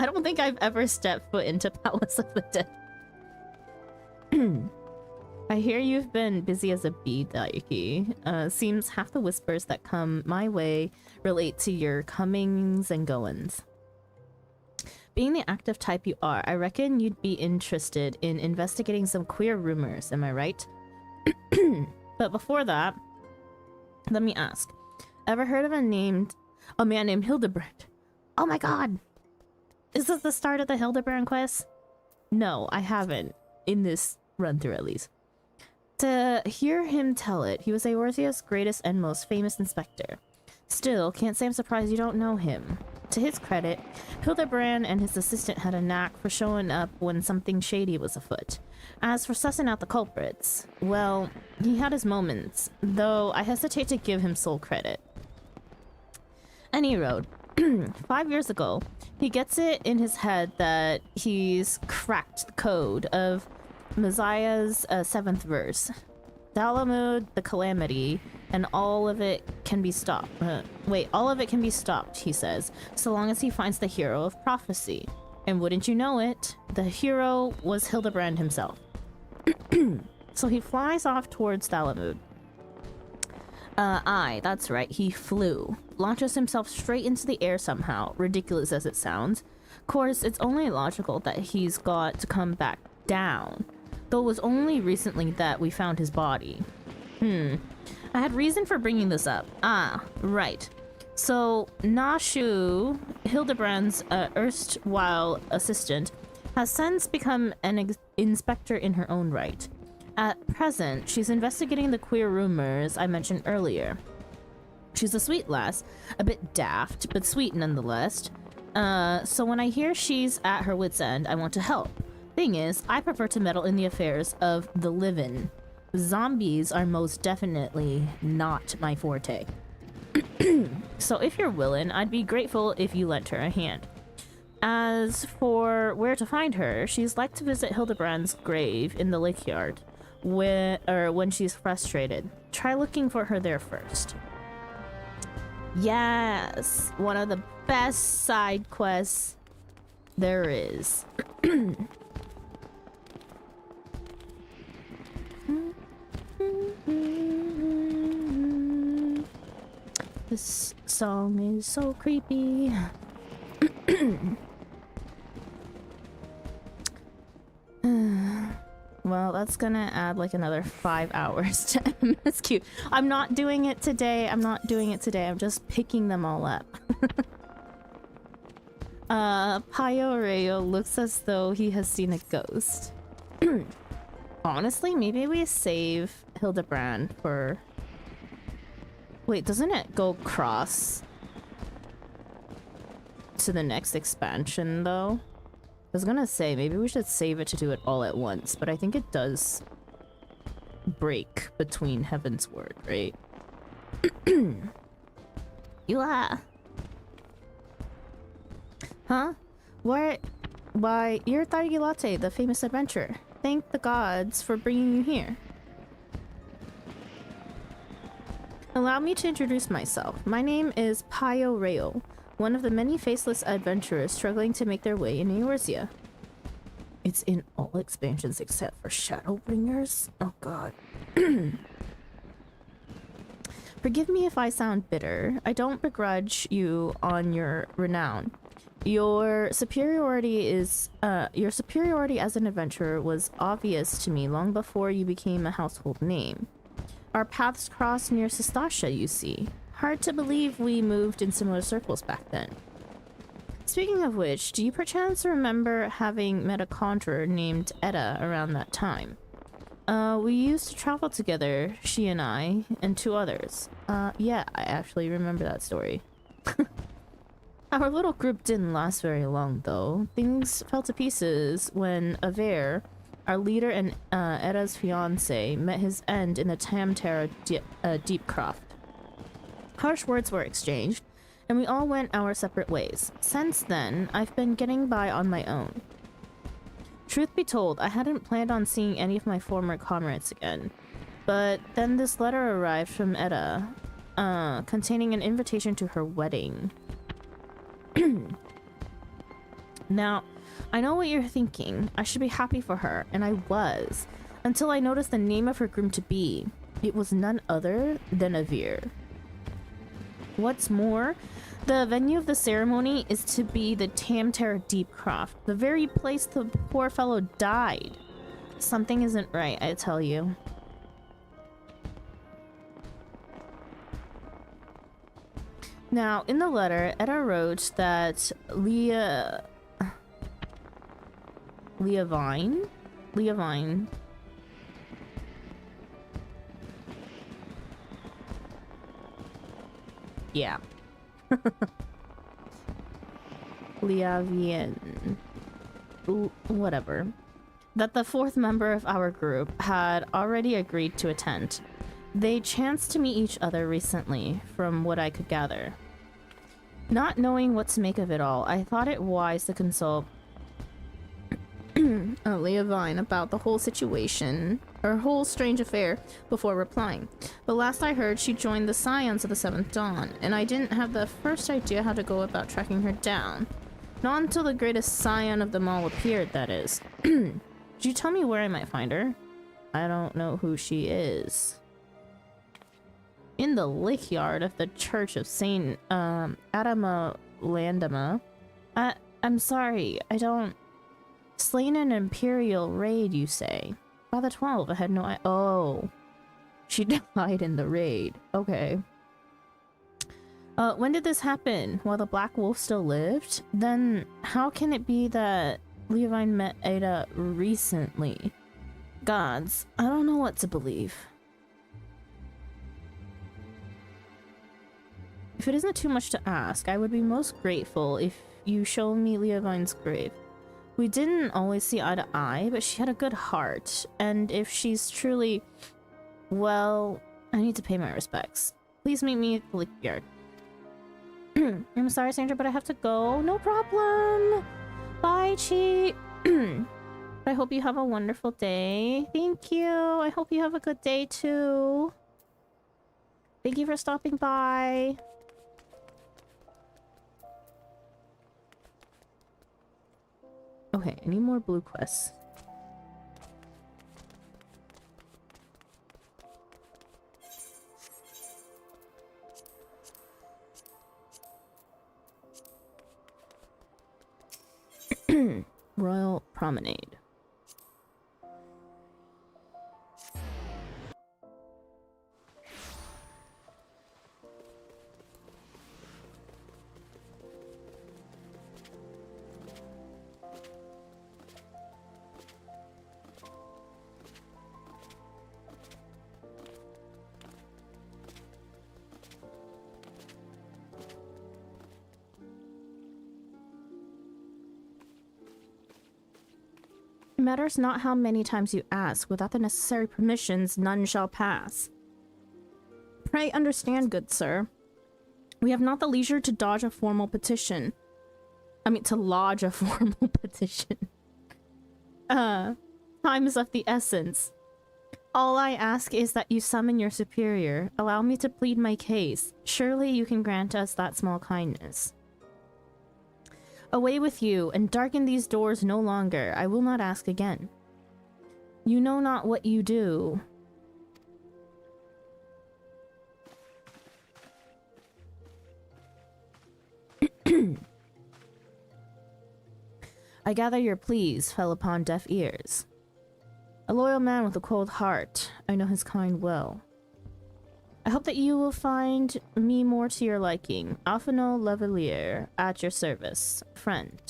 A: don't think I've ever stepped foot into Palace of the Dead. I hear you've been busy as a bee, Daiki. Seems half the whispers that come my way relate to your comings and goings. Being the active type you are, I reckon you'd be interested in investigating some queer rumors, am I right? But before that, let me ask. Ever heard of a man named Hildebrand? Oh my god! Is this the start of the Hildebrand quest? No, I haven't. In this run-through, at least. To hear him tell it, he was Eorzea's greatest and most famous inspector. Still, can't say I'm surprised you don't know him. To his credit, Hildebrand and his assistant had a knack for showing up when something shady was afoot. As for sussing out the culprits, well, he had his moments, though I hesitate to give him sole credit. Any road. 5 years ago, he gets it in his head that he's cracked the code of Messiah's 7th verse. Dalamud, the calamity, and all of it can be stopped. All of it can be stopped, he says, so long as he finds the hero of prophecy. And wouldn't you know it, the hero was Hildebrand himself. So he flies off towards Dalamud. That's right, he flew. Launches himself straight into the air somehow, ridiculous as it sounds. Of course, it's only logical that he's got to come back down. Though it was only recently that we found his body. I had reason for bringing this up. Right. So, Nashu, Hildebrand's erstwhile assistant, has since become an inspector in her own right. At present, she's investigating the queer rumors I mentioned earlier. She's a sweet lass, a bit daft, but sweet nonetheless. So when I hear she's at her wit's end, I want to help. Thing is, I prefer to meddle in the affairs of the living. Zombies are most definitely not my forte. So if you're willing, I'd be grateful if you lent her a hand. As for where to find her, she's like to visit Hildebrand's grave in the lake yard when she's frustrated. Try looking for her there first. Yes, one of the best side quests there is. This song is so creepy. Well, that's gonna add like another 5 hours to MSQ. I'm not doing it today. I'm just picking them all up. Payo looks as though he has seen a ghost. Honestly, maybe we save Hildebrand for... Wait, doesn't it go cross to the next expansion, though? I was gonna say, maybe we should save it to do it all at once, but I think it does break between Heaven's Word, right? Huh? Why, you're Taigilate, the famous adventurer. Thank the gods for bringing you here. Allow me to introduce myself. My name is Payo Reo, one of the many faceless adventurers struggling to make their way in Eorzea. It's in all expansions except for Shadowbringers? Oh god. Forgive me if I sound bitter. I don't begrudge you on your renown. Your superiority as an adventurer was obvious to me long before you became a household name. Our paths crossed near Sestasha, you see. Hard to believe we moved in similar circles back then. Speaking of which, do you perchance remember having met a conjurer named Etta around that time? We used to travel together, she and I, and 2 others. Yeah, I actually remember that story. Our little group didn't last very long, though. Things fell to pieces when Aver, our leader and Etta's fiancé, met his end in the Tamtara Deep Croft. Harsh words were exchanged, and we all went our separate ways. Since then, I've been getting by on my own. Truth be told, I hadn't planned on seeing any of my former comrades again. But then this letter arrived from Etta, containing an invitation to her wedding. Now, I know what you're thinking. I should be happy for her, and I was, until I noticed the name of her groom-to-be. It was none other than Avir. What's more, the venue of the ceremony is to be the Tamtara Deep Croft, the very place the poor fellow died. Something isn't right, I tell you. Now, in the letter, Etta wrote that Leavine? Yeah. Leavine. Whatever. That the 4th member of our group had already agreed to attend. They chanced to meet each other recently, from what I could gather. Not knowing what to make of it all, I thought it wise to consult Leavine about the whole situation, her whole strange affair, before replying. But last I heard, she joined the Scions of the 7th Dawn, and I didn't have the first idea how to go about tracking her down. Not until the greatest scion of them all appeared, that is. Could you tell me where I might find her? I don't know who she is. In the lake yard of the Church of Saint Adama Landama. I'm sorry, I don't... Slain in an Imperial raid, you say? By the 12, I had no... Oh. She died in the raid. Okay. When did this happen? While the Black Wolf still lived? Then how can it be that Leavine met Ada recently? Gods, I don't know what to believe. If it isn't too much to ask, I would be most grateful if you show me Leavine's grave. We didn't always see eye to eye, but she had a good heart, and if she's truly... Well, I need to pay my respects. Please meet me at the lake yard. I'm sorry, Sandra, but I have to go. No problem. Bye, Chi. I hope you have a wonderful day. Thank you. I hope you have a good day, too. Thank you for stopping by. Okay, I need more blue quests. Royal Promenade. It matters not how many times you ask. Without the necessary permissions, none shall pass. Pray understand, good sir. We have not the leisure to dodge a formal petition. To lodge a formal petition. Time is of the essence. All I ask is that you summon your superior. Allow me to plead my case. Surely you can grant us that small kindness. Away with you, and darken these doors no longer. I will not ask again. You know not what you do. I gather your pleas fell upon deaf ears. A loyal man with a cold heart. I know his kind well. I hope that you will find me more to your liking. Alphino Levelier, at your service. Friend.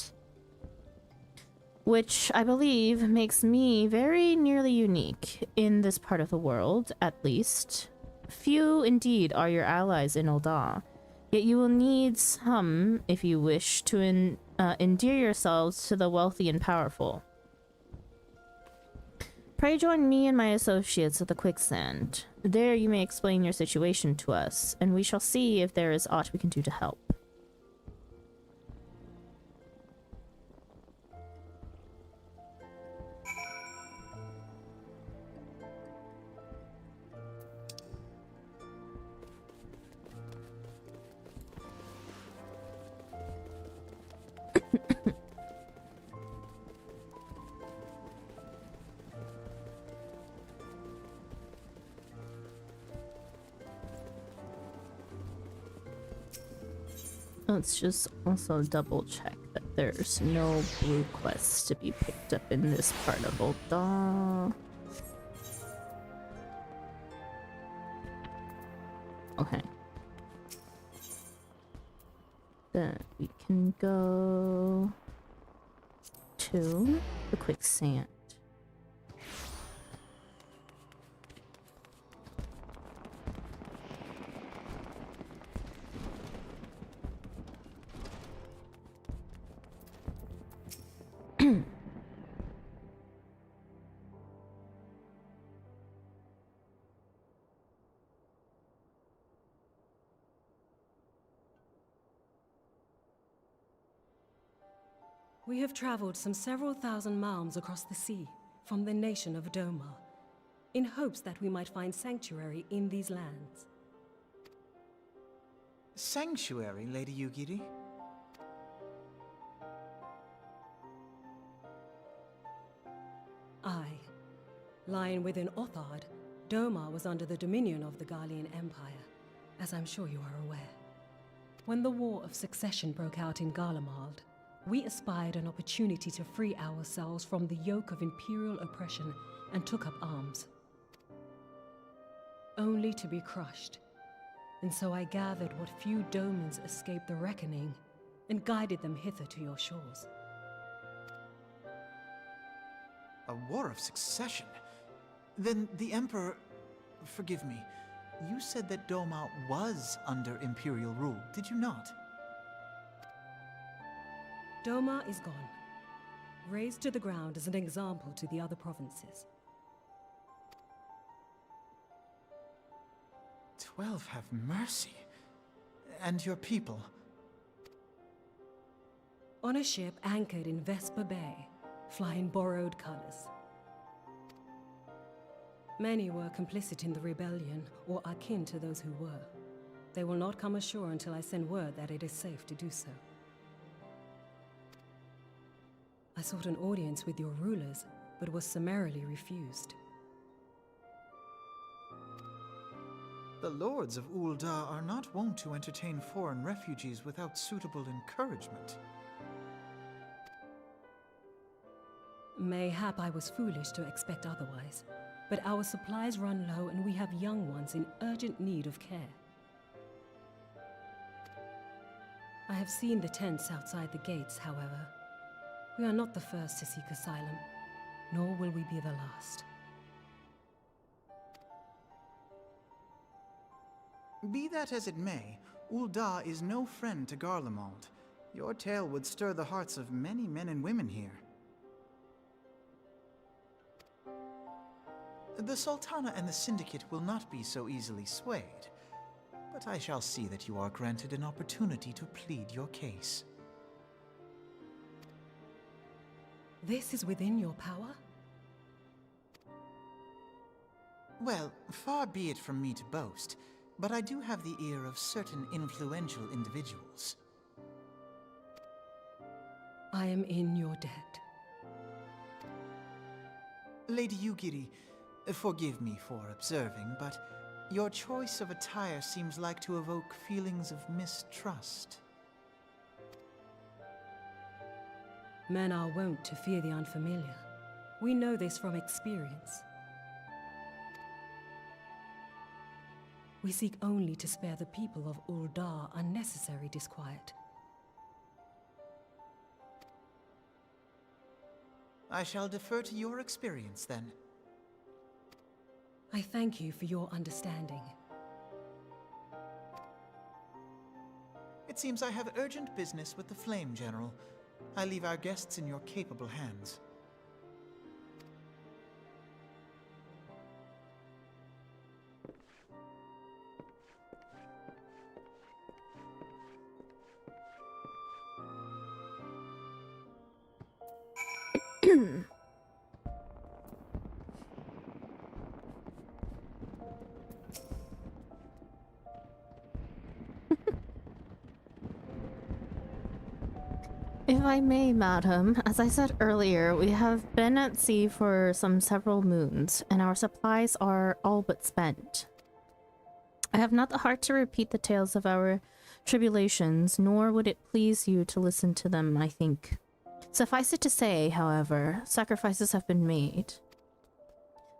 A: Which I believe makes me very nearly unique in this part of the world, at least. Few indeed are your allies in Ul'dah, yet you will need some if you wish to endear yourselves to the wealthy and powerful. Pray join me and my associates at the quicksand. There you may explain your situation to us, and we shall see if there is aught we can do to help. Let's just also double check that there's no blue quests to be picked up in this part of Ul'dah. Okay. Then we can go to the quicksand.
D: We have traveled some several thousand miles across the sea from the nation of Doma, in hopes that we might find sanctuary in these lands.
E: Sanctuary, Lady Yugiri?
D: Aye. Lying within Othard, Doma was under the dominion of the Garlean Empire, as I'm sure you are aware. When the War of Succession broke out in Garlemald, we espied an opportunity to free ourselves from the yoke of imperial oppression and took up arms. Only to be crushed. And so I gathered what few Domans escaped the reckoning and guided them hither to your shores.
E: A war of succession? Then the Emperor... Forgive me. You said that Doma was under Imperial rule, did you not?
D: Doma is gone. Razed to the ground as an example to the other provinces.
E: 12 have mercy. And your people?
D: On a ship anchored in Vesper Bay, flying borrowed colors. Many were complicit in the rebellion, or akin to those who were. They will not come ashore until I send word that it is safe to do so. I sought an audience with your rulers, but was summarily refused.
E: The lords of Ul'dah are not wont to entertain foreign refugees without suitable encouragement.
D: Mayhap I was foolish to expect otherwise, but our supplies run low and we have young ones in urgent need of care. I have seen the tents outside the gates, however. We are not the first to seek asylum, nor will we be the last.
E: Be that as it may, Ul'dah is no friend to Garlemald. Your tale would stir the hearts of many men and women here. The Sultana and the Syndicate will not be so easily swayed, but I shall see that you are granted an opportunity to plead your case.
D: This is within your power?
E: Well, far be it from me to boast, but I do have the ear of certain influential individuals.
D: I am in your debt.
E: Lady Yugiri, forgive me for observing, but your choice of attire seems like to evoke feelings of mistrust.
D: Men are wont to fear the unfamiliar. We know this from experience. We seek only to spare the people of Uldar unnecessary disquiet.
E: I shall defer to your experience, then.
D: I thank you for your understanding.
E: It seems I have urgent business with the Flame General. I leave our guests in your capable hands.
A: If I may, madam, as I said earlier, we have been at sea for several moons, and our supplies are all but spent. I have not the heart to repeat the tales of our tribulations, nor would it please you to listen to them, I think. Suffice it to say, however, sacrifices have been made.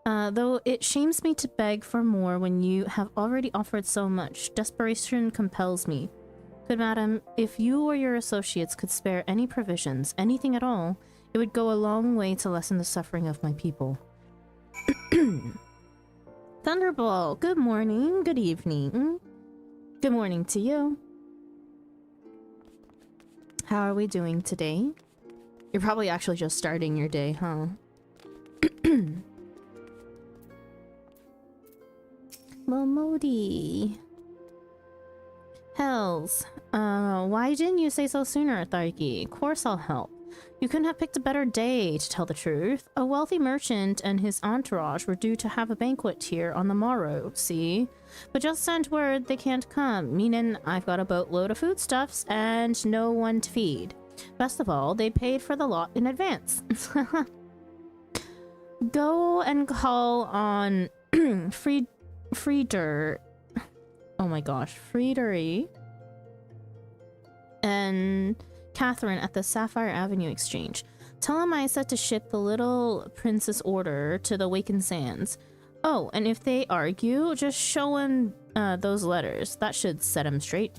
A: Though it shames me to beg for more when you have already offered so much, desperation compels me. Good madam, if you or your associates could spare any provisions, anything at all, it would go a long way to lessen the suffering of my people. Thunderball, good morning, good evening. Good morning to you. How are we doing today? You're probably actually just starting your day, huh? Momodi. Hells. Why didn't you say so sooner, Tharki? Course I'll help. You couldn't have picked a better day, to tell the truth. A wealthy merchant and his entourage were due to have a banquet here on the morrow, see? But just sent word they can't come, meaning I've got a boatload of foodstuffs and no one to feed. Best of all, they paid for the lot in advance. Go and call on Frieder. Oh my gosh, Friedery and Catherine at the Sapphire Avenue Exchange. Tell him I said to ship the little princess order to the Wakened Sands. Oh, and if they argue, just show him those letters. That should set him straight.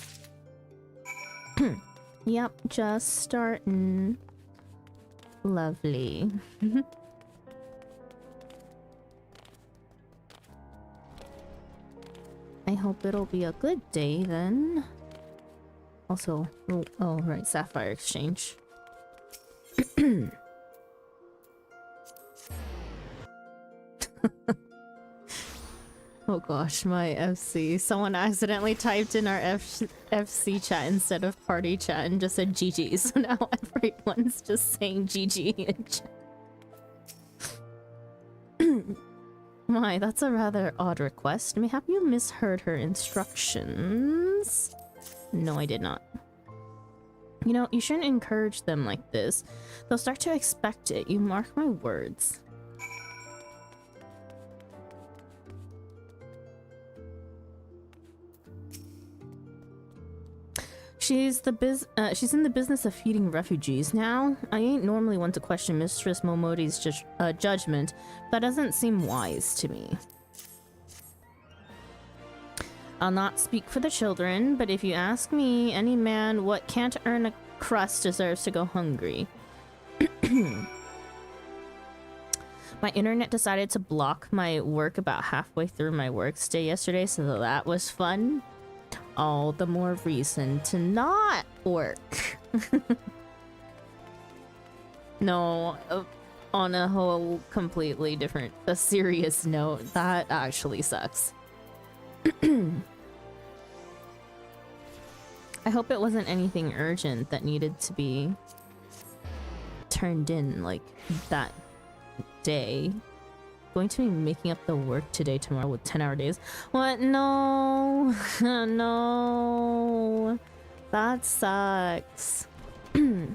A: Yep, just starting. Lovely. I hope it'll be a good day then. Also, oh right, Sapphire Exchange. Oh gosh, my FC. Someone accidentally typed in our FC chat instead of party chat and just said GG. So now everyone's just saying GG in chat. My, that's a rather odd request. Mayhap you misheard her instructions? No, I did not. You know, you shouldn't encourage them like this. They'll start to expect it. You mark my words. She's in the business of feeding refugees now. I ain't normally one to question Mistress Momodi's judgment. That doesn't seem wise to me. I'll not speak for the children, but if you ask me, any man what can't earn a crust deserves to go hungry. My internet decided to block my work about halfway through my workday yesterday, so that was fun. All the more reason to not work. No, on a whole completely different, a serious note, that actually sucks. I hope it wasn't anything urgent that needed to be turned in like that day. Going to be making up the work today, tomorrow with 10-hour days. What? No. No. That sucks. They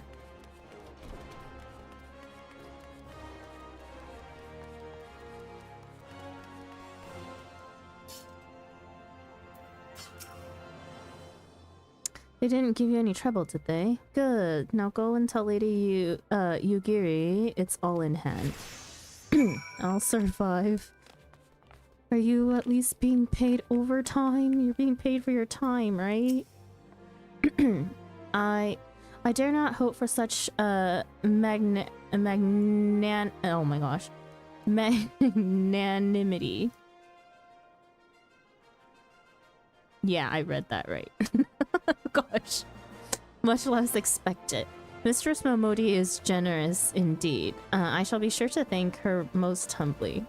A: didn't give you any trouble, did they? Good. Now go and tell Lady Yugiri it's all in hand. I'll survive. Are you at least being paid overtime? You're being paid for your time, right? I dare not hope for such oh my gosh, magnanimity. Yeah, I read that right. Gosh, much less expected. Mistress Momodi is generous indeed. I shall be sure to thank her most humbly.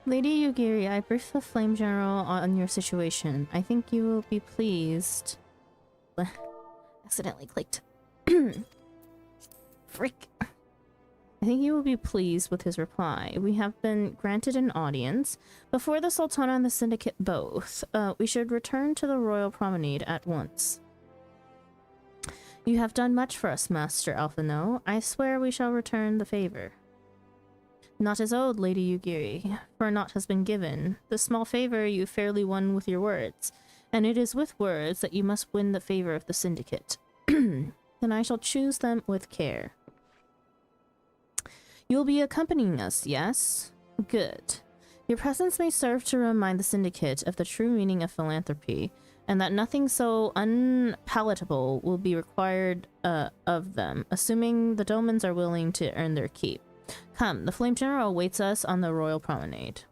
A: Lady Yugiri, I briefed the Flame General on your situation. I think you will be pleased. Accidentally clicked. Frick. I think you will be pleased with his reply. We have been granted an audience before the Sultana and the Syndicate both. We should return to the Royal Promenade at once. You have done much for us, Master Alphino. I swear we shall return the favor. Not as owed, Lady Yugiri, for naught has been given. The small favor you fairly won with your words, and it is with words that you must win the favor of the Syndicate. Then I shall choose them with care. You will be accompanying us, yes? Good. Your presence may serve to remind the Syndicate of the true meaning of philanthropy, and that nothing so unpalatable will be required of them, assuming the Domans are willing to earn their keep. Come, the Flame General awaits us on the Royal Promenade.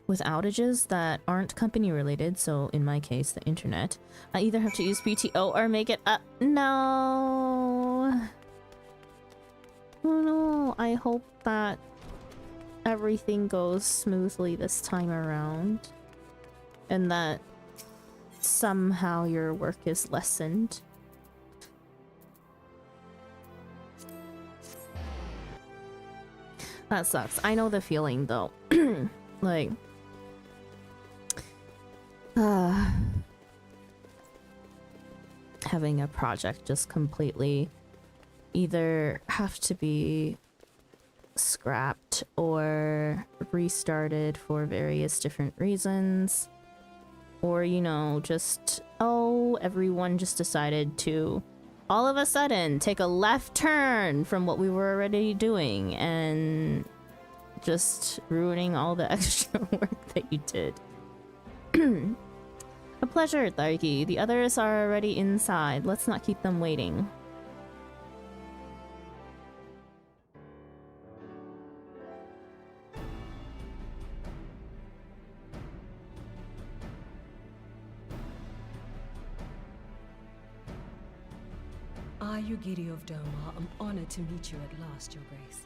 A: With outages that aren't company related, so in my case, the internet, I either have to use PTO or make it up. No! Oh no, I hope that everything goes smoothly this time around. And that somehow your work is lessened. That sucks. I know the feeling though. Like, having a project just completely either have to be scrapped or restarted for various different reasons, or, you know, just, oh, everyone just decided to all of a sudden take a left turn from what we were already doing and just ruining all the extra work that you did. A pleasure, Tharki. The others are already inside. Let's not keep them waiting.
D: I, Yugiri of Doma, am honored to meet you at last, Your Grace.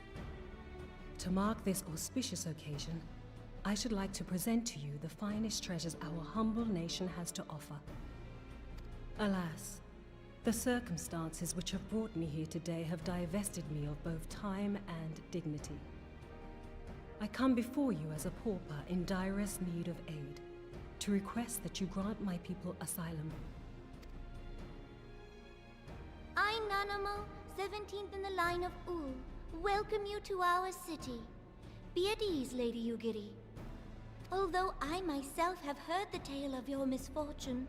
D: To mark this auspicious occasion, I should like to present to you the finest treasures our humble nation has to offer. Alas, the circumstances which have brought me here today have divested me of both time and dignity. I come before you as a pauper in direst need of aid, to request that you grant my people asylum.
F: I, Nanamo, 17th in the line of Ul, welcome you to our city. Be at ease, Lady Yugiri. Although I myself have heard the tale of your misfortune,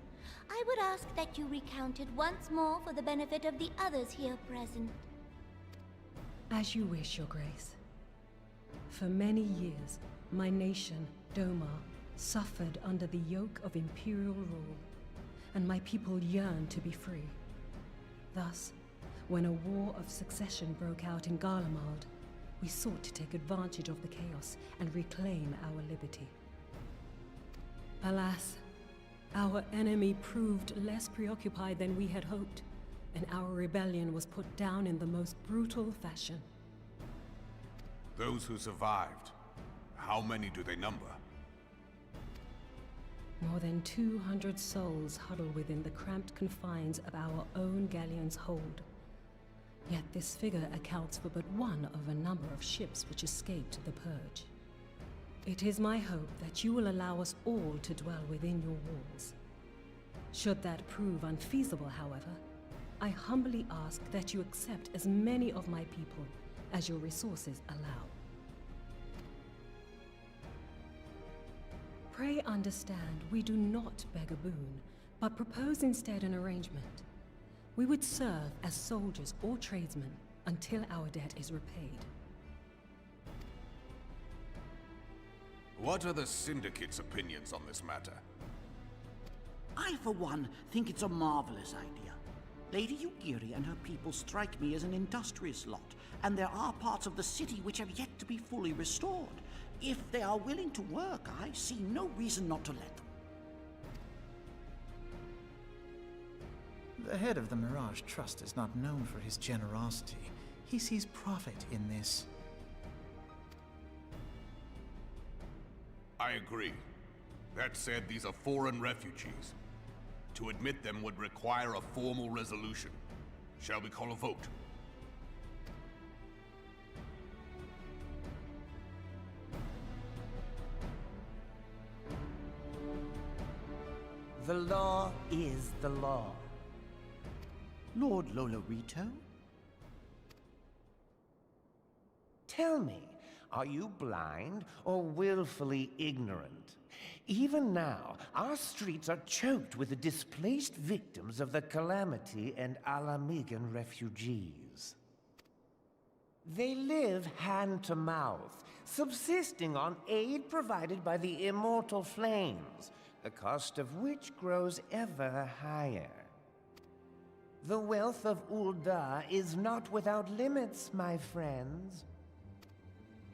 F: I would ask that you recount it once more for the benefit of the others here present.
D: As you wish, Your Grace. For many years, my nation, Doma, suffered under the yoke of imperial rule, and my people yearned to be free. Thus, when a war of succession broke out in Garlemald, we sought to take advantage of the chaos and reclaim our liberty. Alas, our enemy proved less preoccupied than we had hoped, and our rebellion was put down in the most brutal fashion.
G: Those who survived, how many do they number?
D: More than 200 souls huddle within the cramped confines of our own galleon's hold. Yet this figure accounts for but one of a number of ships which escaped the Purge. It is my hope that you will allow us all to dwell within your walls. Should that prove unfeasible, however, I humbly ask that you accept as many of my people as your resources allow. Pray understand, we do not beg a boon, but propose instead an arrangement. We would serve as soldiers or tradesmen until our debt is repaid.
G: What are the Syndicate's opinions on this matter?
H: I, for one, think it's a marvelous idea. Lady Yugiri and her people strike me as an industrious lot, and there are parts of the city which have yet to be fully restored. If they are willing to work, I see no reason not to let them.
E: The head of the Mirage Trust is not known for his generosity. He sees profit in this.
G: I agree. That said, these are foreign refugees. To admit them would require a formal resolution. Shall we call a vote?
I: The law is the law.
H: Lord Lolorito?
I: Tell me, are you blind or willfully ignorant? Even now, our streets are choked with the displaced victims of the Calamity and Alamigan refugees. They live hand to mouth, subsisting on aid provided by the immortal flames, the cost of which grows ever higher. The wealth of Ul'dah is not without limits, my friends.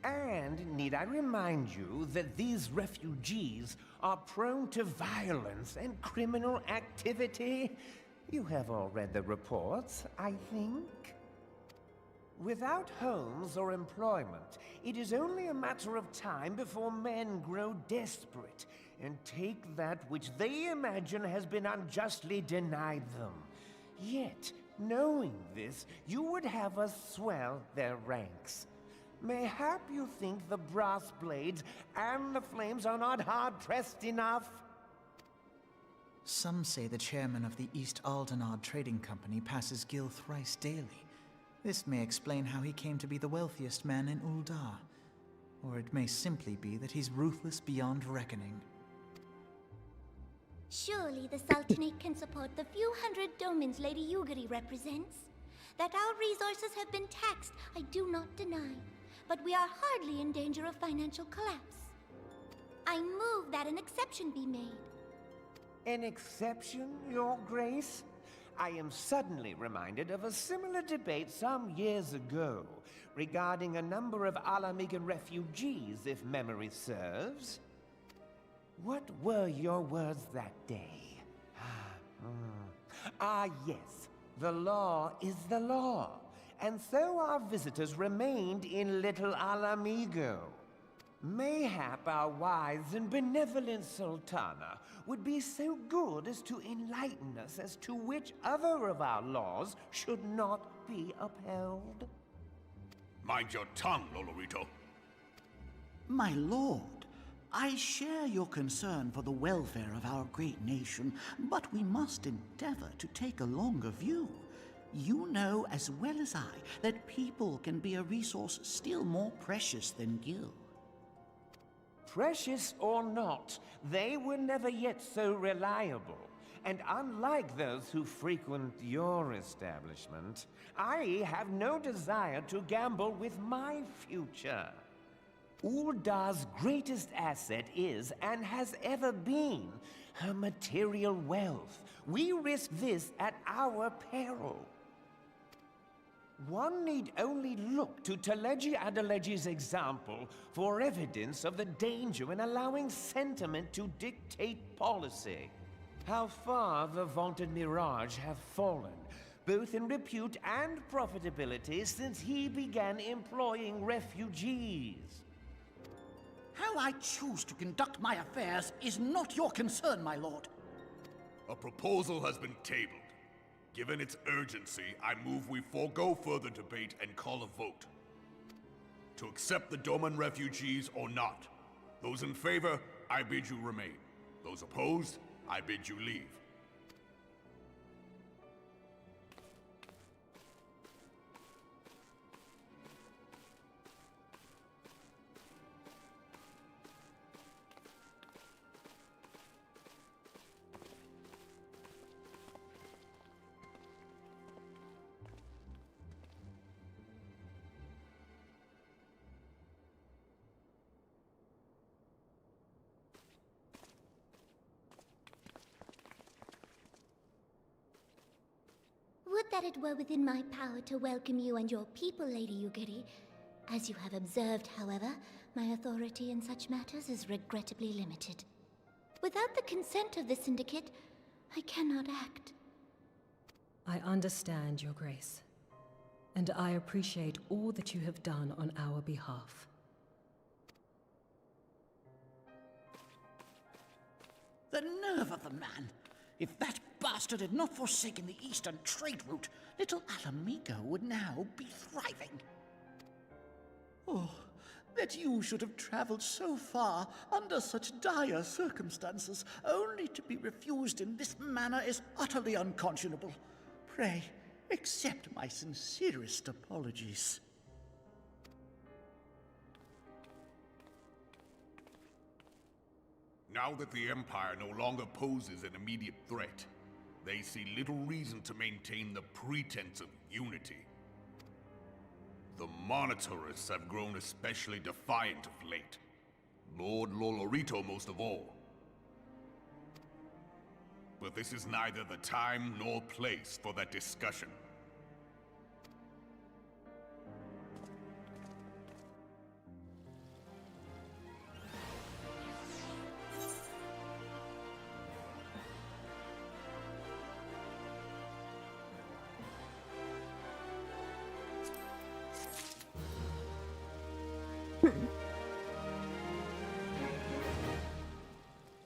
I: And need I remind you that these refugees are prone to violence and criminal activity? You have all read the reports, I think. Without homes or employment, it is only a matter of time before men grow desperate and take that which they imagine has been unjustly denied them. Yet, knowing this, you would have us swell their ranks. Mayhap you think the brass blades and the flames are not hard-pressed enough?
E: Some say the chairman of the East Aldenard Trading Company passes Gil thrice daily. This may explain how he came to be the wealthiest man in Ul'dah. Or it may simply be that he's ruthless beyond reckoning.
F: Surely the Sultanate can support the few hundred domins Lady Yugiri represents. That our resources have been taxed, I do not deny. But we are hardly in danger of financial collapse. I move that an exception be made.
I: An exception, Your Grace? I am suddenly reminded of a similar debate some years ago regarding a number of Alamigan refugees, if memory serves. What were your words that day? Yes. The law is the law. And so our visitors remained in Little Alamigo. Mayhap our wise and benevolent Sultana would be so good as to enlighten us as to which other of our laws should not be upheld.
G: Mind your tongue, Lolorito.
H: My lord, I share your concern for the welfare of our great nation, but we must endeavor to take a longer view. You know as well as I that people can be a resource still more precious than Gil.
I: Precious or not, they were never yet so reliable. And unlike those who frequent your establishment, I have no desire to gamble with my future. Ul'dah's greatest asset is, and has ever been, her material wealth. We risk this at our peril. One need only look to Teleji Adeleji's example for evidence of the danger in allowing sentiment to dictate policy. How far the vaunted Mirage have fallen, both in repute and profitability, since he began employing refugees.
H: How I choose to conduct my affairs is not your concern, my lord.
G: A proposal has been tabled. Given its urgency, I move we forego further debate and call a vote. To accept the Doman refugees or not. Those in favor, I bid you remain. Those opposed, I bid you leave.
F: Would that it were within my power to welcome you and your people, Lady Yugiri. As you have observed, however, my authority in such matters is regrettably limited. Without the consent of the Syndicate, I cannot act.
D: I understand, Your Grace, and I appreciate all that you have done on our behalf.
H: The nerve of the man! If that bastard had not forsaken the eastern trade route, little Alamigo would now be thriving. Oh, that you should have traveled so far under such dire circumstances, only to be refused in this manner is utterly unconscionable. Pray, accept my sincerest apologies.
G: Now that the Empire no longer poses an immediate threat, they see little reason to maintain the pretense of unity. The Monitorists have grown especially defiant of late. Lord Lolorito most of all. But this is neither the time nor place for that discussion.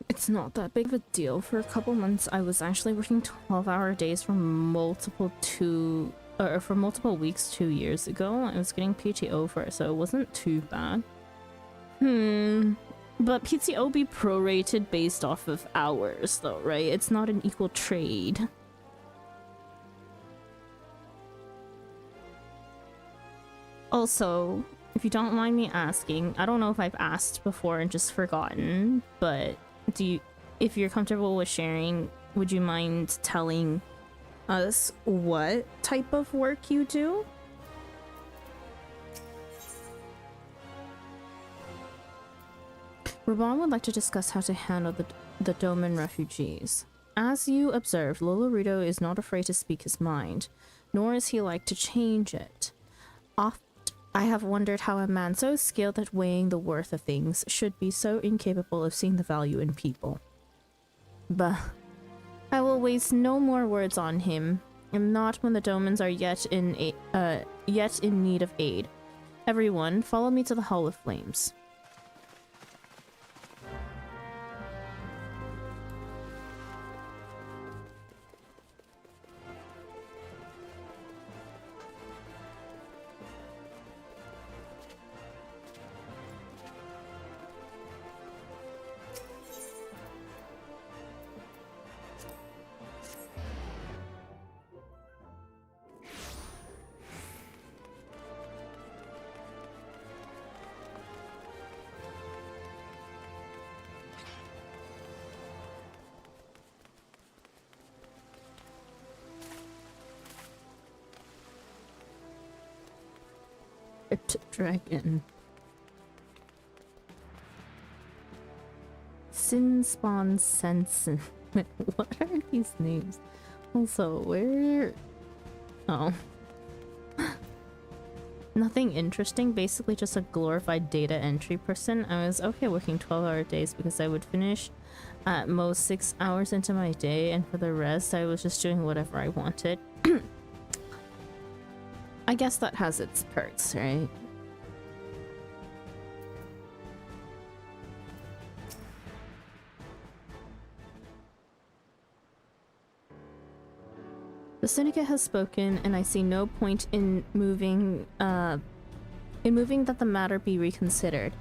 A: It's not that big of a deal. For a couple months, I was actually working 12-hour days for multiple weeks 2 years ago. I was getting PTO for it, so it wasn't too bad. But PTO be prorated based off of hours, though, right? It's not an equal trade. Also, if you don't mind me asking, I don't know if I've asked before and just forgotten, but if you're comfortable with sharing, would you mind telling us what type of work you do? Raban would like to discuss how to handle the Doman refugees. As you observed, Lolorito is not afraid to speak his mind, nor is he like to change it. I have wondered how a man so skilled at weighing the worth of things should be so incapable of seeing the value in people. But I will waste no more words on him, and not when the Domans are yet in need of aid. Everyone, follow me to the Hall of Flames. Dragon. Sinspawn Sensen. What are these names? Also, where... Oh. Nothing interesting, basically just a glorified data entry person. I was okay working 12-hour days because I would finish at most 6 hours into my day, and for the rest I was just doing whatever I wanted. I guess that has its perks, right? The Syndicate has spoken, and I see no point in moving that the matter be reconsidered.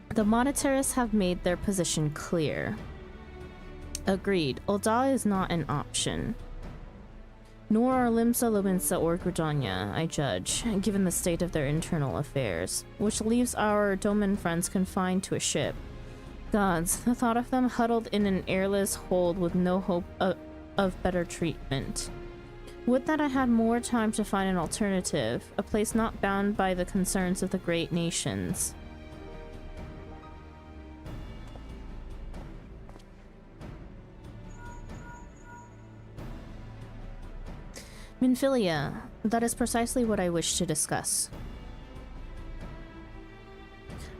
A: The Monitarists have made their position clear. Agreed. Ul'dah is not an option. Nor are Limsa, Lominsa, or Gridania, I judge, given the state of their internal affairs, which leaves our Doman friends confined to a ship. Gods, the thought of them huddled in an airless hold with no hope of better treatment. Would that I had more time to find an alternative, a place not bound by the concerns of the great nations. Minfilia, that is precisely what I wish to discuss.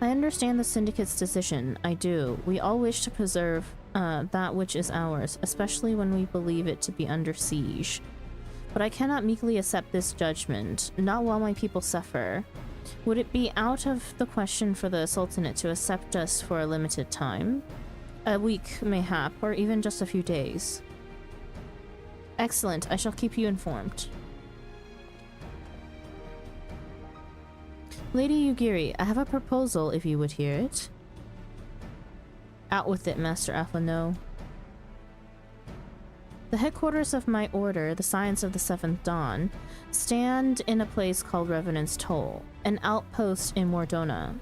A: I understand the Syndicate's decision, I do. We all wish to preserve that which is ours, especially when we believe it to be under siege. But I cannot meekly accept this judgment, not while my people suffer. Would it be out of the question for the Sultanate to accept us for a limited time? A week, mayhap, or even just a few days. Excellent, I shall keep you informed. Lady Yugiri, I have a proposal if you would hear it. Out with it, Master Aflano. The headquarters of my order, the Science of the Seventh Dawn, stand in a place called Revenant's Toll, an outpost in Mordona.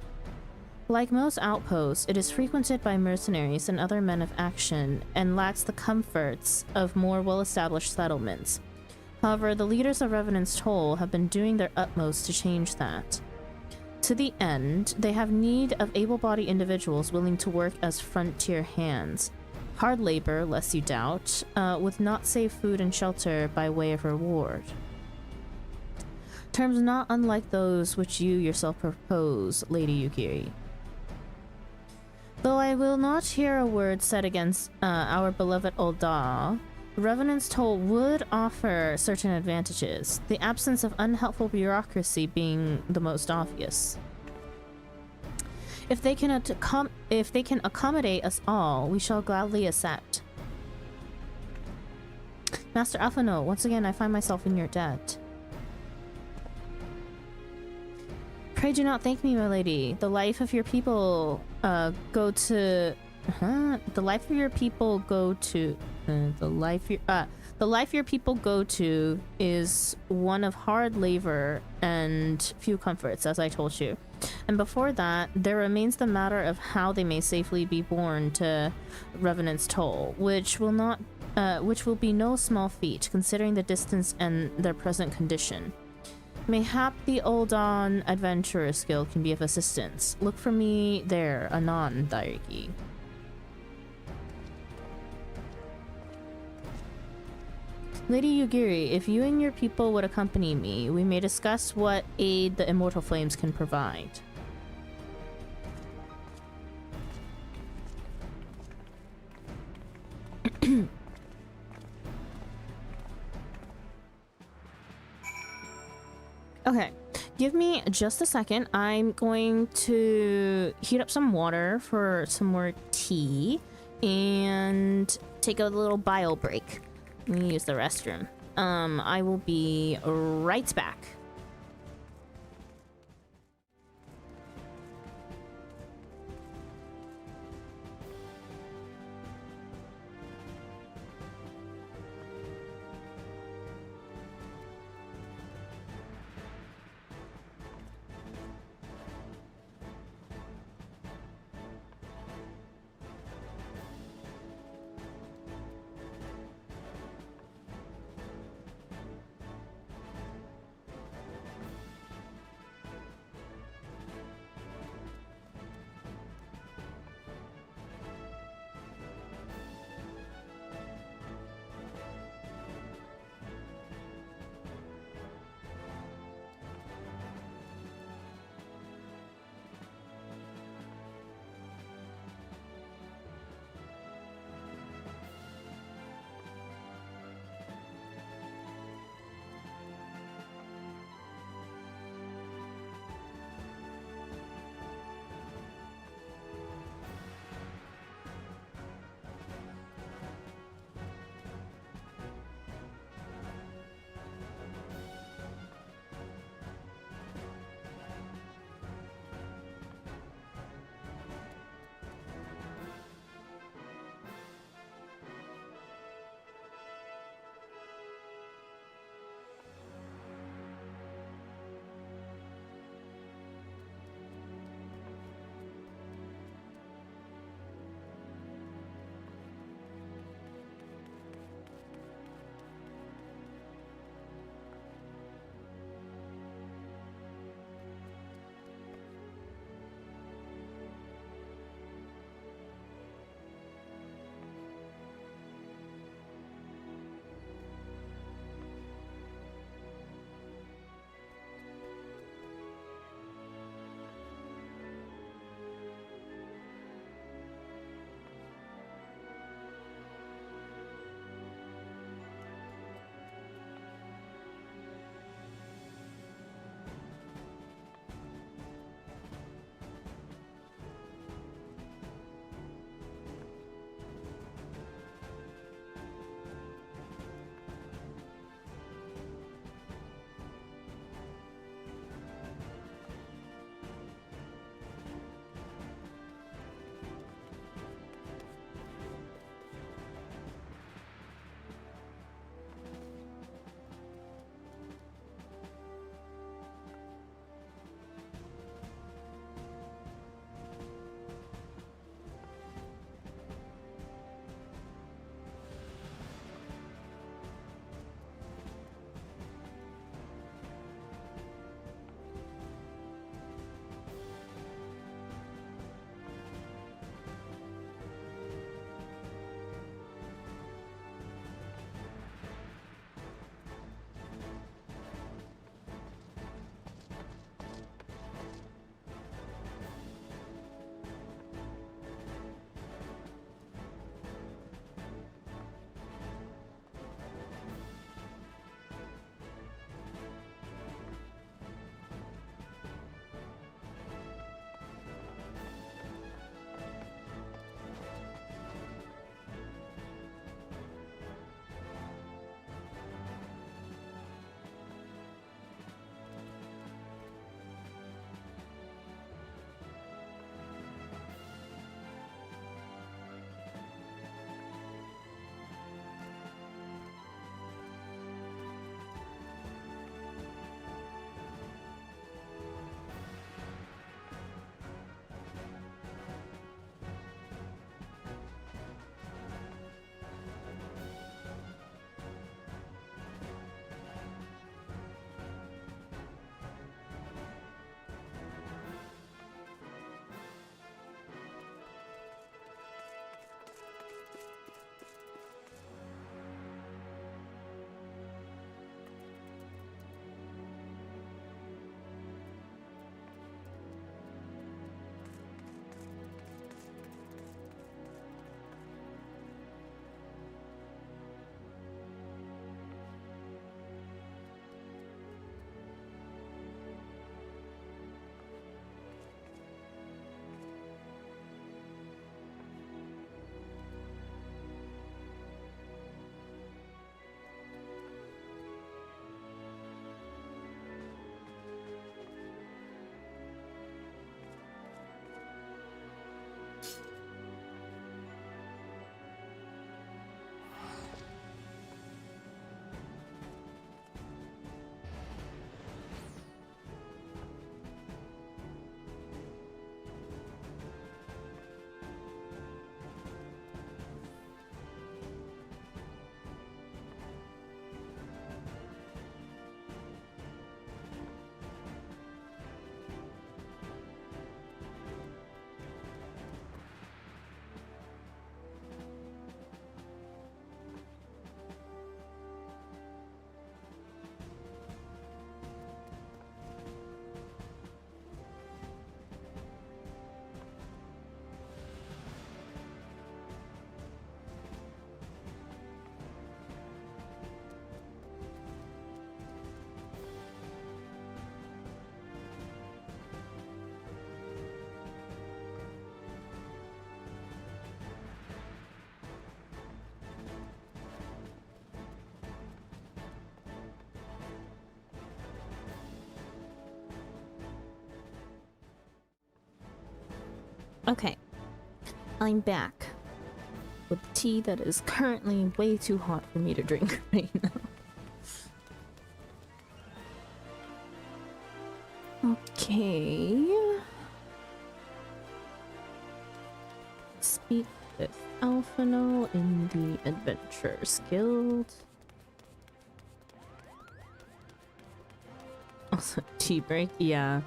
A: Like most outposts, it is frequented by mercenaries and other men of action, and lacks the comforts of more well-established settlements. However, the leaders of Revenant's Toll have been doing their utmost to change that. To the end, they have need of able-bodied individuals willing to work as frontier hands. Hard labor, lest you doubt, with not safe food and shelter by way of reward. Terms not unlike those which you yourself propose, Lady Yugiri. Though I will not hear a word said against our beloved Ul'dah, Revenant's Toll would offer certain advantages, the absence of unhelpful bureaucracy being the most obvious. If they can accommodate us all, we shall gladly accept. Master Aflano, once again I find myself in your debt. Pray do not thank me, my lady. The life of your people go to... The life your people go to is one of hard labor and few comforts, as I told you. And before that, there remains the matter of how they may safely be borne to Revenant's Toll, which will be no small feat, considering the distance and their present condition. Mayhap the Ul'dah Adventurers Guild can be of assistance. Look for me there, anon, Dairiki. Lady Yugiri, if you and your people would accompany me, we may discuss what aid the Immortal Flames can provide. Okay, give me just a second. I'm going to heat up some water for some more tea and take a little bio break. Let me use the restroom. I will be right back. Okay, I'm back with tea that is currently way too hot for me to drink right now. Okay. Speak with Alphino in the Adventurers Guild. Also, tea break? Yeah.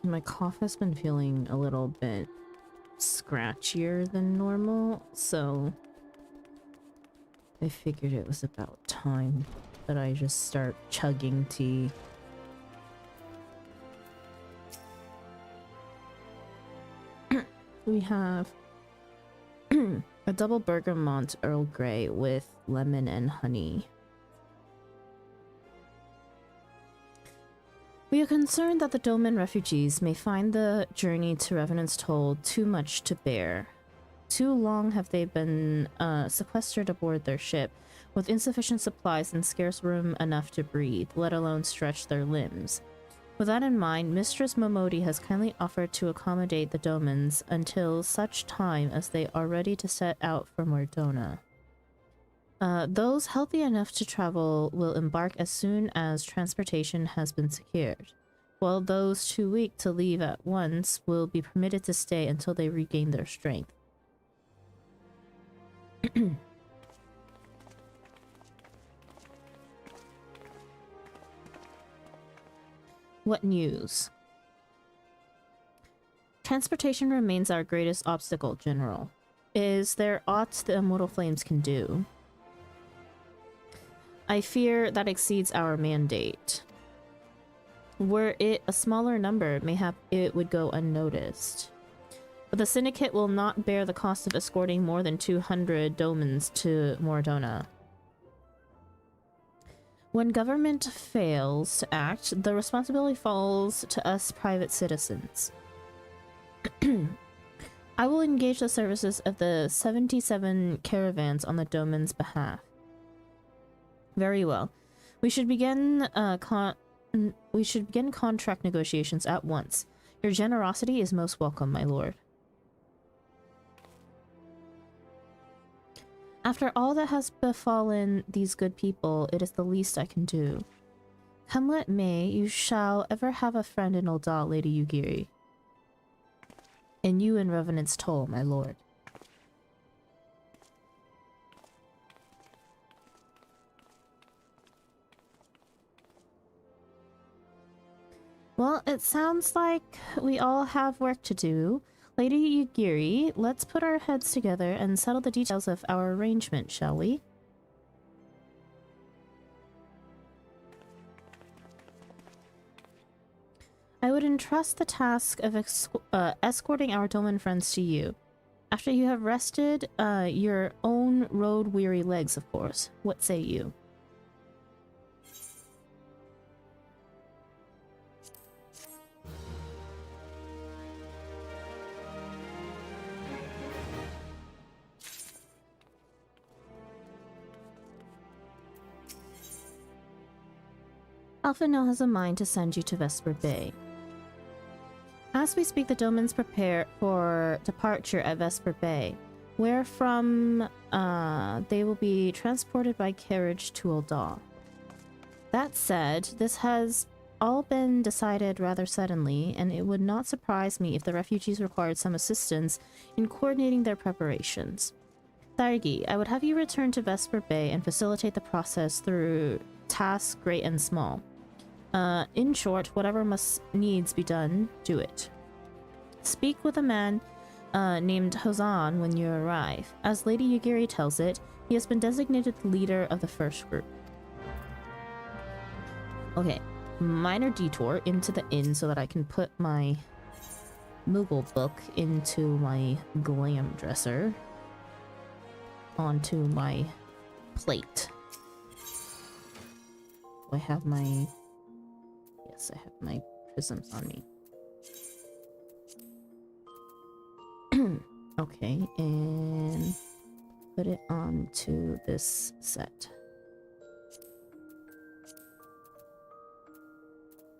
A: My cough has been feeling a little bit scratchier than normal, so I figured it was about time that I just start chugging tea. We have a double bergamot Earl Grey with lemon and honey. We are concerned that the Doman refugees may find the journey to Revenant's Toll too much to bear. Too long have they been sequestered aboard their ship, with insufficient supplies and scarce room enough to breathe, let alone stretch their limbs. With that in mind, Mistress Momodi has kindly offered to accommodate the Domans until such time as they are ready to set out for Mordona. Those healthy enough to travel will embark as soon as transportation has been secured, while those too weak to leave at once will be permitted to stay until they regain their strength. What news? Transportation remains our greatest obstacle, General. Is there aught the Immortal Flames can do? I fear that exceeds our mandate. Were it a smaller number, mayhap it would go unnoticed. But the Syndicate will not bear the cost of escorting more than 200 Domans to Mordona. When government fails to act, the responsibility falls to us private citizens. I will engage the services of the 77 caravans on the Doman's behalf. Very well. We should begin contract negotiations at once. Your generosity is most welcome, my lord. After all that has befallen these good people, it is the least I can do. Come what may, you shall ever have a friend in Ul'dah, Lady Yugiri. And you in Revenant's Toll, my lord. Well, it sounds like we all have work to do. Lady Yugiri, let's put our heads together and settle the details of our arrangement, shall we? I would entrust the task of escorting our Doman friends to you. After you have rested your own road-weary legs, of course. What say you? Alphino has a mind to send you to Vesper Bay. As we speak, the Domans prepare for departure at Vesper Bay, where from they will be transported by carriage to Ul'dah. That said, this has all been decided rather suddenly, and it would not surprise me if the refugees required some assistance in coordinating their preparations. Thargi, I would have you return to Vesper Bay and facilitate the process through tasks great and small. In short, whatever must needs be done, do it. Speak with a man named Hozan when you arrive. As Lady Yugiri tells it, he has been designated the leader of the first group. Okay, minor detour into the inn so that I can put my Moogle book into my glam dresser onto my plate. I have my... Yes, I have my prisms on me. Okay, and put it onto this set.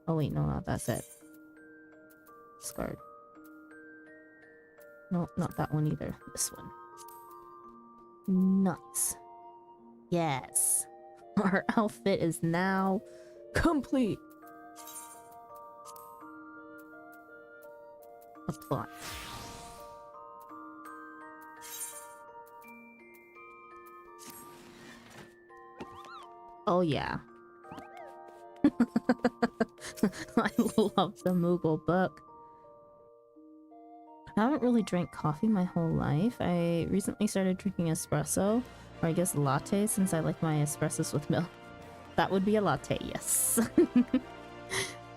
A: Oh wait, no, that's it. Discard. No, not that one either. This one. Nuts. Yes. Our outfit is now complete. Apply. Oh yeah. I love the Moogle book. I haven't really drank coffee my whole life. I recently started drinking espresso, or I guess latte, since I like my espressos with milk. That would be a latte, yes.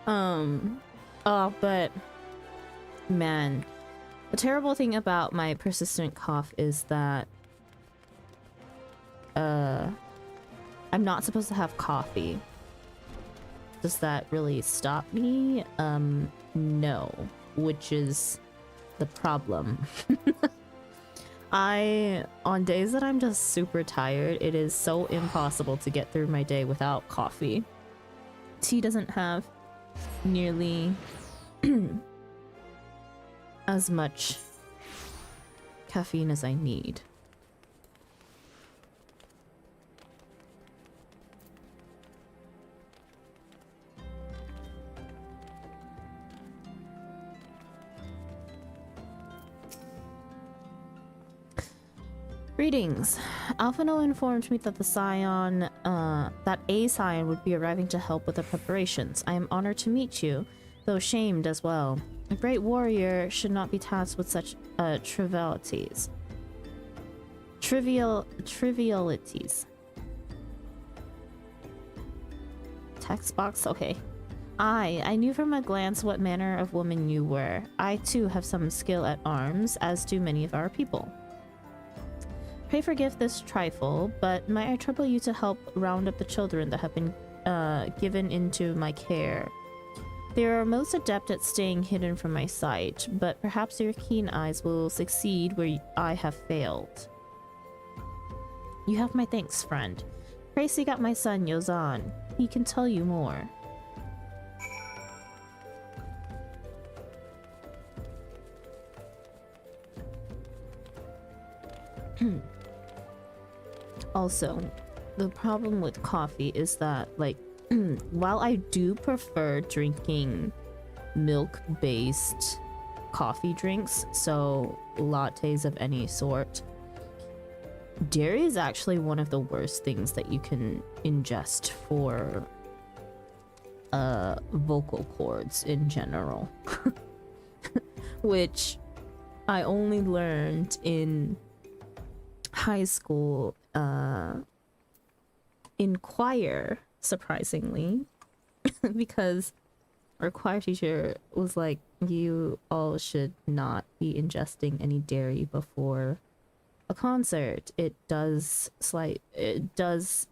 A: But man, the terrible thing about my persistent cough is that I'm not supposed to have coffee. Does that really stop me? No, which is the problem. On days that I'm just super tired, it is so impossible to get through my day without coffee. Tea doesn't have nearly as much caffeine as I need. Greetings. Alphino informed me that the Scion, that a Scion would be arriving to help with the preparations. I am honored to meet you, though shamed as well. A great warrior should not be tasked with such trivialities. Trivialities. Text box? Okay. I knew from a glance what manner of woman you were. I too have some skill at arms, as do many of our people. Pray forgive this trifle, but might I trouble you to help round up the children that have been given into my care? They are most adept at staying hidden from my sight, but perhaps your keen eyes will succeed where I have failed. You have my thanks, friend. Pray seek out my son, Yozan. He can tell you more. Also, the problem with coffee is that, like, while I do prefer drinking milk-based coffee drinks, so lattes of any sort, dairy is actually one of the worst things that you can ingest for vocal cords in general. Which I only learned in high school in choir, surprisingly, because our choir teacher was like, you all should not be ingesting any dairy before a concert. It does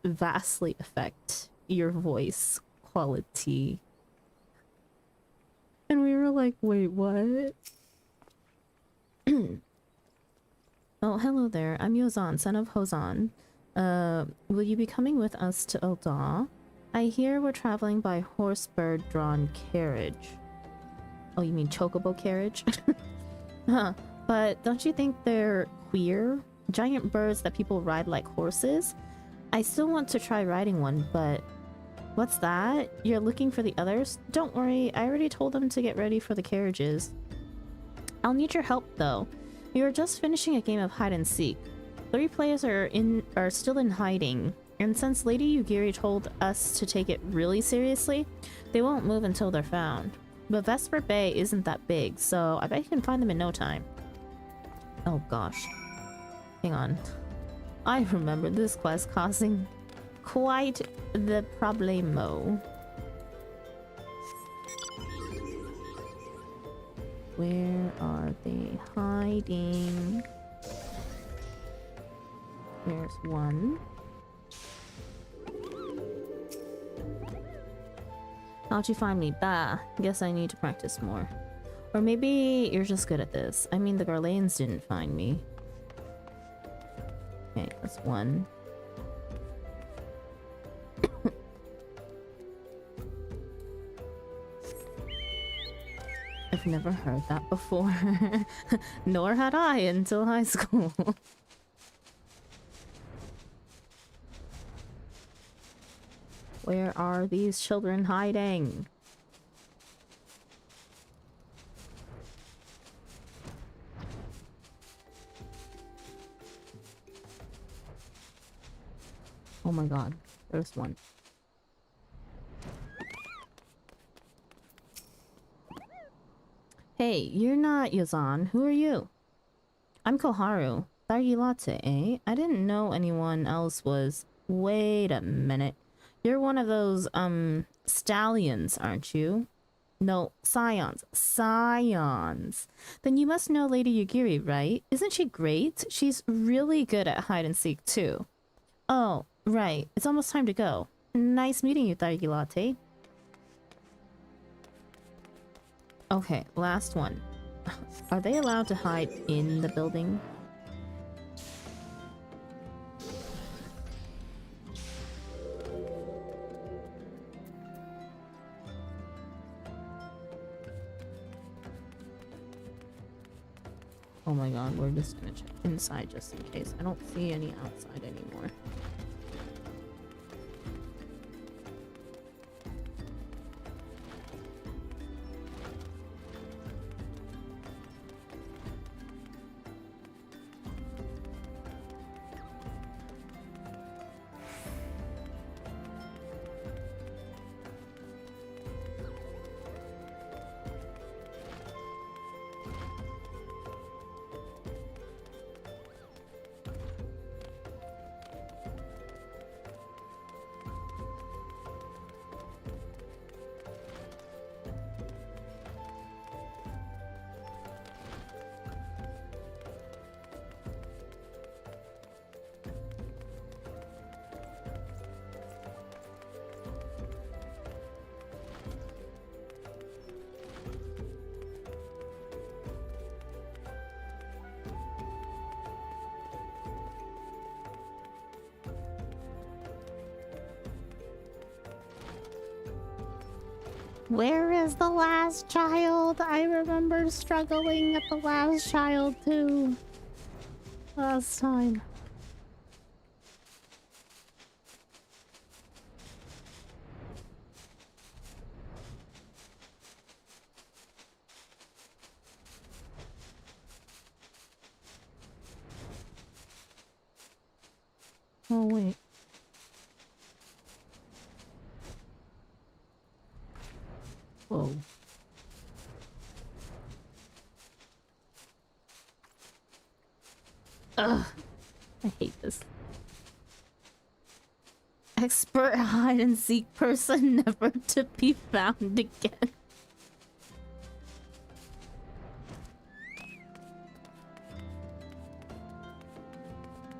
A: vastly affect your voice quality. And we were like, wait, what? Oh, hello there. I'm Yozan, son of Hozan. Will you be coming with us to Ul'dah? I hear we're traveling by horse-bird-drawn carriage. Oh, you mean chocobo carriage? Huh. But don't you think they're queer? Giant birds that people ride like horses? I still want to try riding one, but... What's that? You're looking for the others? Don't worry, I already told them to get ready for the carriages. I'll need your help, though. We were just finishing a game of hide and seek. 3 players are still in hiding, and since Lady Yugiri told us to take it really seriously, they won't move until they're found. But Vesper Bay isn't that big, so I bet you can find them in no time. Oh gosh. Hang on. I remember this quest causing quite the problemo. Where are they hiding? There's one. How'd you find me? Bah, guess I need to practice more. Or maybe you're just good at this. I mean, the Garleans didn't find me. Okay, that's one. I've never heard that before. Nor had I until high school. Where are these children hiding? Oh my god, there's one. Hey, you're not Yazan. Who are you? I'm Koharu. Thargi Latte, eh? I didn't know anyone else was... Wait a minute. You're one of those, stallions, aren't you? No, scions. Scions. Then you must know Lady Yugiri, right? Isn't she great? She's really good at hide and seek, too. Oh, right. It's almost time to go. Nice meeting you, Thargi Latte. Okay, last one. Are they allowed to hide in the building? Oh my god, we're just gonna check inside just in case. I don't see any outside anymore. Where is the last child? I remember struggling at the last child too. Last time. Oh wait. Whoa. Ugh. I hate this. Expert hide and seek person never to be found again.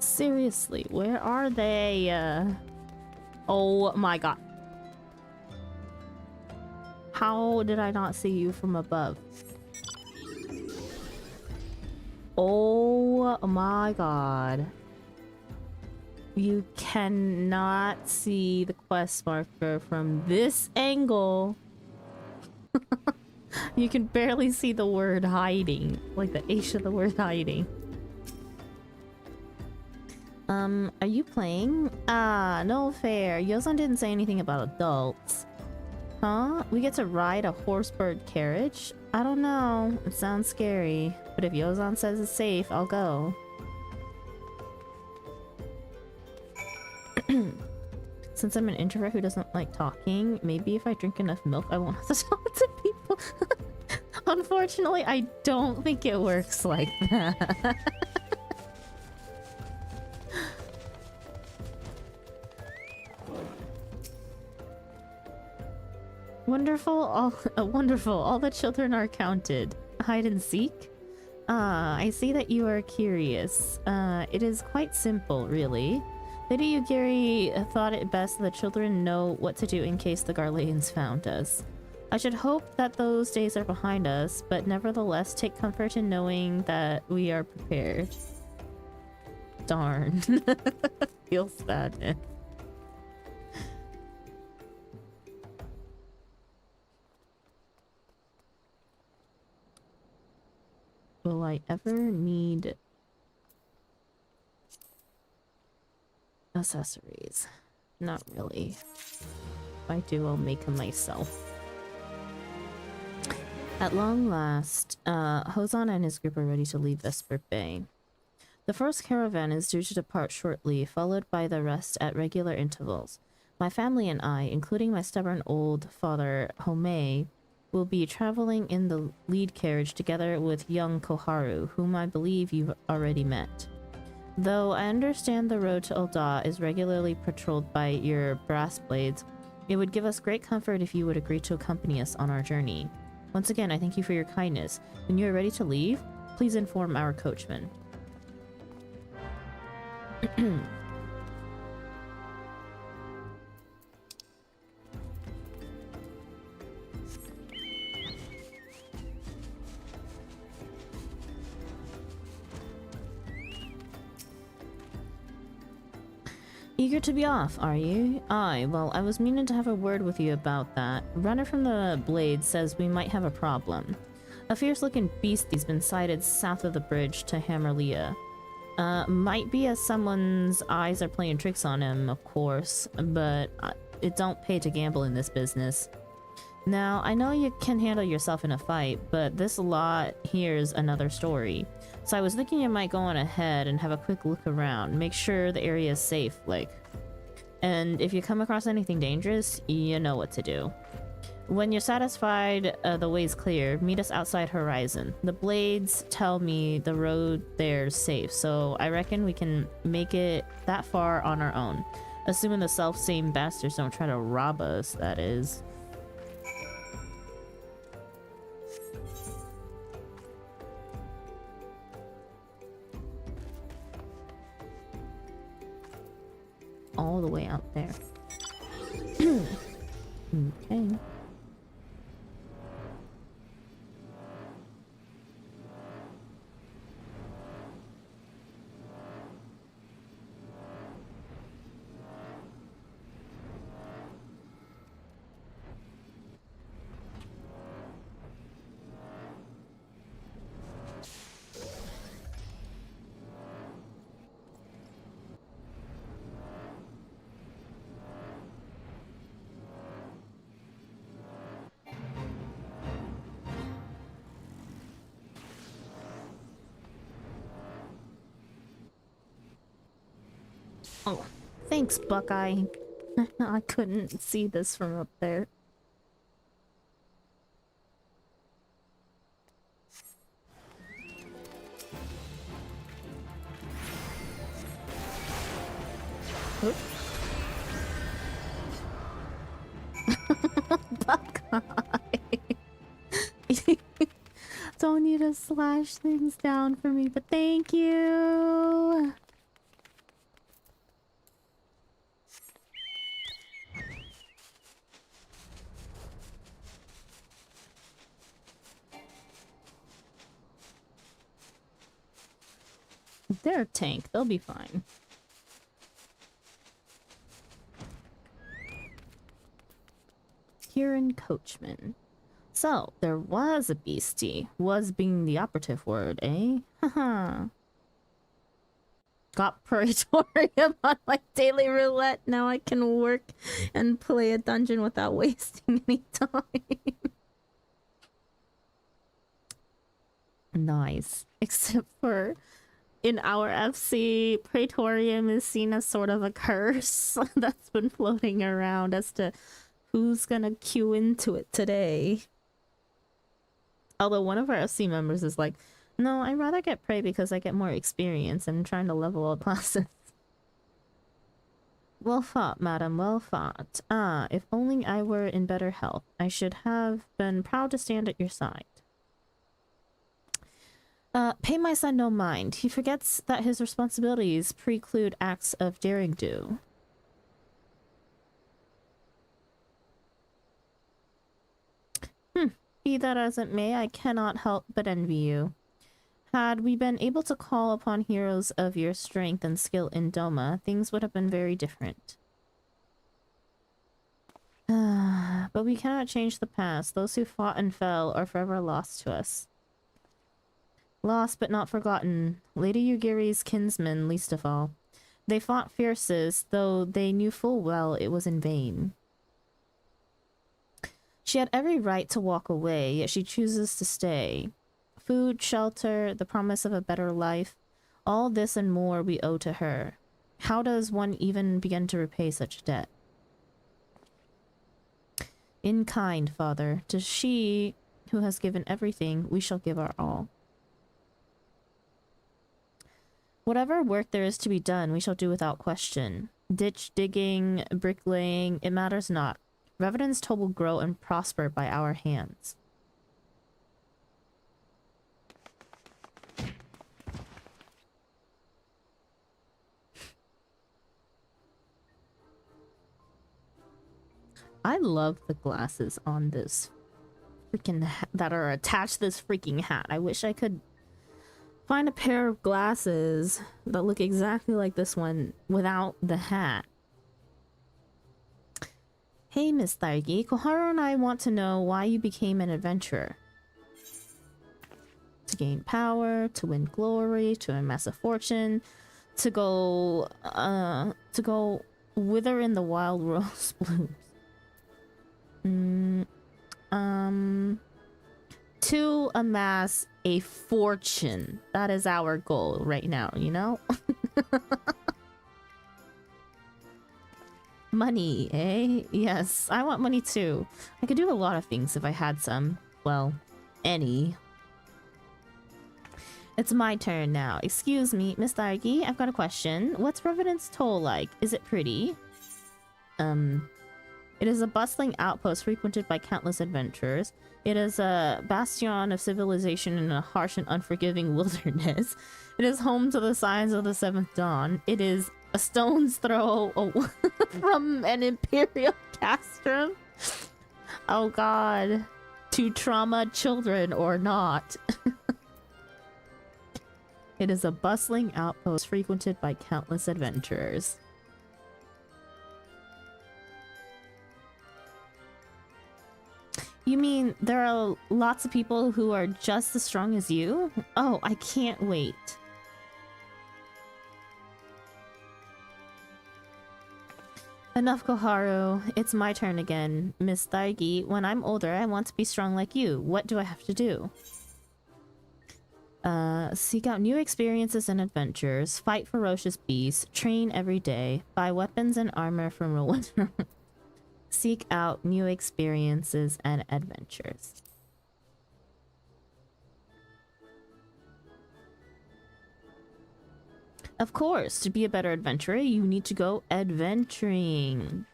A: Seriously, where are they? Oh my god. How did I not see you from above? Oh my god. You cannot see the quest marker from this angle. You can barely see the word hiding. Like the H of the word hiding. Are you playing? Ah, no fair. Yozan didn't say anything about adults. Huh? We get to ride a horse-bird carriage? I don't know. It sounds scary. But if Yozan says it's safe, I'll go. Since I'm an introvert who doesn't like talking, maybe if I drink enough milk, I won't have to talk to people. Unfortunately, I don't think it works like that. Wonderful, wonderful. All the children are counted. Hide and seek? I see that you are curious. It is quite simple, really. Lady Yugiri thought it best that the children know what to do in case the Garleans found us. I should hope that those days are behind us, but nevertheless take comfort in knowing that we are prepared. Darn. Feels bad, man. Will I ever need accessories? Not really. If I do, I'll make them myself. At long last, Hozan and his group are ready to leave Vesper Bay. The first caravan is due to depart shortly, followed by the rest at regular intervals. My family and I, including my stubborn old father, Homei, will be traveling in the lead carriage together with young Koharu, whom I believe you've already met. Though I understand the road to Ul'dah is regularly patrolled by your brass blades, it would give us great comfort if you would agree to accompany us on our journey. Once again, I thank you for your kindness. When you are ready to leave, please inform our coachman. Eager to be off, are you? Aye, well, I was meaning to have a word with you about that. Runner from the Blade says we might have a problem. A fierce-looking beastie's been sighted south of the bridge to Hammerlia. Might be as someone's eyes are playing tricks on him, of course, but it don't pay to gamble in this business. Now, I know you can handle yourself in a fight, but this lot here's another story. So I was thinking you might go on ahead and have a quick look around, make sure the area is safe, like. And if you come across anything dangerous, you know what to do. When you're satisfied the way's clear, meet us outside Horizon. The Blades tell me the road there's safe, so I reckon we can make it that far on our own. Assuming the self-same bastards don't try to rob us, that is. All the way out there. Okay. Oh, thanks, Buckeye. I couldn't see this from up there. Oop. Buckeye. Don't need to slash things down for me, but thank you. They're a tank. They'll be fine. Kieran Coachman. So, there was a beastie. Was being the operative word, eh? Haha. Got Praetorium on my daily roulette. Now I can work and play a dungeon without wasting any time. Nice. Except for in our FC, Praetorium is seen as sort of a curse that's been floating around as to who's gonna queue into it today. Although one of our FC members is like, no, I'd rather get Prey because I get more experience and I'm trying to level up classes. Well fought, madam, well fought. Ah, if only I were in better health. I should have been proud to stand at your side. Pay my son no mind. He forgets that his responsibilities preclude acts of daring do. Be that as it may, I cannot help but envy you. Had we been able to call upon heroes of your strength and skill in Doma, things would have been very different. But we cannot change the past. Those who fought and fell are forever lost to us. Lost but not forgotten. Lady Yugiri's kinsmen least of all. They fought fiercest, though they knew full well it was in vain. She had every right to walk away, yet she chooses to stay. Food, shelter, the promise of a better life, all this and more we owe to her. How does one even begin to repay such a debt? In kind, Father, to she who has given everything, we shall give our all. Whatever work there is to be done, we shall do without question. Ditch digging, bricklaying, it matters not. Revenant's toll will grow and prosper by our hands. I love the glasses on this freaking that are attached to this freaking hat. I wish I could find a pair of glasses that look exactly like this one without the hat. Hey, Miss Thargi, Koharu and I want to know why you became an adventurer. To gain power, to win glory, to amass a fortune, to go wither in the wild rose blooms. To amass a fortune. That is our goal right now, you know? Money, eh? Yes, I want money too. I could do a lot of things if I had some. Well, any. It's my turn now. Excuse me, Miss Thargi, I've got a question. What's Revenant's Toll like? Is it pretty? It is a bustling outpost frequented by countless adventurers. It is a bastion of civilization in a harsh and unforgiving wilderness. It is home to the signs of the Seventh Dawn. It is a stone's throw from an imperial castrum. Oh god. To trauma children or not. It is a bustling outpost frequented by countless adventurers. You mean there are lots of people who are just as strong as you? Oh, I can't wait. Enough, Koharu. It's my turn again. Miss Thargi, when I'm older, I want to be strong like you. What do I have to do? Seek out new experiences and adventures, fight ferocious beasts, train every day, buy weapons and armor from Rwanda. Seek out new experiences and adventures. Of course, to be a better adventurer, you need to go adventuring.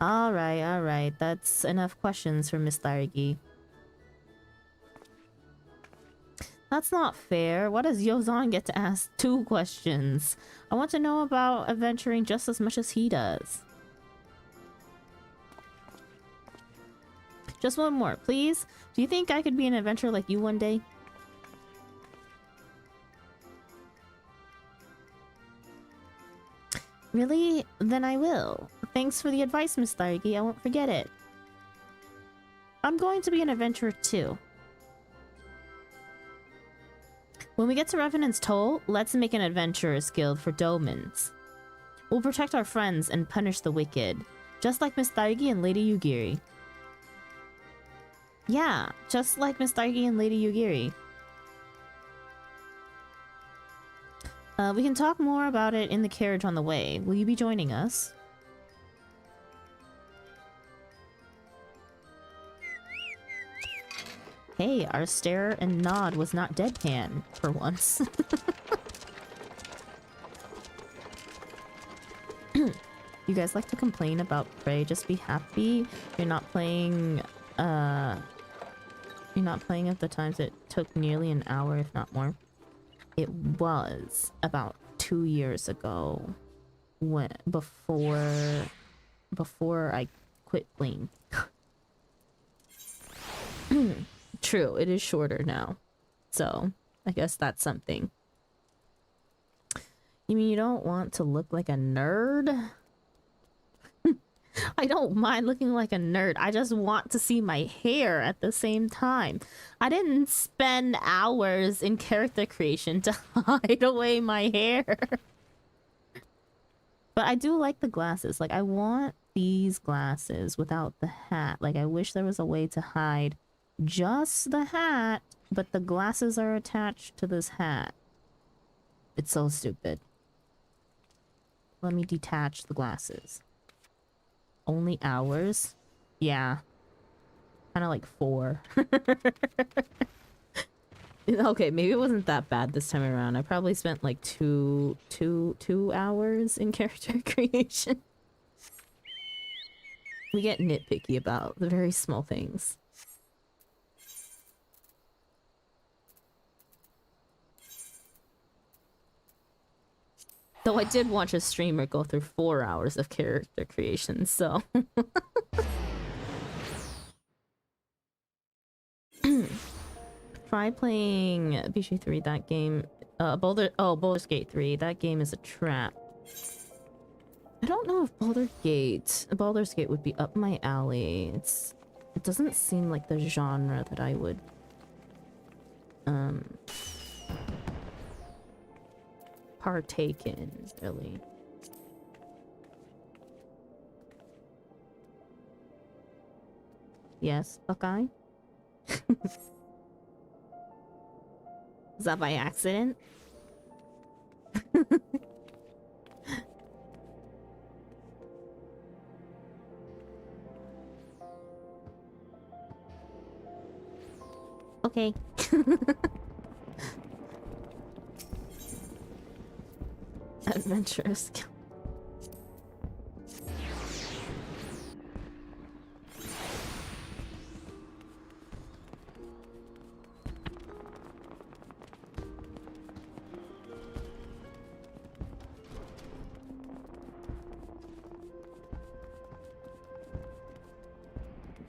A: Alright, that's enough questions for Miss Thargi. That's not fair. Why does Yozan get to ask 2 questions? I want to know about adventuring just as much as he does. Just one more, please. Do you think I could be an adventurer like you one day? Really? Then I will. Thanks for the advice, Miss Thargi. I won't forget it. I'm going to be an adventurer too. When we get to Revenant's Toll, let's make an adventurer's guild for Domans. We'll protect our friends and punish the wicked, just like Miss Thargi and Lady Yugiri. Yeah, just like Miss Thargi and Lady Yugiri. We can talk more about it in the carriage on the way. Will you be joining us? Hey, our stare and nod was not deadpan for once. You guys like to complain about Prey, just be happy. You're not playing at the times it took nearly an hour, if not more. It was about 2 years ago before I quit playing. True, it is shorter now. So, I guess that's something. You mean you don't want to look like a nerd? I don't mind looking like a nerd. I just want to see my hair at the same time. I didn't spend hours in character creation to hide away my hair. But I do like the glasses. Like, I want these glasses without the hat. Like, I wish there was a way to hide just the hat, but the glasses are attached to this hat. It's so stupid. Let me detach the glasses. Only hours? Yeah. Kind of like 4. Okay, maybe it wasn't that bad this time around. I probably spent like two hours in character creation. We get nitpicky about the very small things. Though I did watch a streamer go through 4 hours of character creation, so... Try playing BG3, that game... Baldur's Gate 3, that game is a trap. I don't know if Baldur's Gate would be up my alley. It doesn't seem like the genre that I would... partake in, really. Yes, Buckeye? Is that by accident? Okay. Adventurous.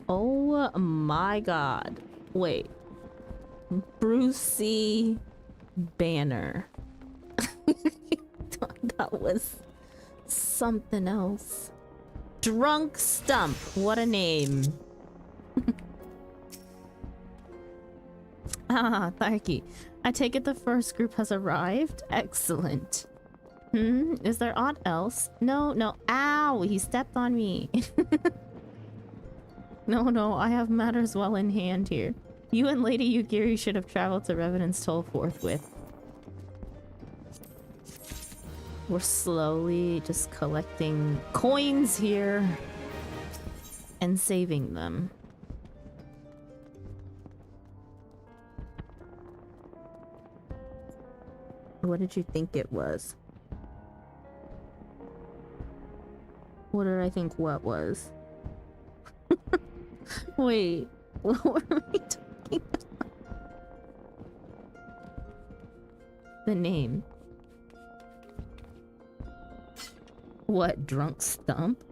A: Oh my god. Wait. Brucey Banner. That was something else. Drunk Stump. What a name. Ah, Tharky. I take it the first group has arrived? Excellent. Is there aught else? No. Ow! He stepped on me. No, I have matters well in hand here. You and Lady Yugiri should have traveled to Revenant's Toll forthwith. We're slowly just collecting coins here and saving them. What did you think it was? What did I think what was? Wait, what were we talking about? The name. What, Drunk Stump?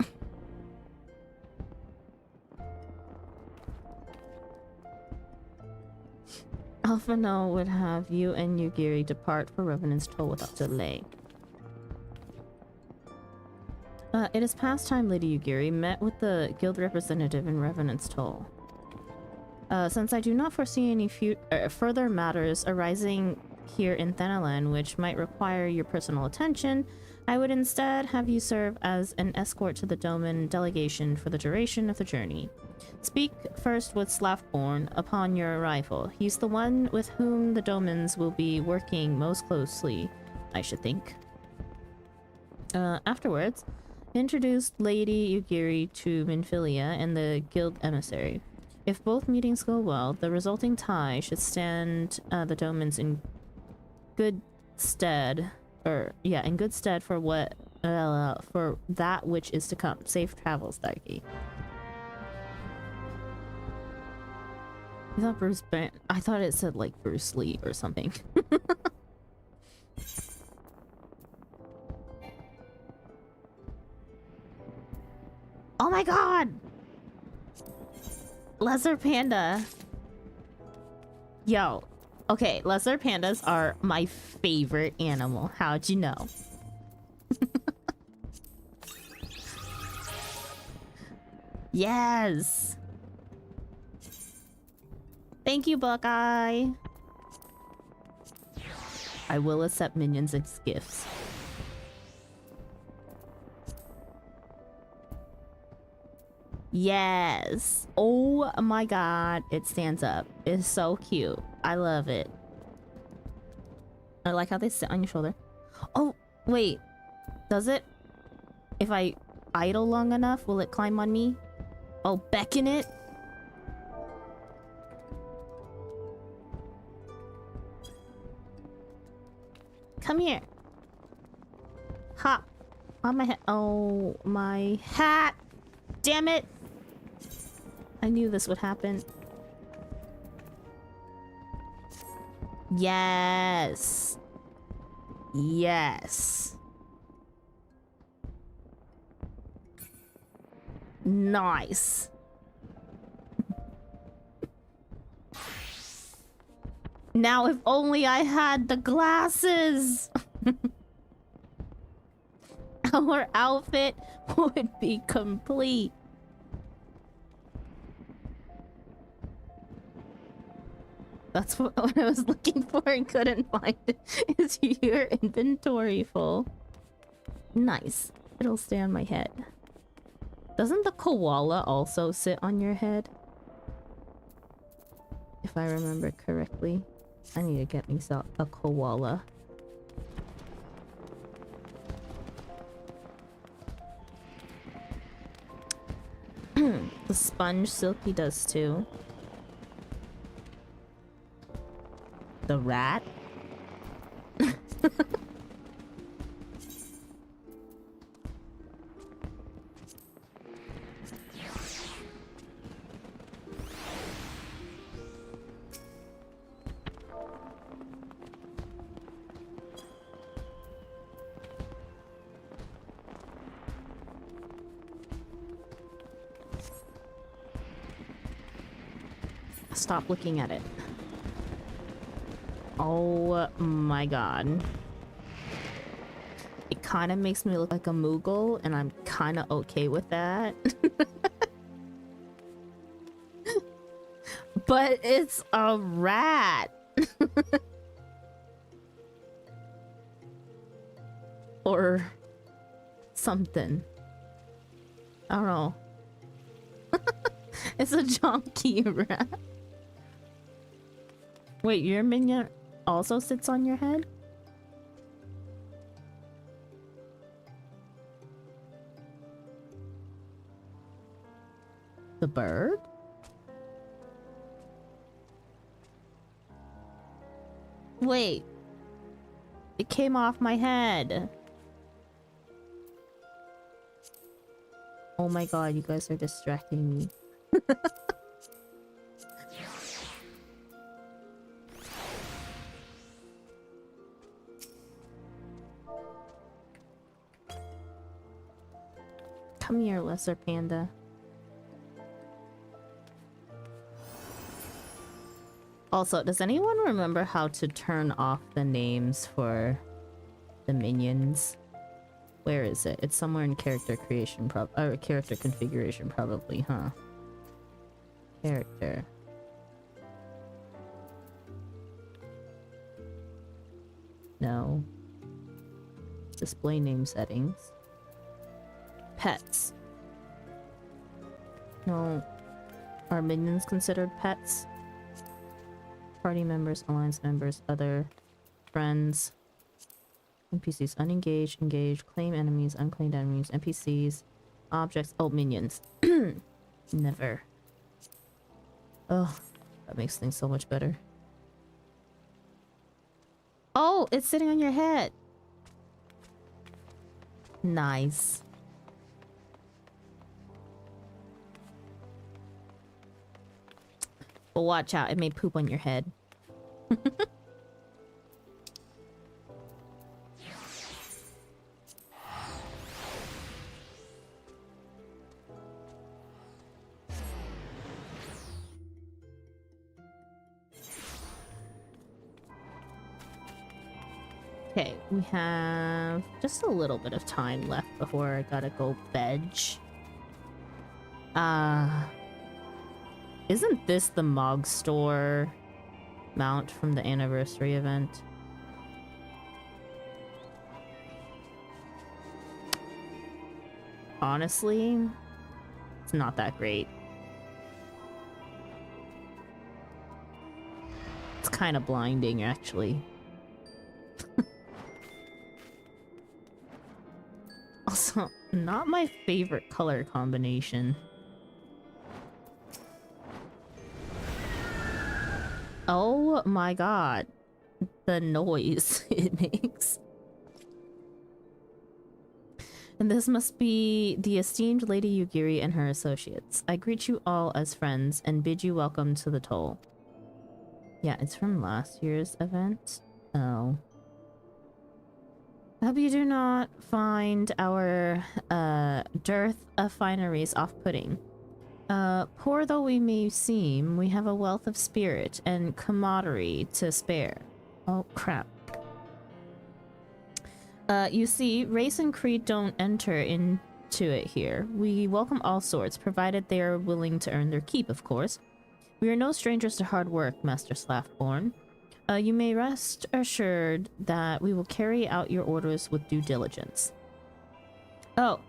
A: Alphano would have you and Yugiri depart for Revenant's Toll without delay. It is past time, Lady Yugiri. Met with the guild representative in Revenant's Toll. Since I do not foresee any further matters arising here in Thanalan which might require your personal attention, I would instead have you serve as an escort to the Doman delegation for the duration of the journey. Speak first with Slavborn upon your arrival. He's the one with whom the Domans will be working most closely, I should think. Afterwards, introduce Lady Yugiri to Minfilia and the guild emissary. If both meetings go well, the resulting tie should stand the Domans in good stead, for that which is to come. Safe travels, Darky. I thought I thought it said like Bruce Lee or something. Oh my god! Lesser panda. Yo. Okay, lesser pandas are my favorite animal. How'd you know? Yes! Thank you, Buckeye! I will accept minions as gifts. Yes! Oh my god, it stands up. It's so cute. I love it. I like how they sit on your shoulder. Oh, wait. Does it? If I idle long enough, will it climb on me? Oh, beckon it? Come here. Hop. On my head. Oh, my hat. Damn it. I knew this would happen. Yes. Yes. Nice. Now, if only I had the glasses. Our outfit would be complete. That's what I was looking for and couldn't find it. Is your inventory full? Nice. It'll stay on my head. Doesn't the koala also sit on your head? If I remember correctly. I need to get myself a koala. The sponge Silky does too. The rat? Stop looking at it. Oh my god. It kind of makes me look like a Moogle, and I'm kind of okay with that. But it's a rat. Or something. I don't know. It's a junkie rat. Wait, your minion also sits on your head? The bird? Wait. It came off my head. Oh my god, you guys are distracting me. Come here, lesser panda. Also, does anyone remember how to turn off the names for the minions? Where is it? It's somewhere in character creation, or character configuration, probably, huh? Character. No. Display name settings. Pets. No. Are minions considered pets? Party members, alliance members, other friends. NPCs, unengaged, engaged, claim enemies, unclaimed enemies, NPCs, objects, oh, minions. Never. Oh, that makes things so much better. Oh, it's sitting on your head. Nice. But watch out, it may poop on your head. Okay, we have just a little bit of time left before I gotta go veg. Isn't this the Mog Store mount from the anniversary event? Honestly, it's not that great. It's kind of blinding, actually. Also, not my favorite color combination. Oh my god. The noise it makes. And this must be the esteemed Lady Yugiri and her associates. I greet you all as friends and bid you welcome to the toll. Yeah, it's from last year's event. Oh. I hope you do not find our dearth of fineries off-putting. Poor though we may seem, we have a wealth of spirit and camaraderie to spare. Oh, crap. You see, race and creed don't enter into it here. We welcome all sorts, provided they are willing to earn their keep, of course. We are no strangers to hard work, Master Slaftborn. You may rest assured that we will carry out your orders with due diligence. Oh,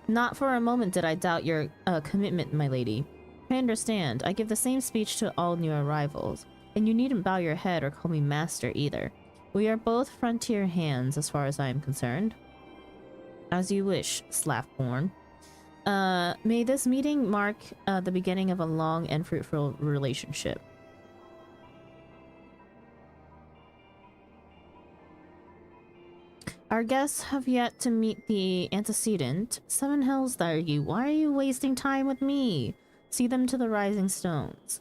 A: not for a moment did I doubt your commitment, my lady. I understand. I give the same speech to all new arrivals, and you needn't bow your head or call me master either. We are both frontier hands as far as I am concerned. As you wish, Slaftborn. May this meeting mark the beginning of a long and fruitful relationship. Our guests have yet to meet the antecedent. Seven hells, Dargy, why are you wasting time with me? See them to the rising stones.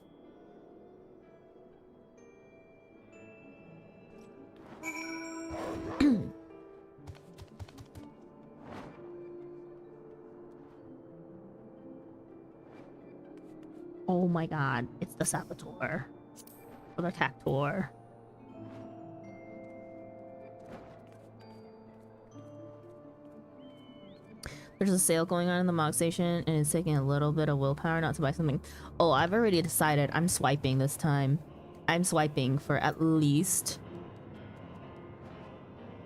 A: Oh my god, it's the Saboteur. Or the Cactor. There's a sale going on in the Mog Station, and it's taking a little bit of willpower not to buy something. Oh, I've already decided I'm swiping this time. I'm swiping for at least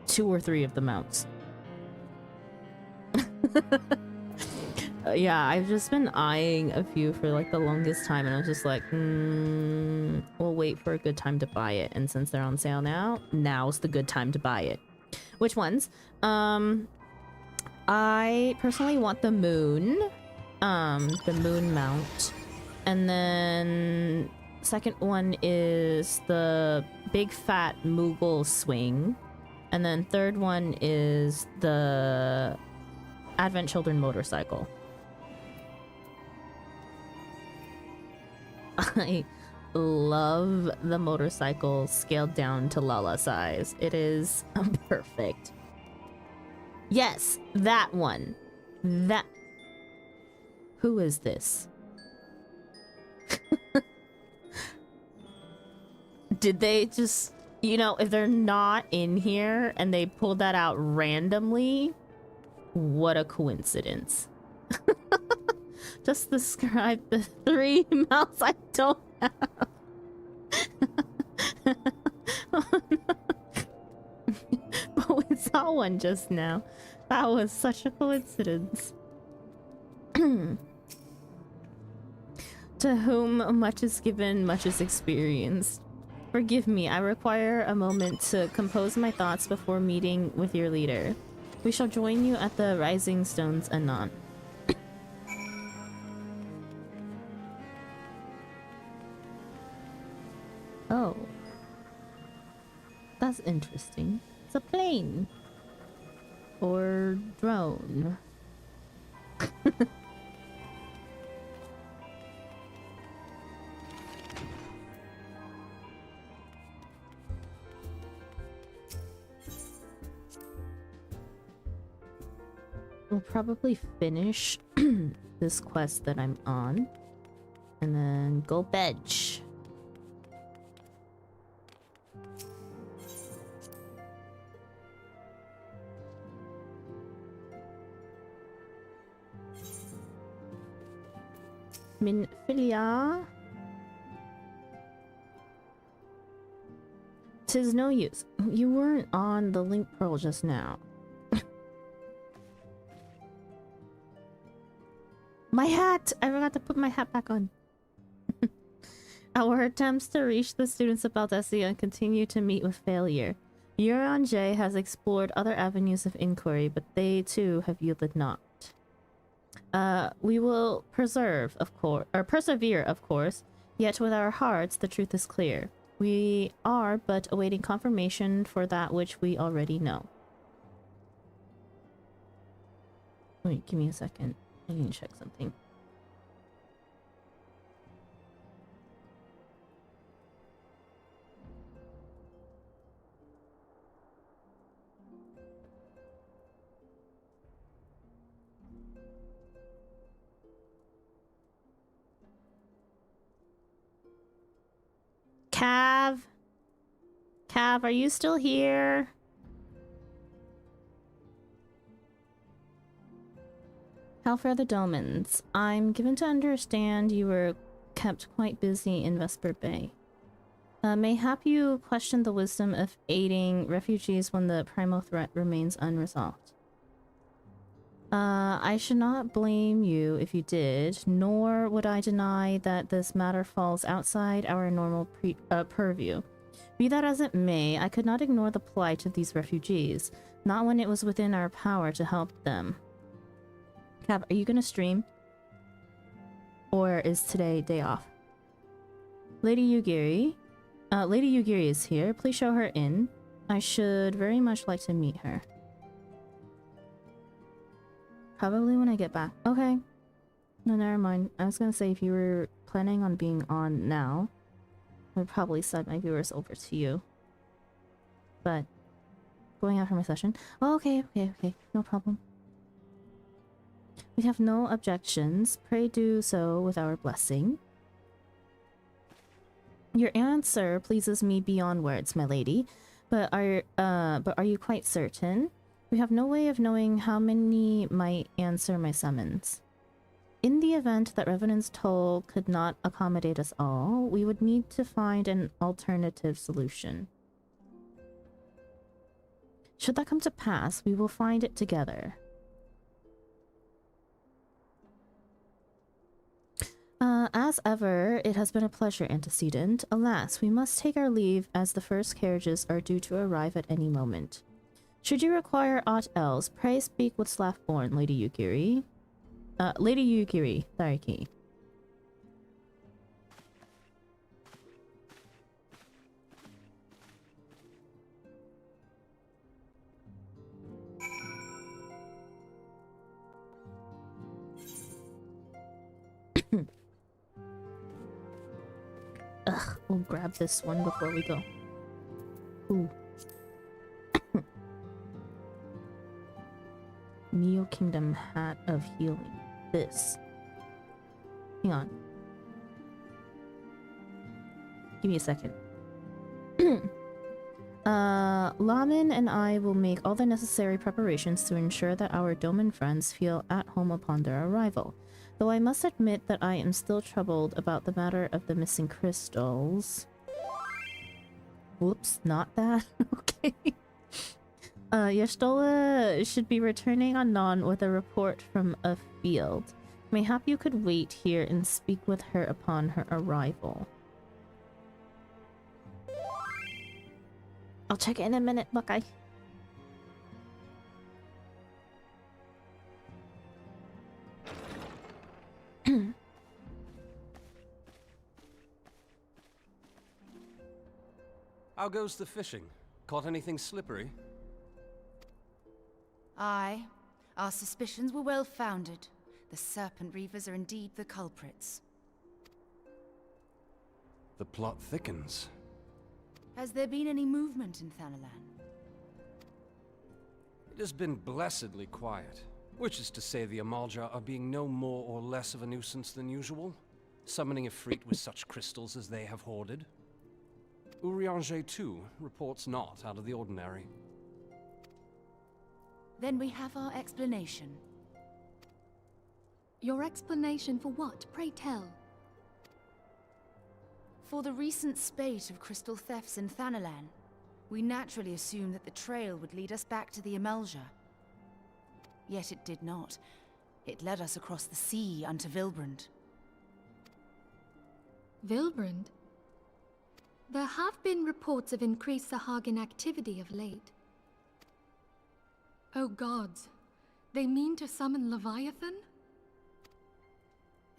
A: 2 or 3 of the mounts. Yeah, I've just been eyeing a few for like the longest time, and I was just like, we'll wait for a good time to buy it. And since they're on sale now, now's the good time to buy it. Which ones? I personally want the moon mount, and then second one is the big fat Moogle swing, and then third one is the Advent Children motorcycle. I love the motorcycle scaled down to Lala size. It is perfect. Yes, that one. That. Who is this? Did they just, you know, if they're not in here and they pulled that out randomly, what a coincidence. Just describe the 3 mounts I don't have. Oh, no. But we saw one just now. That was such a coincidence. To whom much is given, much is experienced. Forgive me, I require a moment to compose my thoughts before meeting with your leader. We shall join you at the Rising Stones anon. Oh. That's interesting. It's a plane. Or drone. We'll probably finish this quest that I'm on. And then go bench. Min filia. 'Tis no use. You weren't on the link pearl just now. My hat! I forgot to put my hat back on. Our attempts to reach the students about SCH continue to meet with failure. Euron J has explored other avenues of inquiry, but they too have yielded naught. We will persevere, of course, yet with our hearts the truth is clear. We are but awaiting confirmation for that which we already know. Wait, give me a second. I need to check something. Cav, are you still here? Hellfire the Dolmens. I'm given to understand you were kept quite busy in Vesper Bay. Mayhap you question the wisdom of aiding refugees when the primal threat remains unresolved. I should not blame you if you did, nor would I deny that this matter falls outside our normal purview. Be that as it may, I could not ignore the plight of these refugees, not when it was within our power to help them. Cav, are you gonna stream? Or is today day off? Lady Yugiri is here. Please show her in. I should very much like to meet her. Probably when I get back. Okay. No, never mind. I was gonna say if you were planning on being on now, I would probably send my viewers over to you. But going after my session. Oh, okay. No problem. We have no objections. Pray do so with our blessing. Your answer pleases me beyond words, my lady. But are you quite certain? We have no way of knowing how many might answer my summons. In the event that Revenant's toll could not accommodate us all, we would need to find an alternative solution. Should that come to pass, we will find it together. As ever, it has been a pleasure, Antecedent. Alas, we must take our leave as the first carriages are due to arrive at any moment. Should you require aught else, pray speak with Slathborn, Lady Yugiri. Lady Yugiri, Thariki. Ugh, we'll grab this one before we go. Ooh. Neo Kingdom Hat of Healing. This. Hang on. Give me a second. Lamin and I will make all the necessary preparations to ensure that our Doman friends feel at home upon their arrival. Though I must admit that I am still troubled about the matter of the missing crystals. Whoops, not that. Okay. Y'shtola should be returning on Non with a report from a field. Mayhap you could wait here and speak with her upon her arrival. I'll check in a minute, Buckeye.
B: How goes the fishing? Caught anything slippery?
J: Aye. Our suspicions were well founded. The Serpent Reavers are indeed the culprits.
B: The plot thickens.
J: Has there been any movement in Thanalan?
B: It has been blessedly quiet. Which is to say the Amalja are being no more or less of a nuisance than usual, summoning a Ifrit with such crystals as they have hoarded. Urianger too reports not out of the ordinary.
J: Then we have our explanation.
K: Your explanation for what, pray tell?
J: For the recent spate of crystal thefts in Thanalan, we naturally assumed that the trail would lead us back to the Amalja. Yet it did not. It led us across the sea unto Vilbrand.
K: Vilbrand? There have been reports of increased Sahagin activity of late. Oh gods, they mean to summon Leviathan?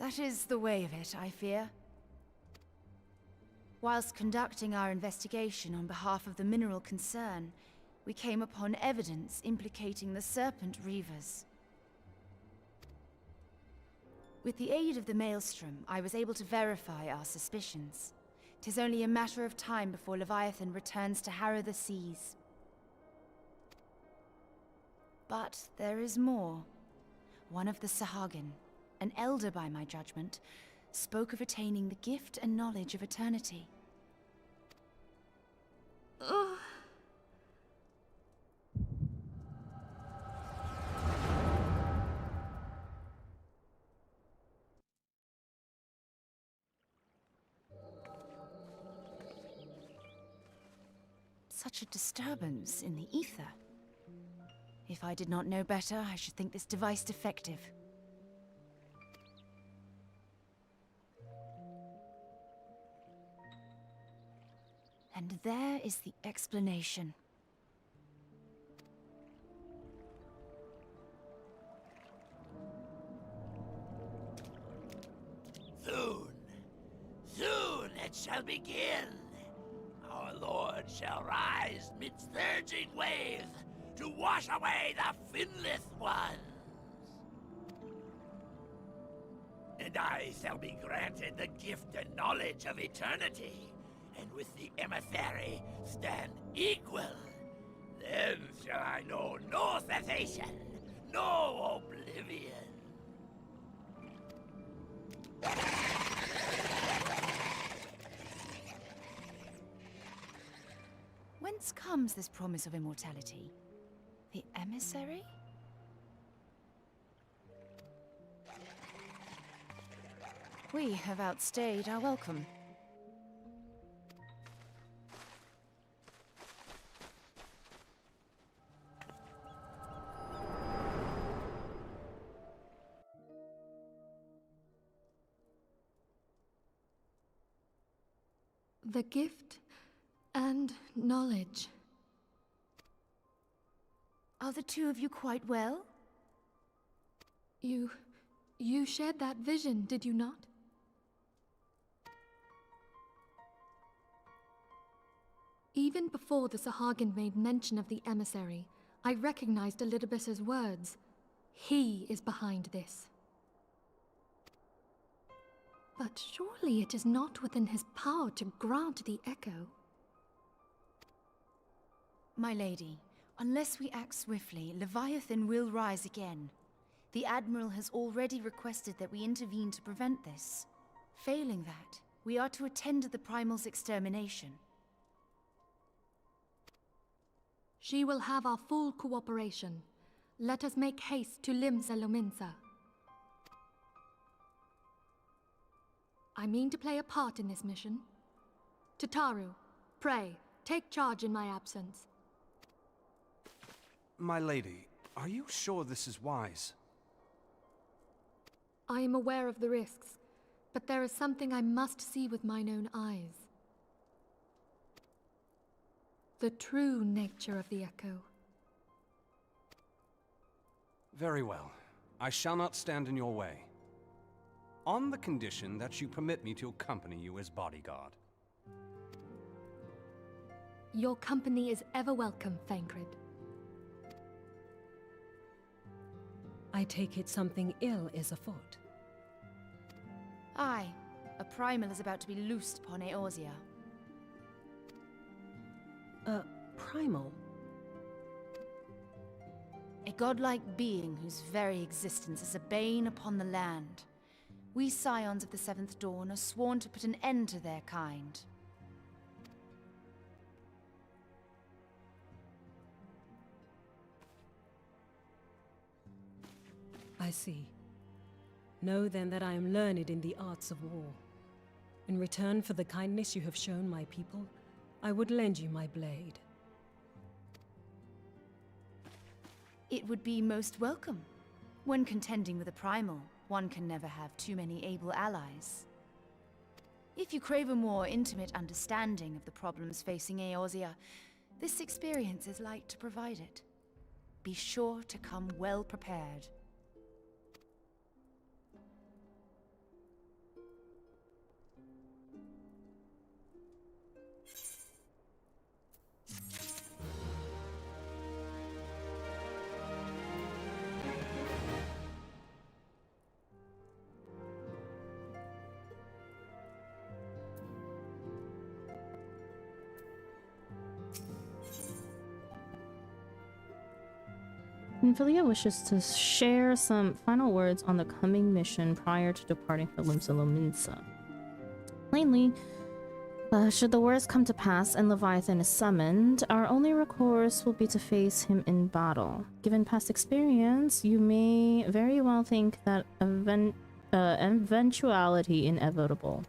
J: That is the way of it, I fear. Whilst conducting our investigation on behalf of the mineral concern, we came upon evidence implicating the Serpent Reavers. With the aid of the Maelstrom, I was able to verify our suspicions. 'Tis only a matter of time before Leviathan returns to harrow the seas. But there is more. One of the Sahagin, an elder by my judgment, spoke of attaining the gift and knowledge of eternity.
K: Ugh.
J: Such a disturbance in the ether. If I did not know better, I should think this device defective. And there is the explanation.
L: Soon, soon it shall begin. Our Lord shall rise midst surging waves to wash away the finless ones. And I shall be granted the gift and knowledge of eternity, and with the emissary stand equal. Then shall I know no cessation, no oblivion.
J: Whence comes this promise of immortality? The emissary? We have outstayed our welcome.
K: The gift and knowledge.
J: Are the two of you quite well?
K: You shared that vision, did you not? Even before the Sahagin made mention of the emissary, I recognized Elidibus's words. He is behind this. But surely it is not within his power to grant the echo.
J: My lady, unless we act swiftly, Leviathan will rise again. The Admiral has already requested that we intervene to prevent this. Failing that, we are to attend to the Primal's extermination.
K: She will have our full cooperation. Let us make haste to Limsa Lominsa. I mean to play a part in this mission. Tataru, pray, take charge in my absence.
B: My lady, are you sure this is wise?
K: I am aware of the risks, but there is something I must see with mine own eyes. The true nature of the echo.
B: Very well. I shall not stand in your way. On the condition that you permit me to accompany you as bodyguard.
K: Your company is ever welcome, Thancred.
D: I take it something ill is afoot.
J: Aye, a Primal is about to be loosed upon Eorzea.
D: Primal?
J: A godlike being whose very existence is a bane upon the land. We scions of the Seventh Dawn are sworn to put an end to their kind.
D: I see. Know then that I am learned in the arts of war. In return for the kindness you have shown my people, I would lend you my blade.
J: It would be most welcome. When contending with a primal, one can never have too many able allies. If you crave a more intimate understanding of the problems facing Eorzea, this experience is like to provide it. Be sure to come well prepared.
A: Philia wishes to share some final words on the coming mission prior to departing for Limsa Lominsa. Plainly, should the worst come to pass and Leviathan is summoned, our only recourse will be to face him in battle. Given past experience, you may very well think that eventuality inevitable.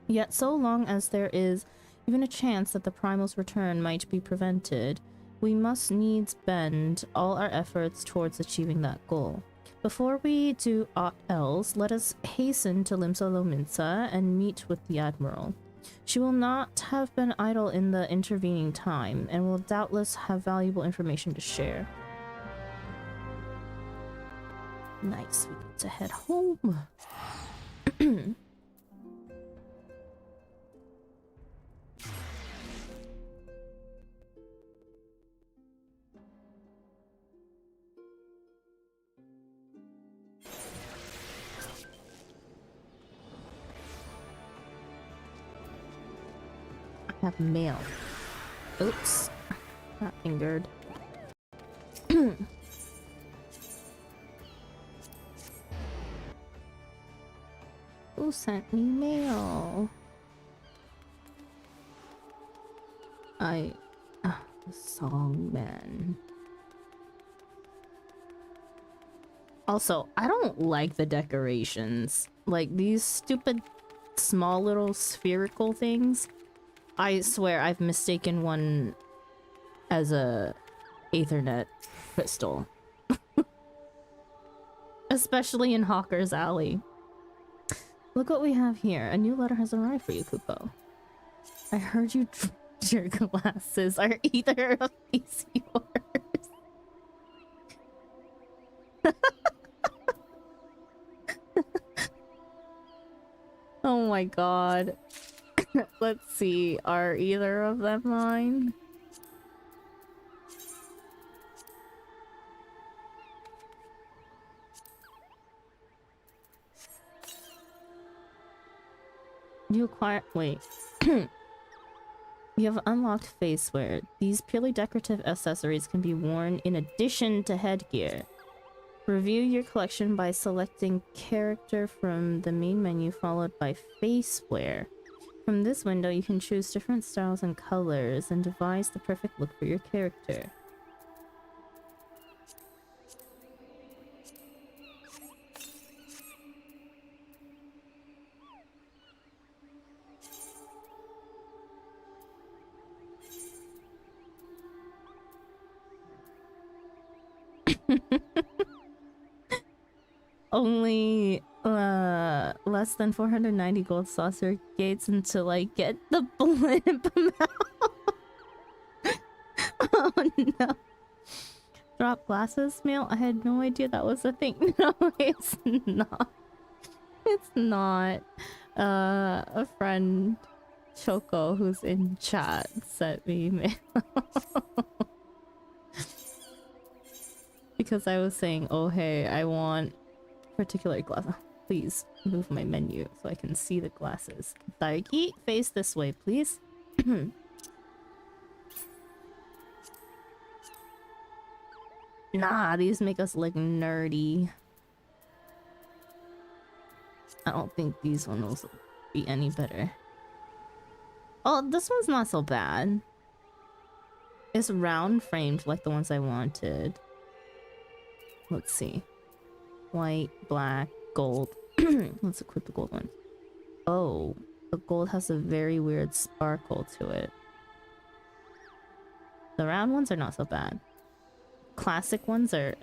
A: Yet so long as there is even a chance that the Primal's return might be prevented, we must needs bend all our efforts towards achieving that goal. Before we do aught else, let us hasten to Limsa Lominsa and meet with the Admiral. She will not have been idle in the intervening time, and will doubtless have valuable information to share. Nice, we get to head home. Have mail. Oops. Got fingered. Who sent me mail? The Songman. Also, I don't like the decorations. Like, these stupid small little spherical things. I swear I've mistaken one as a Aethernet crystal. Especially in Hawker's Alley. Look what we have here. A new letter has arrived for you, Kupo. I heard you dropped your glasses. Are either of these yours? Oh my god. Let's see, are either of them mine? You acquire- wait. You have unlocked faceware. These purely decorative accessories can be worn in addition to headgear. Review your collection by selecting character from the main menu followed by faceware. From this window, you can choose different styles and colors and devise the perfect look for your character. Only less than 490 gold saucer gates until I get the blimp mount. Oh no. Drop glasses mail? I had no idea that was a thing. No, it's not. It's not. A friend, Choco, who's in chat, sent me mail. Because I was saying, oh hey, I want particular glasses. Please move my menu so I can see the glasses. Daiki, face this way, please. Nah, these make us look nerdy. I don't think these ones will be any better. Oh, this one's not so bad. It's round framed like the ones I wanted. Let's see. White, black, gold. Let's equip the gold one. Oh, the gold has a very weird sparkle to it. The round ones are not so bad. Classic ones are,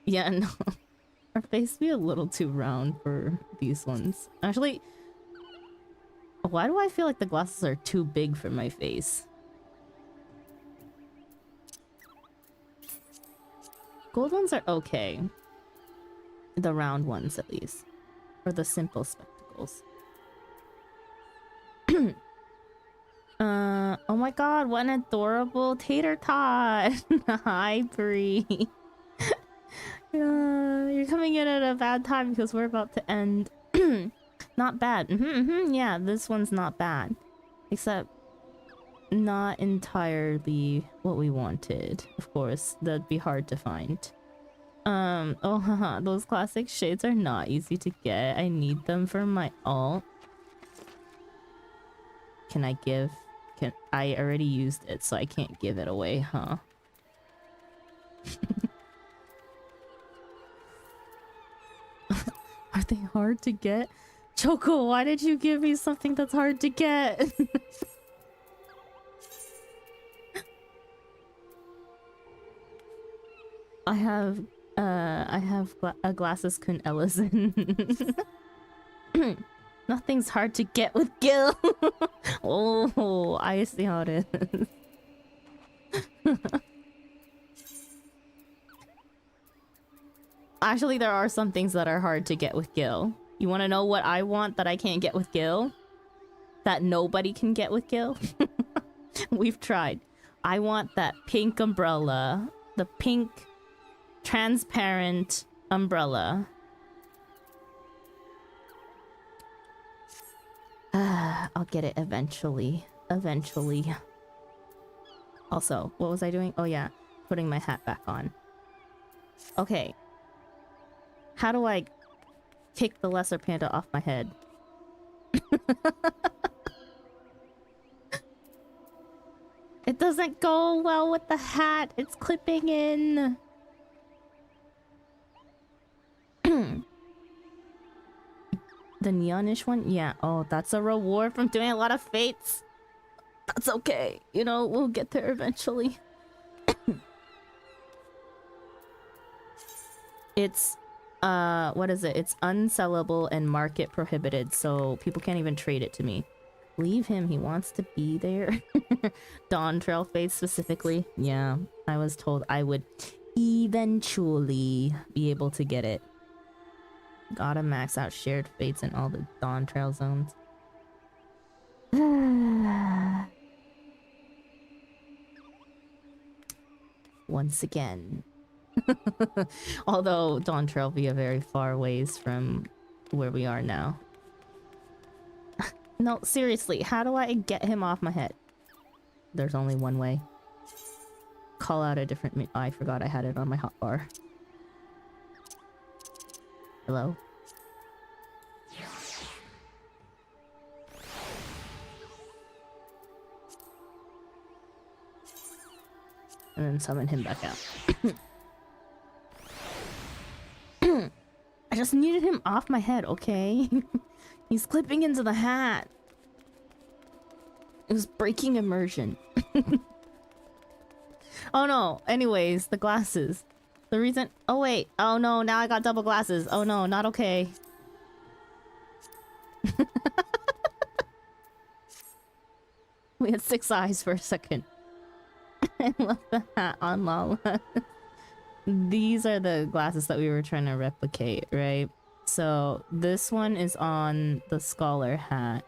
A: Yeah, no. Our face be a little too round for these ones. Actually, why do I feel like the glasses are too big for my face? Gold ones are okay. The round ones, at least. Or the simple spectacles. Oh my god, what an adorable tater tot! Hi, Bree. You're coming in at a bad time because we're about to end. Not bad. Yeah, this one's not bad. Except not entirely what we wanted. Of course, that'd be hard to find. Oh haha, those classic shades are not easy to get. I need them for my alt. Can I give? I already used it, so I can't give it away, huh? Are they hard to get? Choco, why did you give me something that's hard to get? I have a glasses Kun Ellison. Nothing's hard to get with Gil. Oh, I see how it is. Actually, there are some things that are hard to get with Gil. You want to know what I want that I can't get with Gil? That nobody can get with Gil? We've tried. I want that pink umbrella. The pink transparent umbrella. I'll get it eventually. Eventually. Also, what was I doing? Oh yeah, putting my hat back on. Okay. How do I kick the lesser panda off my head? It doesn't go well with the hat. It's clipping in. The neonish one? Yeah. Oh, that's a reward from doing a lot of fates. That's okay. You know, we'll get there eventually. It's, what is it? It's unsellable and market prohibited, so people can't even trade it to me. Leave him, he wants to be there. Dawn Trail Fates specifically. Yeah, I was told I would eventually be able to get it. Gotta max out shared fates in all the Dawn Trail zones. Once again. Although Dawn Trail be a very far ways from where we are now. No, seriously, how do I get him off my head? There's only one way. Call out a different I forgot I had it on my hotbar. Hello? And then summon him back out. I just needed him off my head, okay? He's clipping into the hat. It was breaking immersion. Oh no, anyways, the glasses. The reason- oh wait, oh no, now I got double glasses. Oh no, not okay. We had 6 eyes for a second. I love the hat on Lala. These are the glasses that we were trying to replicate, right? So this one is on the scholar hat.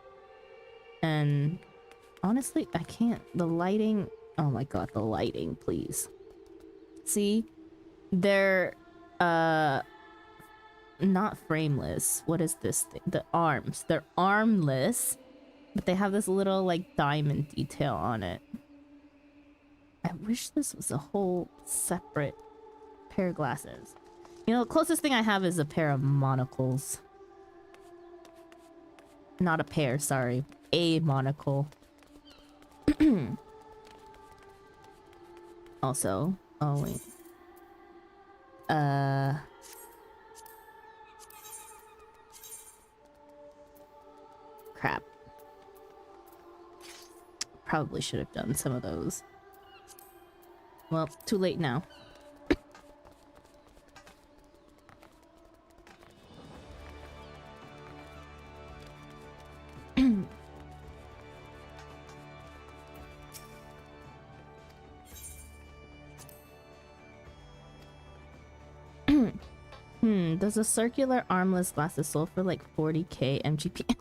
A: And honestly, I can't. The lighting... oh my god, the lighting, please. See? They're, not frameless. What is this thing? The arms. They're armless, but they have this little, like, diamond detail on it. I wish this was a whole separate pair of glasses. You know, the closest thing I have is a pair of monocles. Not a pair, sorry. A monocle. Also, oh wait. Crap. Probably should have done some of those. Well, too late now. Does a circular armless glass of soul for like 40k MGP?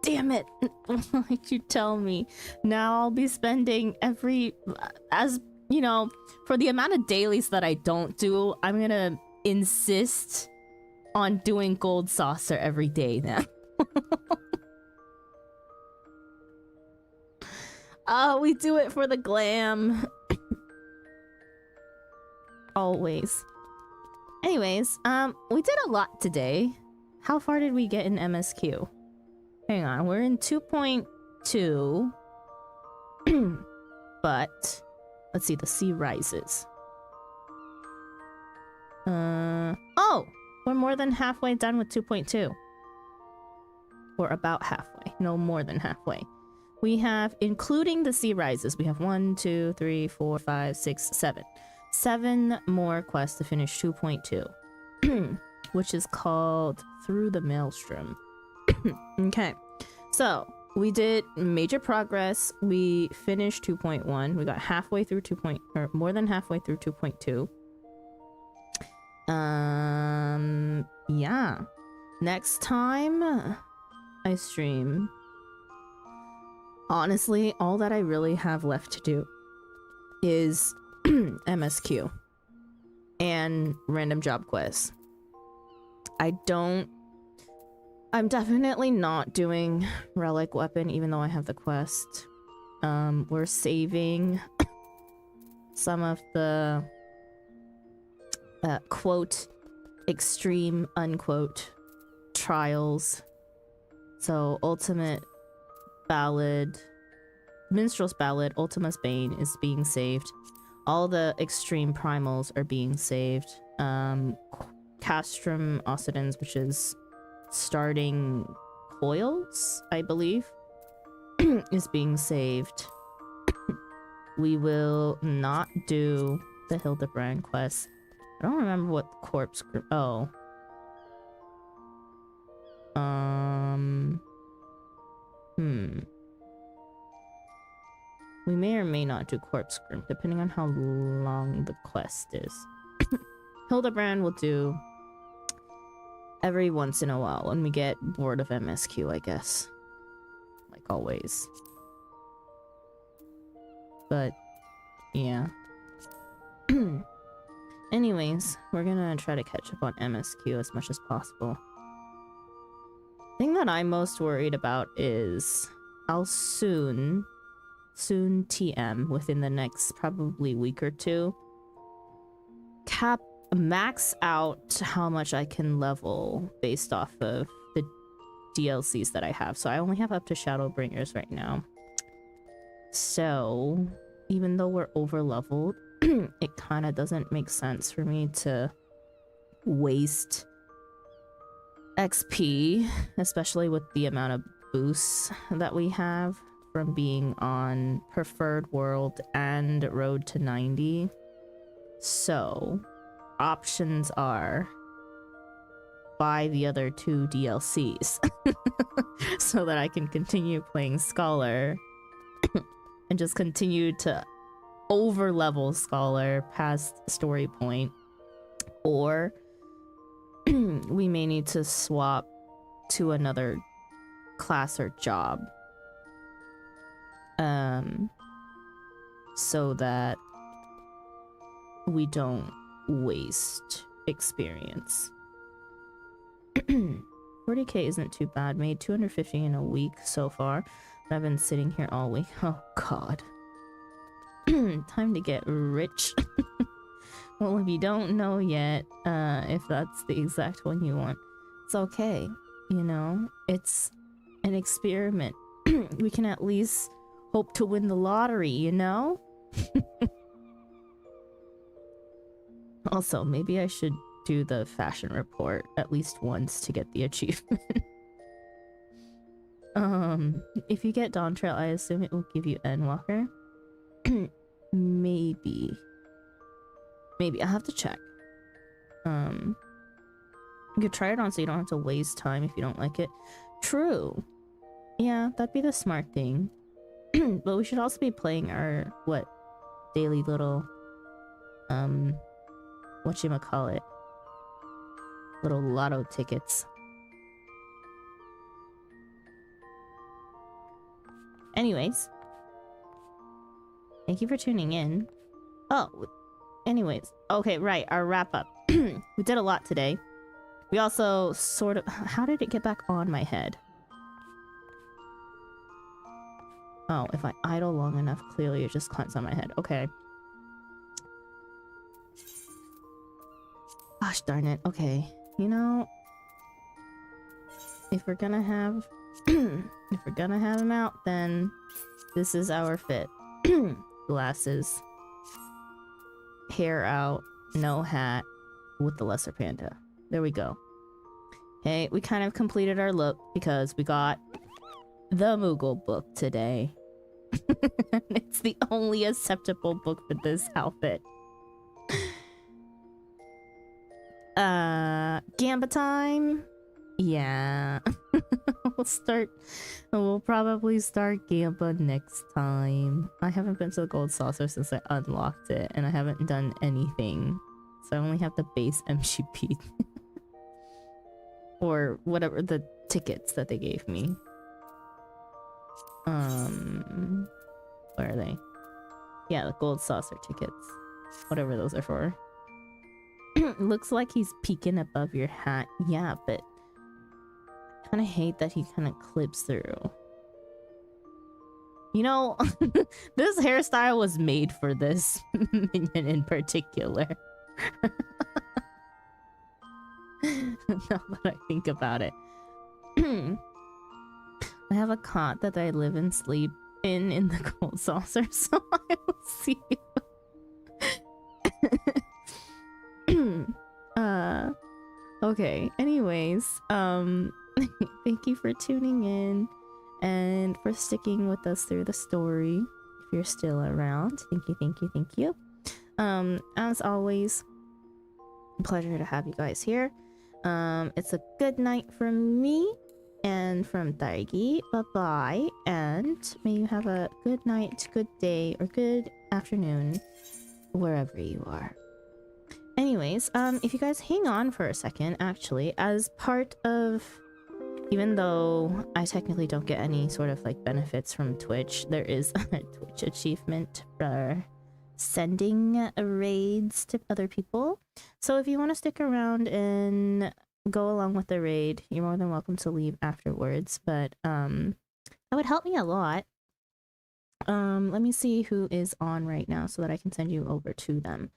A: Damn it! Why'd you tell me? Now I'll be spending as you know, for the amount of dailies that I don't do, I'm gonna insist on doing gold saucer every day now. We do it for the glam. Always. Anyways, we did a lot today. How far did we get in MSQ? Hang on, we're in 2.2. But let's see, the sea rises. Oh, we're more than halfway done with 2.2. Or about halfway. No, more than halfway. We have, including the sea rises, we have 1, 2, 3, 4, 5, 6, 7. 7 more quests to finish 2.2. Which is called Through the Maelstrom. Okay. So, we did major progress. We finished 2.1. We got halfway through or more than halfway through 2.2. Yeah. Next time I stream, honestly, all that I really have left to do is MSQ and random job quests. I'm definitely not doing relic weapon, even though I have the quest. We're saving some of the quote extreme unquote trials. So ultimate ballad, minstrel's ballad, Ultima's Bane is being saved. All the extreme primals are being saved. Castrum Occidens, which is starting coils, I believe, is being saved. We will not do the Hildebrand quest. I don't remember what the corpse group. Oh. We may or may not do corpse group, depending on how long the quest is. Hildebrand will do every once in a while when we get bored of MSQ, I guess. Like always. But, yeah. Anyways, we're gonna try to catch up on MSQ as much as possible. The thing that I'm most worried about is I'll soon TM within the next probably week or two. Max out how much I can level based off of the DLCs that I have. So I only have up to Shadowbringers right now. So even though we're over leveled, it kind of doesn't make sense for me to waste XP, especially with the amount of boosts that we have from being on Preferred World and Road to 90. So options are buy the other 2 DLCs so that I can continue playing Scholar and just continue to over level Scholar past story point, or we may need to swap to another class or job so that we don't waste experience. 40k isn't too bad. Made 250 in a week so far, but I've been sitting here all week. Oh god. Time to get rich. Well, if you don't know yet if that's the exact one you want, it's okay, you know, it's an experiment. We can at least hope to win the lottery, you know. Also, maybe I should do the fashion report at least once to get the achievement. If you get Dawn Trail, I assume it will give you Endwalker. Maybe. Maybe. I'll have to check. You could try it on so you don't have to waste time if you don't like it. True. Yeah, that'd be the smart thing. But we should also be playing our, what, daily little, whatchamacallit, little lotto tickets. Anyways. Thank you for tuning in. Oh, anyways. Okay, right, our wrap-up. We did a lot today. We also sort of... How did it get back on my head? Oh, if I idle long enough, clearly it just climbs on my head. Okay. Gosh darn it. Okay. You know... If we're gonna have... if we're gonna have him out, then... This is our fit. Glasses. Hair out. No hat. With the lesser panda. There we go. Okay, we kind of completed our look because we got the Moogle book today. It's the only acceptable book for this outfit. Gamba time? Yeah. We'll probably start Gamba next time. I haven't been to the Gold Saucer since I unlocked it, and I haven't done anything. So I only have the base MGP. Or whatever the tickets that they gave me. Where are they? Yeah, the Gold Saucer tickets. Whatever those are for. Looks like he's peeking above your hat. Yeah, but I kind of hate that he kind of clips through. You know, this hairstyle was made for this minion in particular. Now that I think about it. I have a cot that I live and sleep in the Gold Saucer, so I will see you. Okay, anyways, thank you for tuning in and for sticking with us through the story. If you're still around, thank you, thank you, thank you. As always, a pleasure to have you guys here. It's a good night from me and from Daigi. Bye-bye, and may you have a good night, good day, or good afternoon, wherever you are. Anyways, if you guys hang on for a second, actually, as part of... Even though I technically don't get any sort of, like, benefits from Twitch, there is a Twitch achievement for sending raids to other people. So if you want to stick around and go along with the raid, you're more than welcome to leave afterwards, but that would help me a lot. Let me see who is on right now so that I can send you over to them.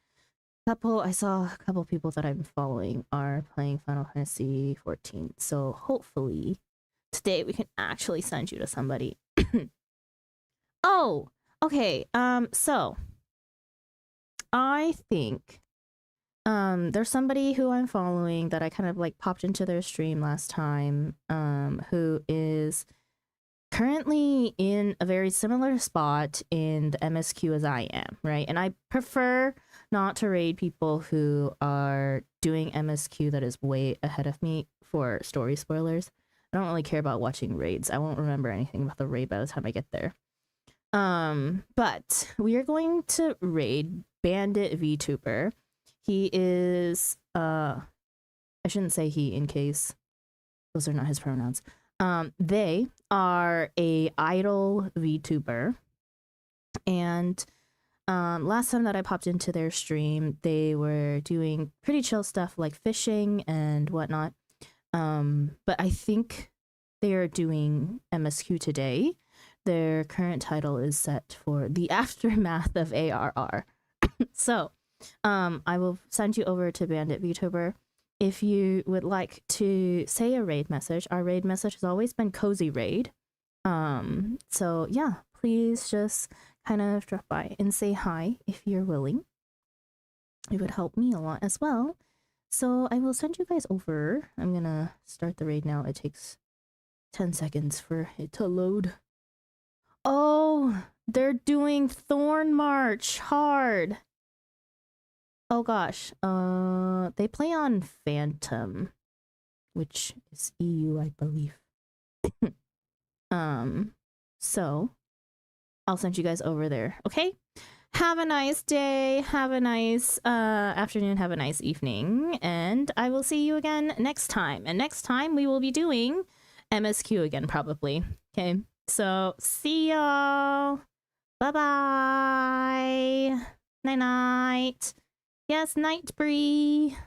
A: I saw a couple people that I'm following are playing Final Fantasy XIV, so hopefully today we can actually send you to somebody. Oh, okay, so I think there's somebody who I'm following that I kind of like popped into their stream last time, who is currently in a very similar spot in the MSQ as I am, right? And I prefer not to raid people who are doing MSQ that is way ahead of me for story spoilers. I don't really care about watching raids. I won't remember anything about the raid by the time I get there. But we are going to raid Bandit VTuber. He is I shouldn't say he in case those are not his pronouns. They are a idol VTuber, and last time that I popped into their stream, they were doing pretty chill stuff like fishing and whatnot. But I think they are doing MSQ today. Their current title is set for The Aftermath of ARR. So, I will send you over to Bandit VTuber. If you would like to say a raid message, our raid message has always been Cozy Raid. So yeah, please just kind of drop by and say hi if you're willing. it would help me a lot as well. So I will send you guys over. I'm gonna start the raid now. It takes 10 seconds for it to load. Oh, they're doing Thorn March hard. Oh gosh. They play on Phantom, which is EU, I believe. So I'll send you guys over there, okay? Have a nice day, have a nice afternoon, have a nice evening, and I will see you again next time. And next time we will be doing MSQ again, probably. Okay, so see y'all. Bye-bye. Night-night. Yes, night, Bree.